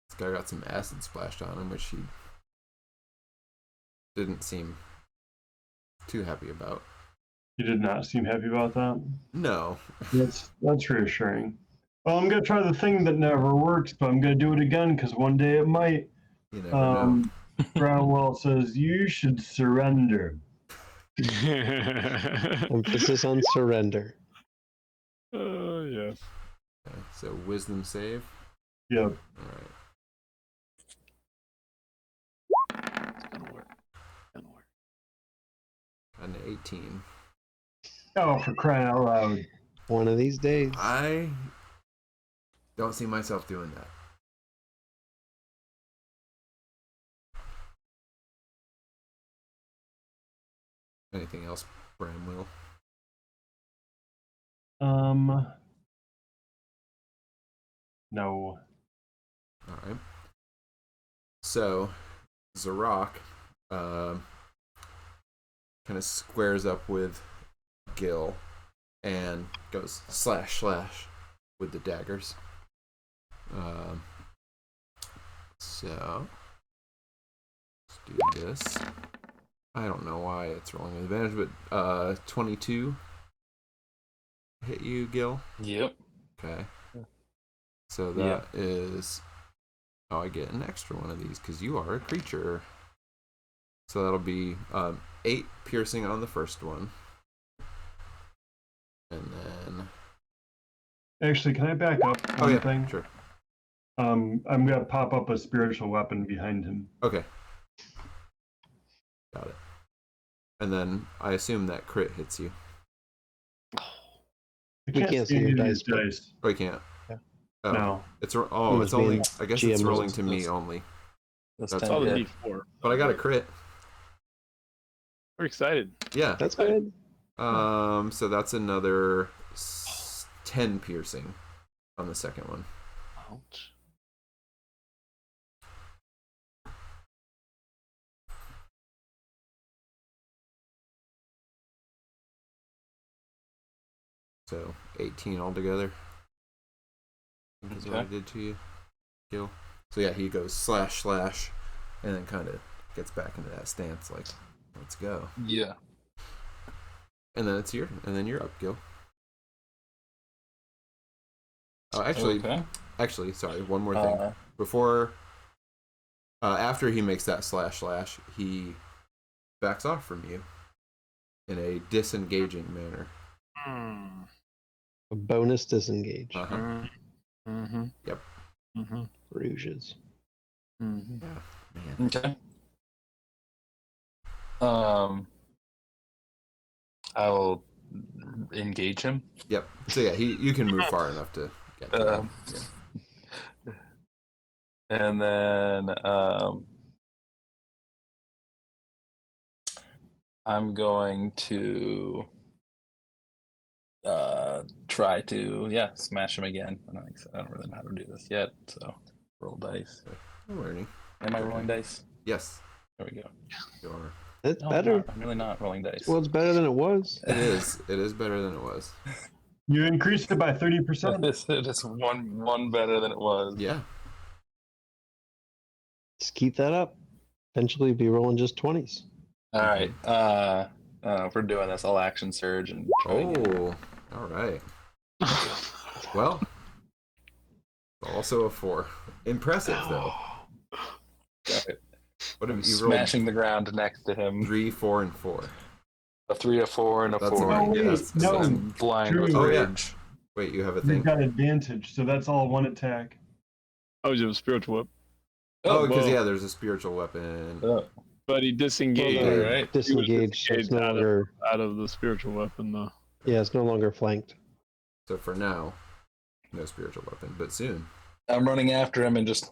This guy got some acid splashed on him, which he didn't seem too happy about. you did not seem happy about that. No. That's reassuring. Well, I'm gonna try the thing that never works, but I'm gonna do it again because one day it might. You never know. Brownwell says you should surrender. Emphasis on surrender. Yes. Okay, so wisdom save. Yep. All right. It's gonna work. An 18. Oh, for crying out loud! One of these days. I don't see myself doing that. Anything else, Bramwell? No. All right. So, Zarok kind of squares up with Gil and goes slash slash with the daggers. So let's do this. I don't know why it's rolling with advantage, but 22 hit you, Gil. Yep. Okay. So that is. Oh, I get an extra one of these because you are a creature. So that'll be 8 piercing on the first one. And then. Actually, can I back up Oh, one yeah, thing? sure. I'm gonna pop up a spiritual weapon behind him. Okay. Got it. And then I assume that crit hits you. I We can't see any your of dice, these but- dice. Oh, you can't. Yeah. Oh. No. It's It it's was being only. I guess it's GM rolling rolls. to me only. That's That's 10 Oh, the hit. D4. But I got a crit. We're excited. Yeah. That's good. So that's another 10 piercing on the second one. Ouch. So 18 altogether. I think is what I Okay. did to you. Kill. So yeah, he goes slash slash, and then kind of gets back into that stance, like, let's go. Yeah. And then then you're up, Gil. Oh, actually, sorry, one more thing. Before, after he makes that slash slash, he backs off from you in a disengaging manner. A bonus disengage. Uh-huh. Mm-hmm. Yep. Mm-hmm. Rouges. Mm-hmm. Yeah, man. Okay. I'll engage him. Yep. So yeah, you can move far enough to get to him. Yeah. And then I'm going to try to smash him again. I don't really know how to do this yet, so roll dice. I'm learning. Am I Okay. rolling dice? Yes. There we go. You are. It's No, better. I'm really not rolling dice. Well, it's better than it was. It is. It is better than it was. You increased it by 30%. It is one better than it was. Yeah. Just keep that up. Eventually be rolling just 20s. All right. If we're doing this, I'll action surge and try again. Oh. All right. Well. Also a 4. Impressive though. Got it. What have I'm you rolled? smashing the ground next to him. 3, 4, and 4. A 3, a 4, and a That's 4. amazing. wait, Yes. no. I'm blind with True. Oh, yeah. rage. Wait, you have a You've thing? got advantage, so that's all one attack. Oh, you have a spiritual whip. Oh, because whoa. yeah, there's a spiritual weapon. Oh, But he disengaged All right. Disengage, so it's disengaged no out of- longer. out of the spiritual weapon, though. Yeah, it's no longer flanked. So for now, no spiritual weapon, but soon. I'm running after him and just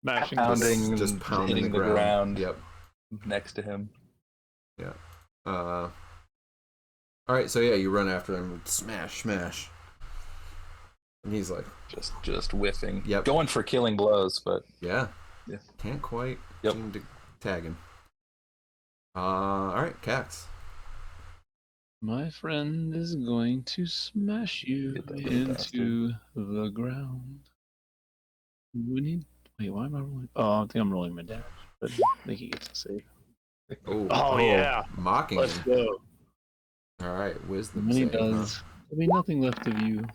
Mashing Pounding. Just pounding hitting the the ground. ground. Yep. next to him. All right, so yeah, you run after him, smash, smash, and he's like, Just whiffing. Yep. Going for killing blows, but yeah, Yeah. can't quite Yep. seem to tag him. All right, Cax. My friend is going to smash you Get that little into the ground. We need. Wait, why am I rolling? Oh, I think I'm rolling my damage, but I think he gets to save. Oh, yeah. Mocking Let's him. go. All right, wisdom When he save, huh? does, there'll be nothing left of you.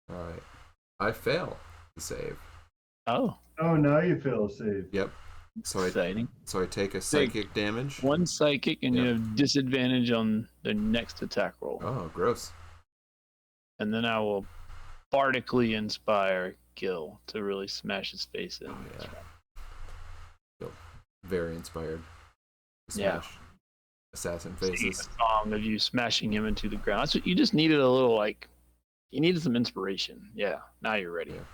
All right, I fail the save. Oh, Oh, now you fail a save. Yep. So exciting. I take a psychic damage. One psychic, and you Yep. have disadvantage on the next attack roll. Oh, gross. And then I will bardically inspire Gil to really smash his face in. Oh, yeah. Feel very inspired. Yeah. Smash assassin See faces. a song of you smashing him into the ground. That's what you just needed a little you needed some inspiration. Yeah, now you're ready. Yeah.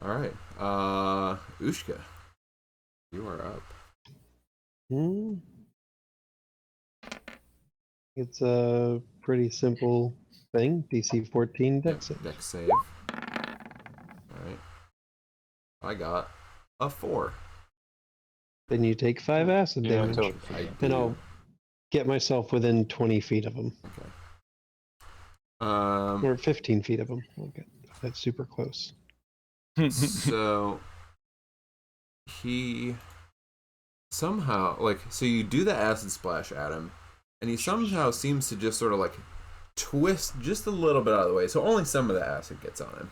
All right, Ushka, you are up. It's a pretty simple thing. DC 14 dex save. Dex save. All right, I got a 4. Then you take 5 acid Yeah, I damage, totally I forgot. do. and I'll get myself within 20 feet of him, Okay. or 15 feet of him. Okay, that's super close. So he somehow so you do the acid splash at him, and he somehow seems to just sort of like twist just a little bit out of the way, so only some of the acid gets on him.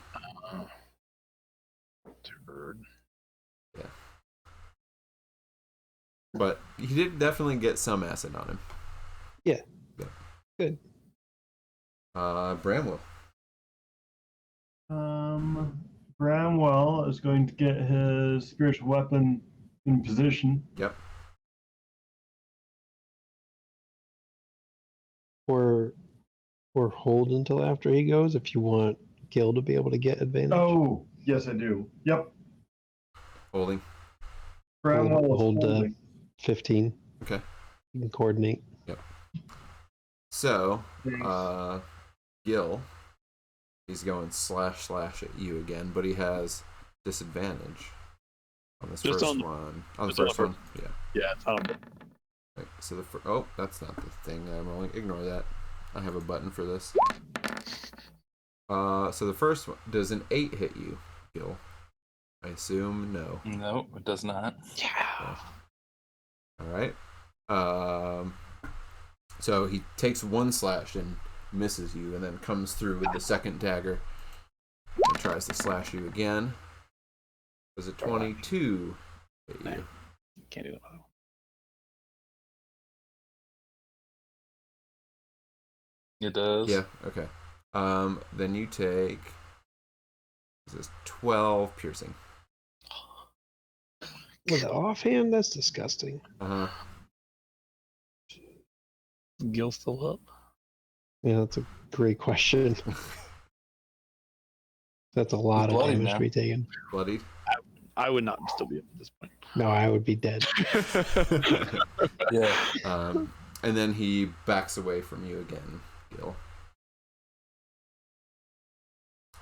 Turd. Yeah. But he did definitely get some acid on him. Yeah. Yeah. Good. Bramwell. Bramwell is going to get his spiritual weapon in position. Yep. Or hold until after he goes if you want Gil to be able to get advantage. Oh, yes, I do. Yep. Holding. Bramwell is hold holding. 15. Okay. You can coordinate. So, Gil, he's going slash at you again, but he has disadvantage on this Just first on- one. On the just on first the one, yeah. Yeah, it's not a Right, so that's not the thing I'm rolling. Ignore that. I have a button for this. So the first one, does an 8 hit you, Gil? I assume no. No, it does not. Yeah. All right. So he takes 1 slash and misses you, and then comes through with the second dagger and tries to slash you again. Does a 22 hit you? Can't do that. It does. Yeah. Okay. Then you take. This is 12 piercing. With the offhand, that's disgusting. Gil still up? Yeah, that's a great question. That's a lot of bloody damage now. to be taken. Bloodied. I would not still be up at this point. No, I would be dead. Yeah. And then he backs away from you again, Gil.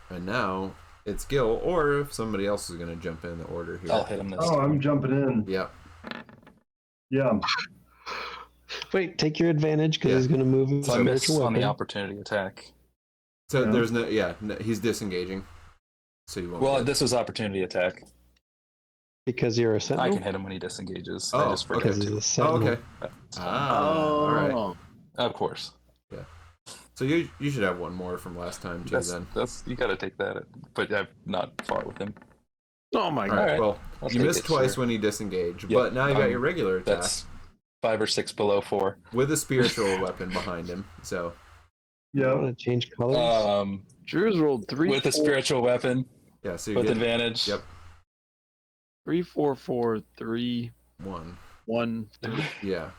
And now it's Gil, or if somebody else is going to jump in the order here. I'll hit him this Oh, time. I'm jumping in. Yep. Yeah. Wait, take your advantage because Yeah. he's going to move his So I miss spiritual on the weapon. opportunity attack. So Yeah. there's no, he's disengaging. So you won't. Well, get- this was opportunity attack. Because you're a I sentinel? can hit him when he disengages. Oh, I just forgot okay. Because he's to. a Oh, sentinel. okay. That's fine. All right. Of course. So you should have one more from last time too. Then. That's you got to take that. But I've not fought with him. Oh my All god. right. Alright. Well, I'll you take missed it, twice sure. when he disengaged, Yep, but now you got your regular attack That's 5 or 6 below 4. with a spiritual weapon behind him. So I Yeah. want to change colors. Drew's rolled 3 With a spiritual weapon, yeah. So you with get advantage. Yep. 3, 4, 4, 3, 1. 1, 3. Yeah.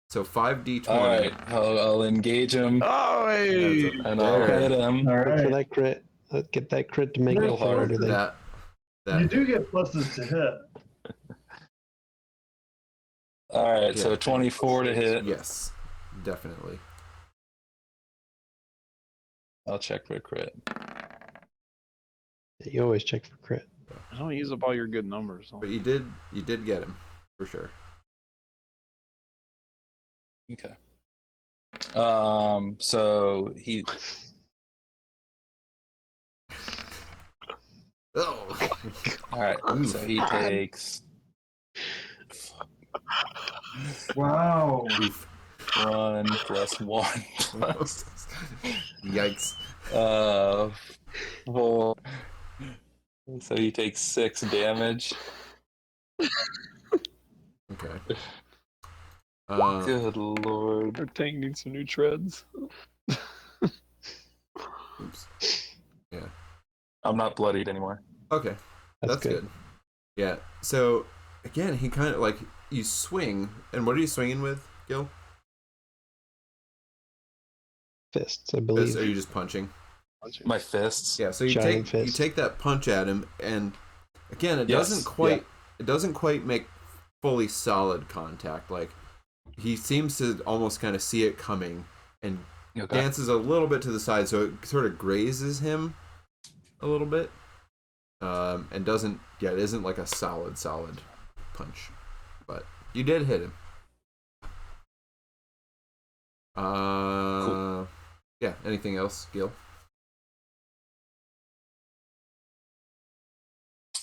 So 5d20. All right, I'll engage him Oh, hey! and I'll There. hit him. All Look for right. that crit. Get that crit to make Real it for hard. everything. That You do get pluses to hit. All right, Yeah. so 24 to hit. Yes, definitely. I'll check for a crit. You always check for crit. I don't use up all your good numbers. But you did get him for sure. Okay. So he. Oh. All right. So he takes Wow. 1 plus 1 plus Yikes. 4. So he takes 6 damage. Okay. Good lord. Our tank needs some new treads. Oops. I'm not bloodied anymore. Okay. That's That's good. Yeah. So again, he kind of you swing, and what are you swinging with, Gil? Fists, I believe. Are you just punching? My fists. Yeah. So you Giant take fist. that punch at him, and again, it Yes, doesn't quite make fully solid contact. Like he seems to almost kind of see it coming and Okay. dances a little bit to the side, so it sort of grazes him a little bit, and it isn't like a solid punch, but you did hit him. Cool. Yeah. Anything else, Gil?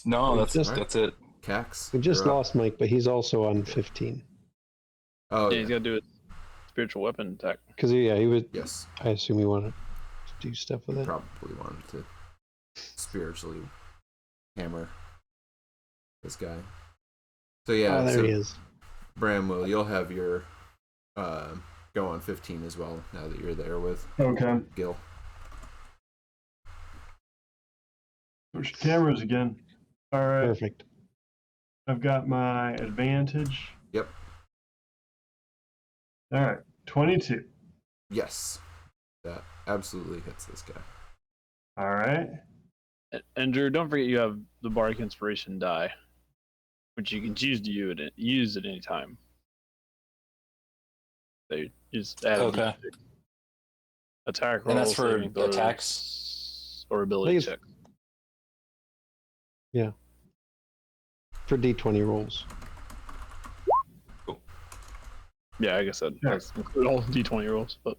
No, that's Just- that's it. Cax? We just you're up. lost Mike, but he's also on 15. Oh, Yeah, he's yeah. got to do a spiritual weapon attack. Because he would. Yes. I assume he wanted to do stuff with it. Probably wanted to spiritually hammer this guy. So yeah, Oh, there so he is. Bramwell, you'll have your go on 15 as well now that you're there with Okay. Gil. Switch cameras again. All right. Perfect. I've got my advantage. Yep. All right. 22. Yes. That absolutely hits this guy. All right. And Drew, don't forget you have the Bardic Inspiration die, which you can choose to use at any time. So you just add Okay. attack roll, And that's for saving throws, attacks? or ability I think check. For D20 rolls. Yeah, I guess that Yeah. that's include all D20 rolls, but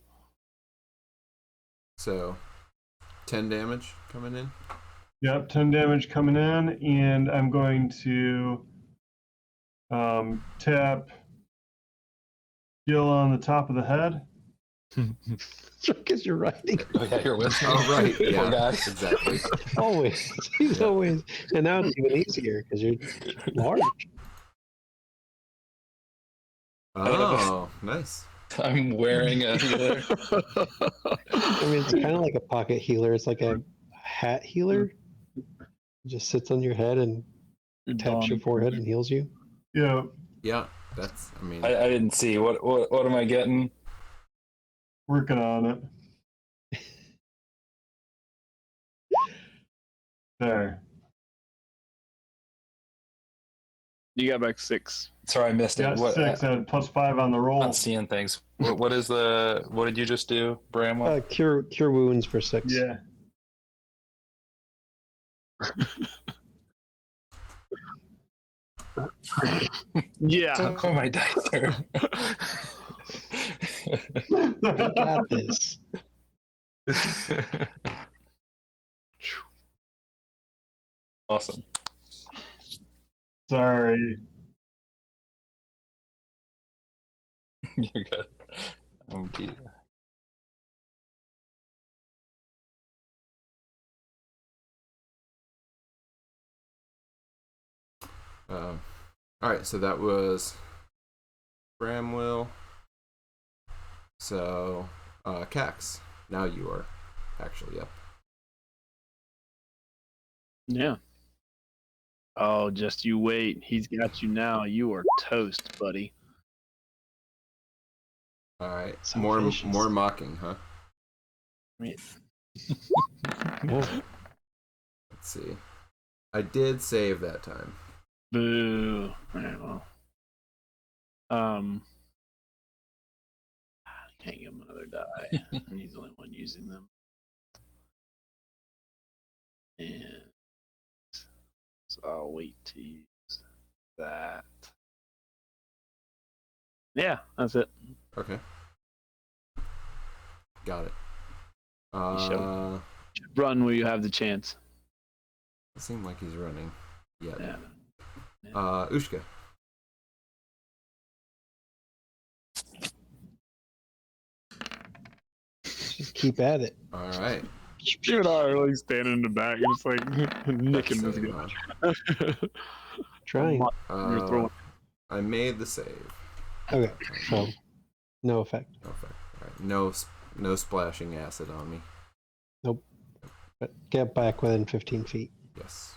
So 10 damage coming in. Yep. 10 damage coming in, and I'm going to tap Gil on the top of the head. Because you're writing. Oh yeah, you're with me. Oh, right. Poor Yeah, guy. exactly. Always. He's always. And now it's even easier because you're large. Oh, nice. I'm wearing a healer. I mean, it's kind of like a pocket healer. It's like a hat healer. It just sits on your head and taps your forehead and heals you. Yeah. Yeah, that's, I mean, I didn't see. What am I getting? Working on it. There. you got back 6. Sorry, I missed Got it. What? 6. I had +5 on the roll. Not seeing things. What is the? What did you just do, Bramwell? Cure wounds for 6. Yeah. Yeah. Don't call my dice, sir. You got this. Awesome. Sorry. You're good. Dear. all right, so that was Bramwell. So, Cax, now you are actually up. Yeah. Oh, just you wait. He's got you now. You are toast, buddy. All right, So more vicious. mocking, huh? Yeah. Let's see. I did save that time. Boo. Alright, well. Can't give him another die. And he's the only one using them. And so I'll wait to use that. Yeah, that's it. Okay. Got it. showed. Run where you have the chance. It seemed like he's running. Yeah. Yeah. Ushka. Just keep at it. All right. You and I are like standing in the back, just like nicking this Silly, guy. huh? Trying. You're throwing. I made the save. Okay. So, no effect. No effect. All right. No splashing acid on me. But get back within 15 feet. Yes.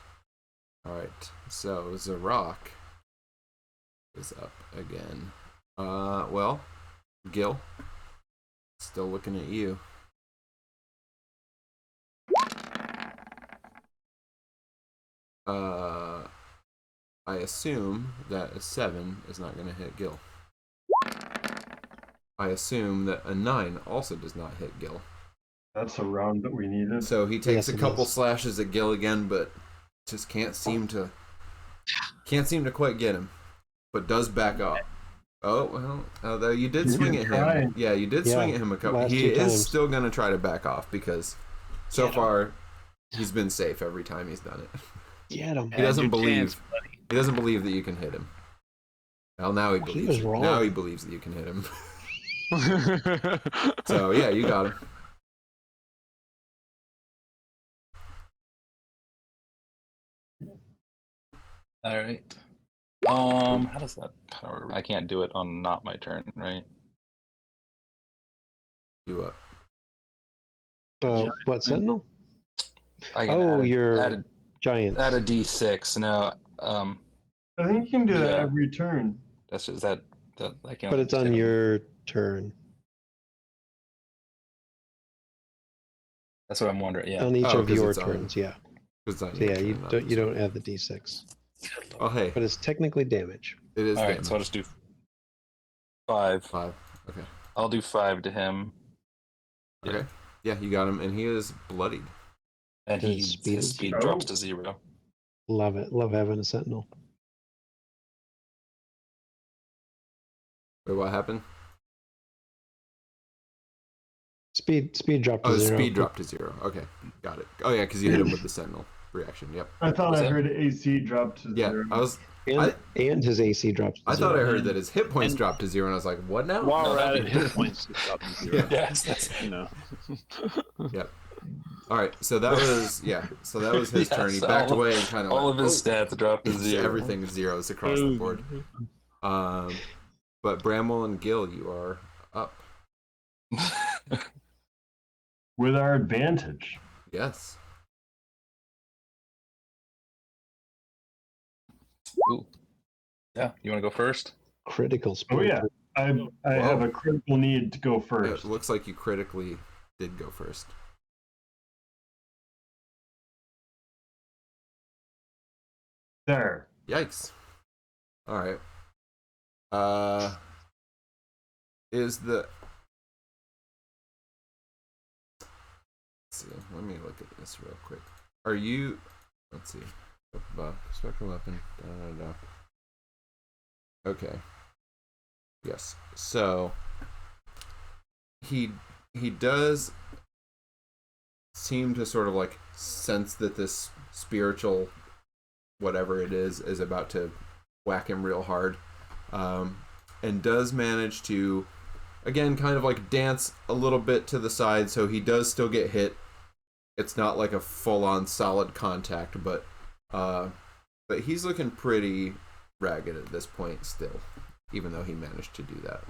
All right. So Zarok is up again. Well, Gil, still looking at you. I assume that a 7 is not going to hit Gil. I assume that a 9 also does not hit Gil. That's a round that we needed. So he takes Yes, a it couple is. slashes at Gil again, but just can't seem to quite get him. but does back off. Oh, well, although you did You swing can at try. him. Yeah, you did swing Yeah, at him a couple. last He two is times. still going to try to back off because so Get him. far he's been safe every time he's done it. Get him. He doesn't Had your believe. chance, buddy. He doesn't believe that you can hit him. Well, now he He believes. was it. wrong. Now he believes that you can hit him. So yeah, you got him. All right. How does that power? I can't do it on not my turn, right? You up? What, Sentinel? I can Oh, add your giant. add a d6. No, I think you can do that Yeah. every turn. that's just that I can't. But it's on hit 'em. your turn. That's what I'm wondering. Yeah. On each Oh, of 'cause your it's on- turns, yeah. It's on So your yeah, turn, you not don't this you one. don't add the d6, Oh hey, but it's technically damage. it is All right. damage. So I'll just do 5. 5. Okay. I'll do 5 to him. Yeah. Okay. Yeah, you got him, and he is bloodied. And His speed his is speed zero. drops to 0. Love it. Love having a sentinel. Wait, what happened? Speed dropped to Oh, the 0. speed dropped to 0. Okay, got it. Oh yeah, because you hit him with the sentinel reaction. Yep. I thought Was I that- heard AC drop to Yeah, 0. And his AC drops to I 0. thought I heard that his hit points And- dropped to 0, and I was like, what now? While No, we're at that'd it, be- hit points just up to 0. Yes. That's You know. All right, so that was his Yes, turn. He backed all- away and kind of all of his stats dropped to 0. Everything is zeros across the board. But Bramwell and Gil, you are up. With our advantage. Yes. Ooh. Yeah. You want to go first? Critical speed. Oh yeah, I have a critical need to go first. It looks like you critically did go first. There. Yikes. All right. Is the Let's see. Let me look at this real quick. Are you? Let's see. Spectral weapon. Da, da, da. Okay. Yes. So he does seem to sort of like sense that this spiritual whatever it is about to whack him real hard, and does manage to again kind of like dance a little bit to the side, so he does still get hit. It's not like a full-on solid contact, but he's looking pretty ragged at this point still, even though he managed to do that.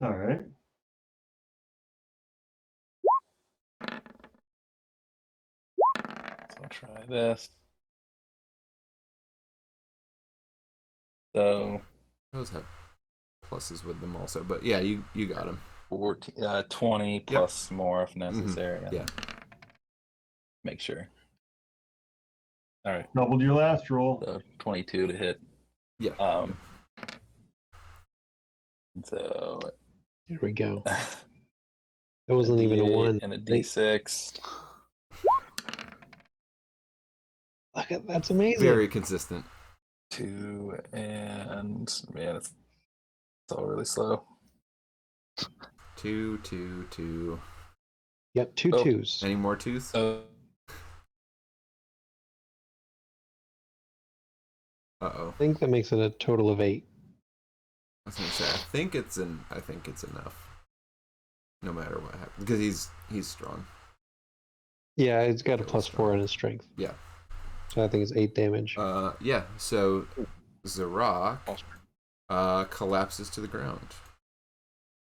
All right. So I'll try this. So Those have pluses with them also, but yeah, you got him. 20 plus more if necessary. Yeah. Make sure. All right. Doubled your last roll. So 22 to hit. Yeah. So Here we go. That wasn't even a D8 1. and a D6. Look at that's amazing. Very consistent. 2 and man, it's all really slow. 2, 2, 2. Yep, two Oh. twos. Any more twos? So Uh-oh. I think that makes it a total of 8. I was gonna say, I think it's enough. No matter what happens, because he's strong. Yeah, it's got a Really plus strong. 4 in his strength. Yeah. So I think it's 8 damage. Yeah. So Zarok collapses to the ground.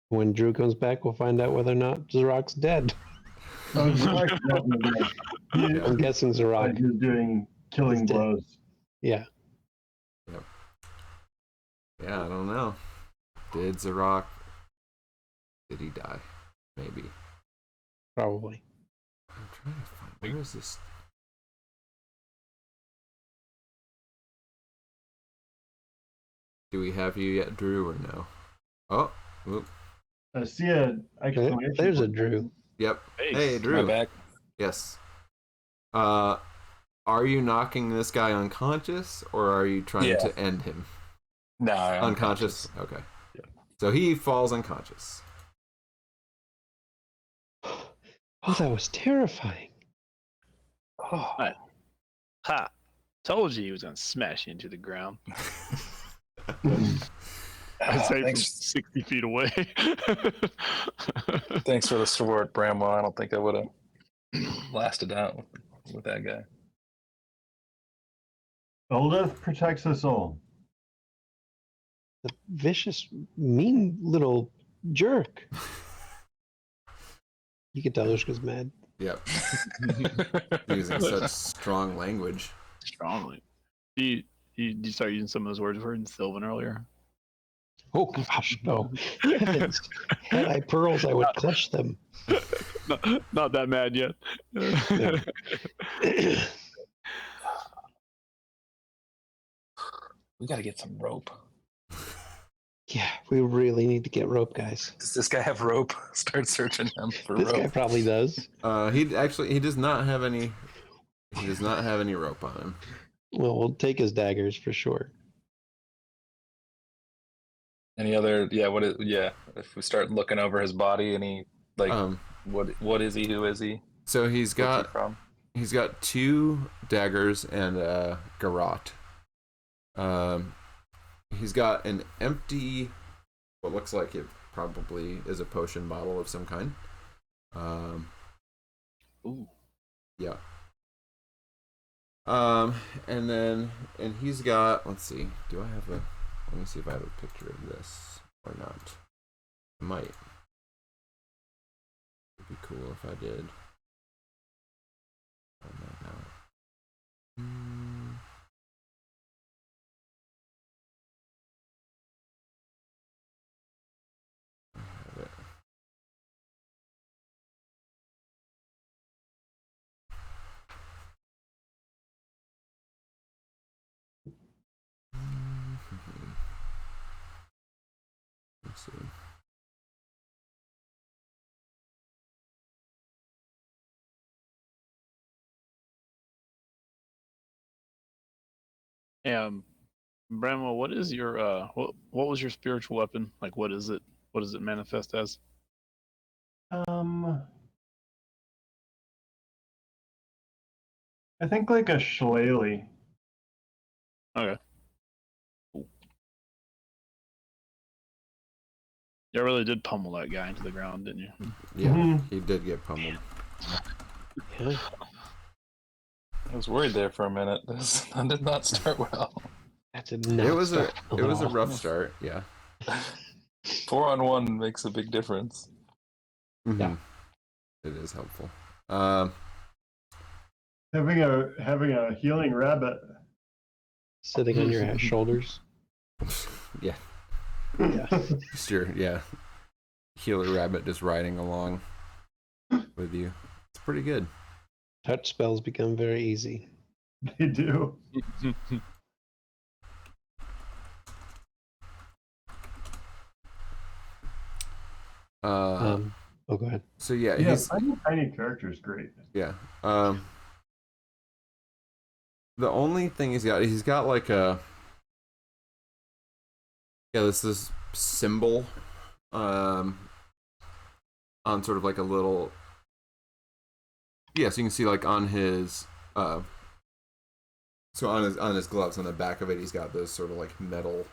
When Drew comes back, we'll find out whether or not Zarok's dead. Oh, Zarok's definitely dead. He- I'm guessing Zarok. He's doing killing He's dead. blows. Yeah. Yeah, I don't know. Did Zarok? Did he die? Maybe. Probably. I'm trying to find. Where is this? Do we have you yet, Drew, or no? Oh, whoop. I see a exclamation There's a point. Drew. Yep. Hey, Hey, am I Drew. back? Yes. are you knocking this guy unconscious, or are you trying to end him? No, unconscious. Okay. Yeah. So he falls unconscious. Oh, that was terrifying. Oh. Right. Ha! Told you he was gonna smash you into the ground. I say from Thanks, 60 feet away. thanks for the sword, Bramwell. I don't think I would have lasted out with that guy. Eldith protects us all. The vicious, mean little jerk. You can tell Ushka's mad. Yep. Using such strong language. Strongly. You start using some of those words we heard in Sylvan earlier? Oh gosh, no. Heavens. Had I pearls, I would clutch them. Not that mad yet. No. We got to get some rope. Yeah, we really need to get rope, guys. Does this guy have rope? Start searching him for This rope. guy probably does. He does not have any. He does not have any rope on him. Well, we'll take his daggers for sure. Any other? Yeah. If we start looking over his body, any like what is he? Who is he? So What's he from? he's got 2 daggers and a garrote. He's got an empty, what looks like it probably is a potion bottle of some kind. Ooh. Yeah. And he's got, let's see, let me see if I have a picture of this or not. I might. It'd be cool if I did. I might not. I have it. Let's see. Bramwell, what is your what was your spiritual weapon? Like, what is it? What does it manifest as? I think like a shillelagh. Okay. Cool. You really did pummel that guy into the ground, didn't you? Yeah, he did get pummeled. Yeah. I was worried there for a minute. That did not start well. That did not It was a all. rough start. Yeah. 4-on-1 makes a big difference. Mm-hmm. Yeah. It is helpful. Having a healing rabbit. Sitting on your shoulders. Yeah. Yeah. Just your healer rabbit just riding along with you. It's pretty good. Touch spells become very easy. They do. Oh, go ahead. So yeah, Yeah, he's tiny character is great. yeah. The only thing he's got like this symbol on sort of like a little, so you can see like on his on his gloves, on the back of it, he's got those sort of like metal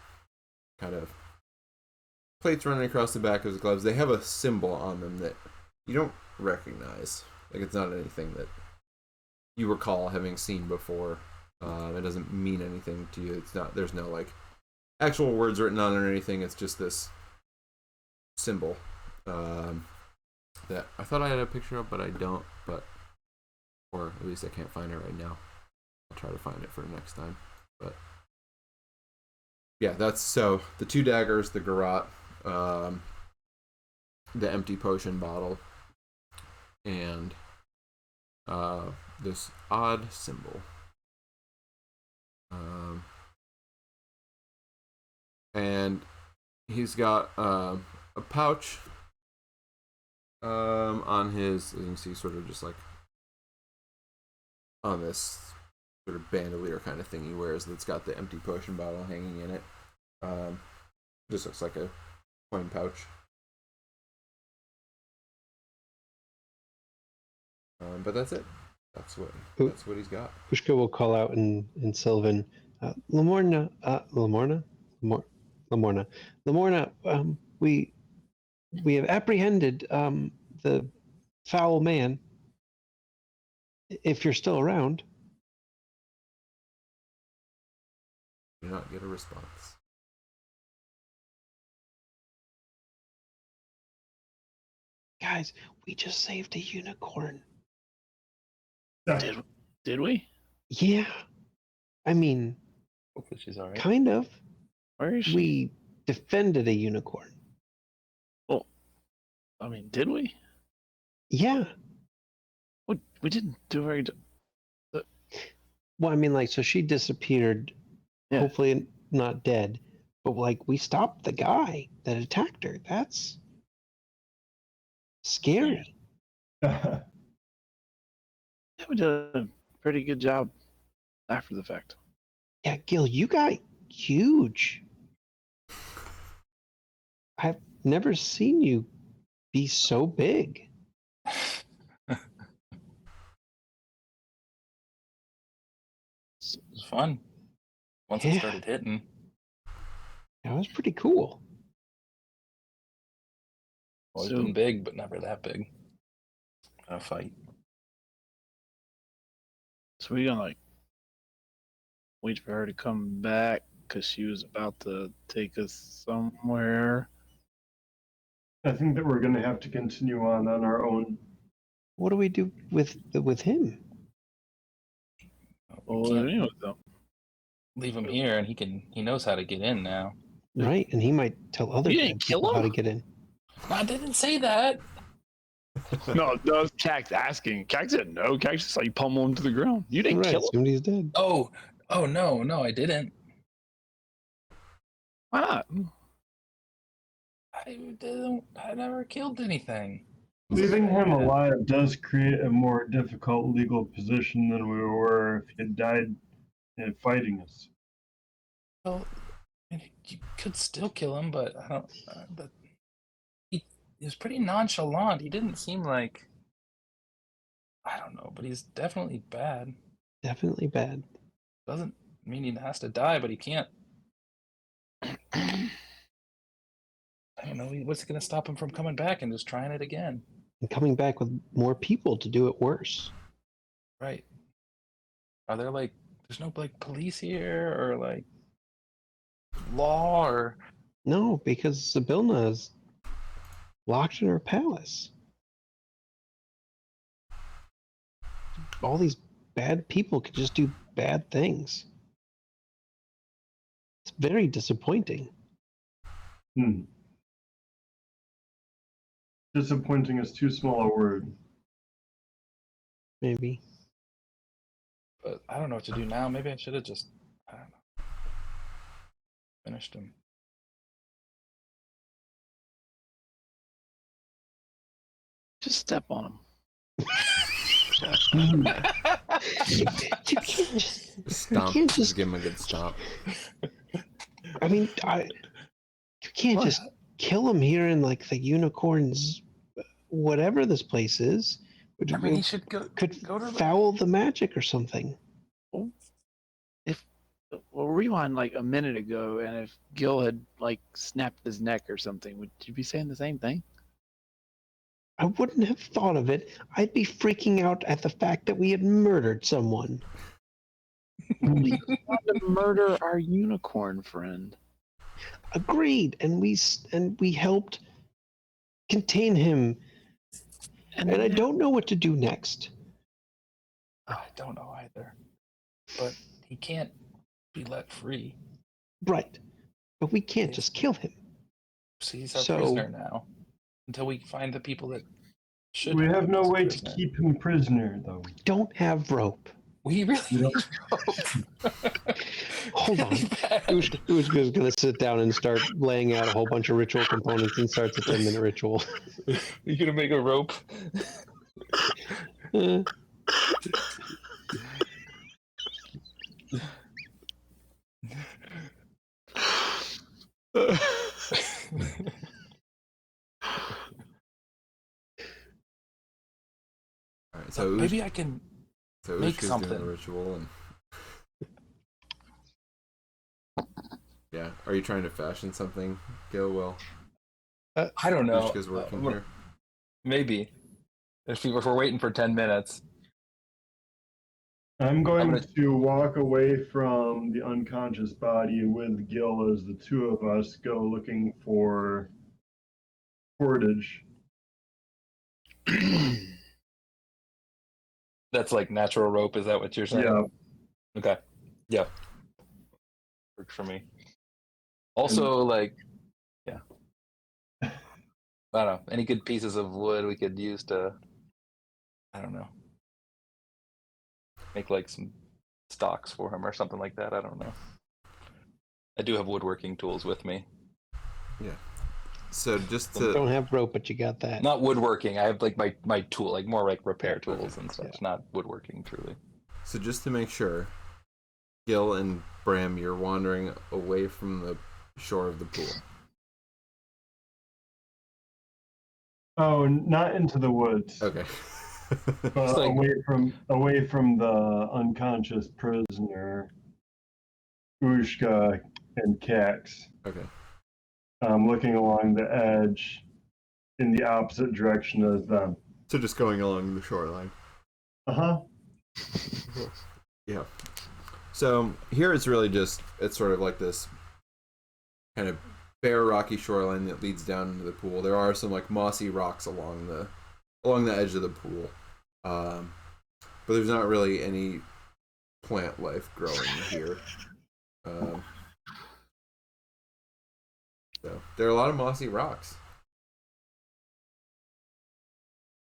kind of plates running across the back of his gloves. They have a symbol on them that you don't recognize. Like, it's not anything that you recall having seen before. It doesn't mean anything to you. It's not. There's no like actual words written on it or anything. It's just this symbol that I thought I had a picture of, but I don't. Or at least I can't find it right now. I'll try to find it for next time. But yeah, that's so the 2 daggers, the garrote, the empty potion bottle, and this odd symbol. And he's got a pouch on his, as you can see, sort of just like on this sort of bandolier kind of thing he wears that's got the empty potion bottle hanging in it. Just looks like a coin pouch. But that's it. That's what he's got. Pushka will call out in Sylvan, Lamorna, we have apprehended the foul man. If you're still around. Do not get a response. Guys, we just saved a unicorn. Did we? Yeah. I mean, Hopefully she's all right. kind of. Where is she? We defended a unicorn. Well, I mean, did we? Yeah. We didn't do very. Well, I mean, like, so she disappeared, Yeah. hopefully not dead, but like, we stopped the guy that attacked her. That's scary. Yeah, we did a pretty good job after the fact. Yeah, Gil, you got huge. I've never seen you be so big. It was fun. Once Yeah. it started hitting. That was pretty cool. Always So- been big, but never that big. A fight. So we gonna like wait for her to come back because she was about to take us somewhere. I think that we're going to have to continue on our own. What do we do with him? We Well, can't anyway, though. leave him here, and he knows how to get in now. Right? And he might tell other You bad didn't kill people how to him? get in. I didn't say that. No, that was Cax asking. Cax didn't know. Cax just like pummel him to the ground. You didn't Right, kill him. assumed he's dead. Oh no, I didn't. Why not? I never killed anything. Leaving him alive does create a more difficult legal position than we were if he had died fighting us. Well, I mean, you could still kill him, but I don't. But he was pretty nonchalant. He didn't seem like. I don't know, but he's definitely bad. Definitely bad. Doesn't mean he has to die, but he can't. I don't know. What's going to stop him from coming back and just trying it again? And coming back with more people to do it worse. Right. Are there like, there's no like police here or like law or. No, because Sibilna is locked in her palace. All these bad people could just do bad things. It's very disappointing. Disappointing is too small a word. Maybe. But I don't know what to do now. Maybe I should have just, I don't know, finished him. Just step on him. You can't just. Stomp. can't Just just- give him a good stomp. I mean, you can't What? just kill him here in like the unicorns, whatever this place is. Which I mean, he should could go to. foul the magic or something. Well, rewind like a minute ago, and if Gil had like snapped his neck or something, would you be saying the same thing? I wouldn't have thought of it. I'd be freaking out at the fact that we had murdered someone. We wanted to murder our unicorn friend. Agreed, and we helped contain him. And I don't know what to do next. I don't know either. But he can't be let free. Right, but we can't just kill him. So he's our So- prisoner now. Until we find the people that should. We have no him as a way to prisoner. keep him prisoner, though. We don't have rope. We really We don't- need rope. Hold on. Really bad. Who's going to sit down and start laying out a whole bunch of ritual components and starts a 10-minute ritual? You gonna make a rope? All right, so maybe I can make Ushka's something. doing a ritual, and yeah, are you trying to fashion something, Gil? Well, I don't know. Ushka's working here. Maybe if we're waiting for 10 minutes. I'm going gonna- to walk away from the unconscious body with Gil as the two of us go looking for cordage. That's like natural rope. Is that what you're saying? Yeah. Okay. Yeah. Works for me. Also, like, yeah. I don't know. Any good pieces of wood we could use to, I don't know, make like some stocks for him or something like that. I don't know. I do have woodworking tools with me. Yeah. So just You to don't have rope, but you got that. Not woodworking. I have like my tool, like more like repair tools Okay. and such. Yeah. Not woodworking, truly. So just to make sure, Gil and Bram, you're wandering away from the shore of the pool. Oh, not into the woods, Okay. but like- away from the unconscious prisoner, Ushka and Cax. Okay. Looking along the edge in the opposite direction as them. So just going along the shoreline. Uh-huh. Yeah. So here it's really just, it's sort of like this kind of bare rocky shoreline that leads down into the pool. There are some like mossy rocks along the edge of the pool. But there's not really any plant life growing here. So there are a lot of mossy rocks.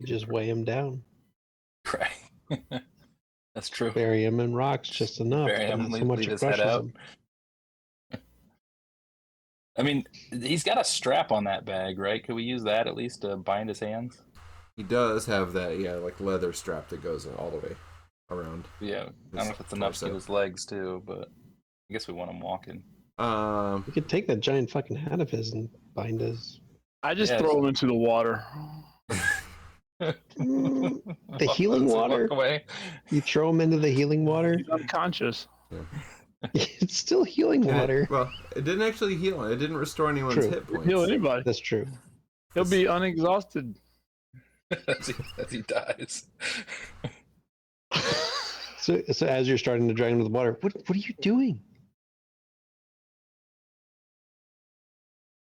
You just weigh them down. Right. That's true. Bury him in rocks just enough. Bury But him, not so leave- much leave it his head crushes out. him. I mean, he's got a strap on that bag, right? Could we use that at least to bind his hands? He does have that, yeah, like leather strap that goes all the way around. Yeah. I don't know if it's enough to torso. get his legs too, but I guess we want him walking. You could take that giant fucking hat of his and bind his. I just Yes. throw him into the water. The healing Does he walk water? away? You throw him into the healing water. He's unconscious. It's still healing And water. well, it didn't actually heal him. It didn't restore anyone's True. hit points. Heal anybody. That's true. He'll be unexhausted. as he dies. So as you're starting to drag him into the water, what are you doing?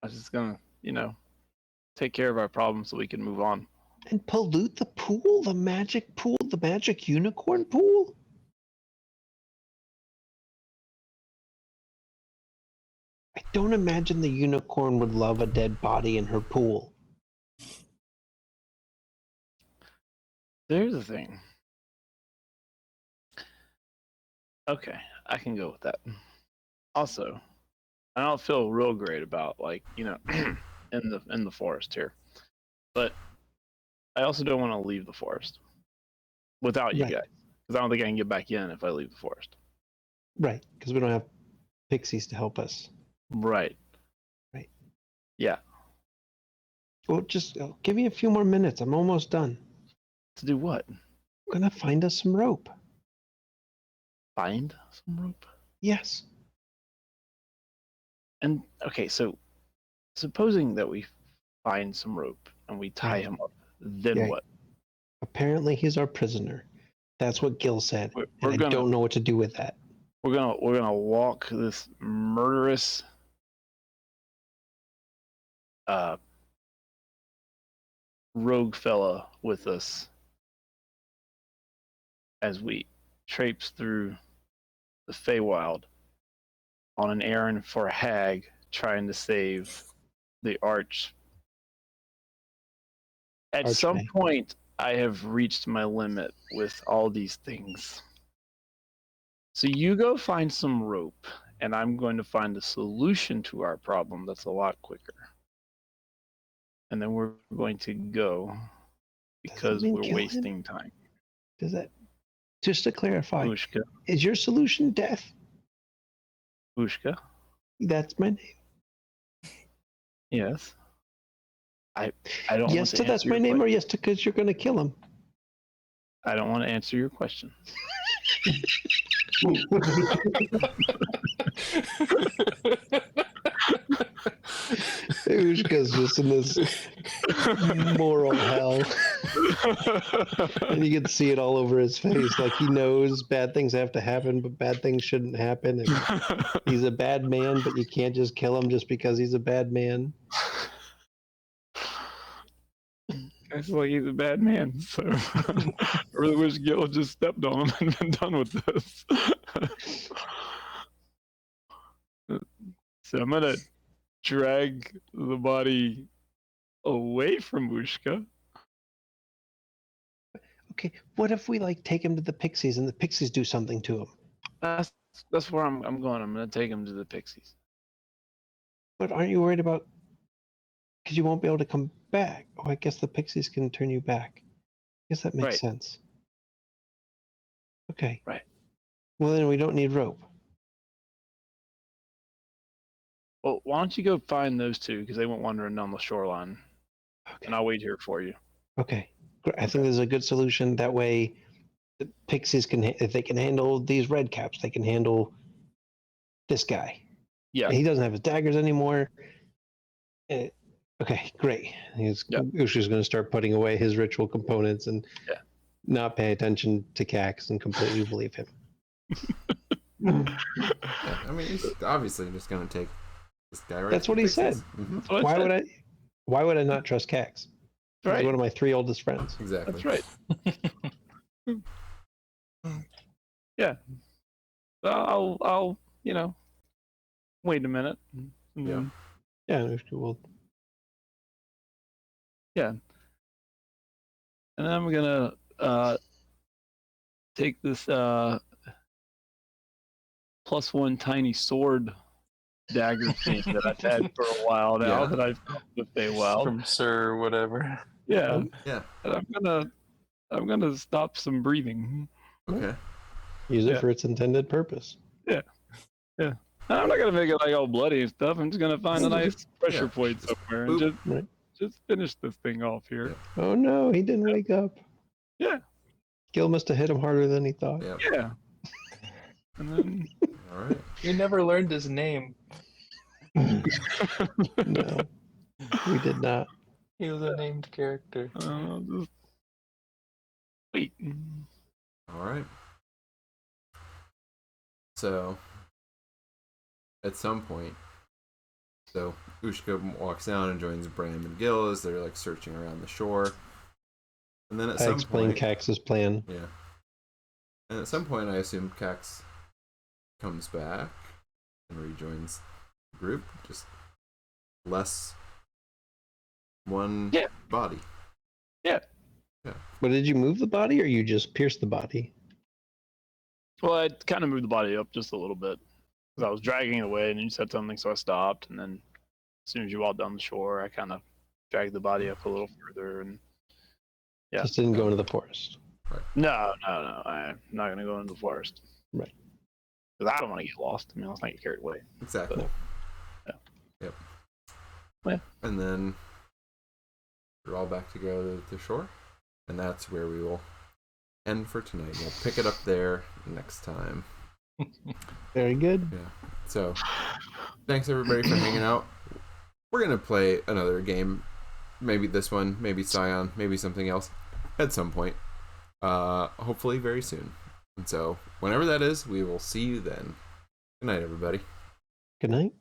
I was just gonna, take care of our problems so we can move on. And pollute the pool, the magic unicorn pool? I don't imagine the unicorn would love a dead body in her pool. There's the thing. Okay, I can go with that. Also, I don't feel real great about in the forest here. But I also don't want to leave the forest without you Right. guys. Because I don't think I can get back in if I leave the forest. Right, because we don't have pixies to help us. Right. Right. Yeah. Well, just give me a few more minutes. I'm almost done. To do what? I'm gonna find us some rope. Find some rope? Yes. And okay, so supposing that we find some rope and we tie Yeah. him up, then Yeah. what? Apparently he's our prisoner. That's what Gil said. We're And I gonna don't know what to do with that. we're gonna walk this murderous rogue fella with us as we traipse through the Feywild on an errand for a hag trying to save the arch. At some Archmage. point, I have reached my limit with all these things. So you go find some rope, and I'm going to find a solution to our problem that's a lot quicker. And then we're going to go because mean we're kill him? wasting time. Does that Just to clarify, Ushka. is your solution death? Ushka. That's my name. Yes. I don't Yes want to to that's answer my your name, or que- yes to because you're going to kill him? I don't want to answer your question. Ushka's just in this moral hell. And you can see it all over his face. Like he knows bad things have to happen, but bad things shouldn't happen. And he's a bad man, but you can't just kill him just because he's a bad man. I feel like he's a bad man, so I really wish Gil had just stepped on him and been done with this. So I'm gonna drag the body away from Ushka. Okay, what if we like take him to the Pixies and the Pixies do something to him? That's where I'm going. I'm gonna take him to the Pixies. But aren't you worried about? Because you won't be able to come back. Oh, I guess the Pixies can turn you back. I guess that makes Right. sense. Okay. Right. Well, then we don't need rope. Well, why don't you go find those two because they went wandering down the shoreline, Okay. and I'll wait here for you. Okay. I think this is a good solution. That way, the Pixies can, if they can handle these red caps, they can handle this guy. Yeah. He doesn't have his daggers anymore. Okay, great. Usha's going to start putting away his ritual components and not pay attention to Cax and completely believe him. Yeah, I mean, he's obviously just gonna take this guy right. That's to what the he Pixies. said. Mhm. Why would I not trust Cax? He's Right. one of my 3 oldest friends. Exactly. That's right. Yeah. I'll wait a minute. And then- Yeah, Usha will. And then I'm gonna take this +1 tiny sword dagger thing that I've had for a while now that I've come with Feywild. From Sir whatever. Yeah. Yeah. And I'm gonna stop some breathing. Okay. Use it for its intended purpose. I'm not gonna make it like all bloody and stuff. I'm just gonna find a nice pressure point somewhere and Boop. just finish this thing off here. Oh no, he didn't wake up. Yeah. Gil must have hit him harder than he thought. Yeah. Yeah. And then All right. We never learned his name. No, we did not. He was a named character. just wait. All right. So, at some point, Ushka walks down and joins Bram and Gil as they're like searching around the shore. And then at I some explained point, Cax's plan. yeah. And at some point, I assume Cax comes back and rejoins the group, just less one body. But did you move the body or you just pierced the body? Well, I kind of moved the body up just a little bit because I was dragging it away, and you said something, so I stopped. And then as soon as you walked down the shore, I kind of dragged the body up a little further. And Just didn't go into the forest. no, I'm not gonna go into the forest. Right. Because I don't want to get lost. I mean, let's not get carried away. Exactly. Yep. Yeah. And then we're all back to go to the shore. And that's where we will end for tonight. We'll pick it up there next time. Very good. Yeah. So, thanks everybody for hanging out. We're going to play another game. Maybe this one, maybe Scion, maybe something else at some point. Hopefully very soon. And so, whenever that is, we will see you then. Good night, everybody. Good night.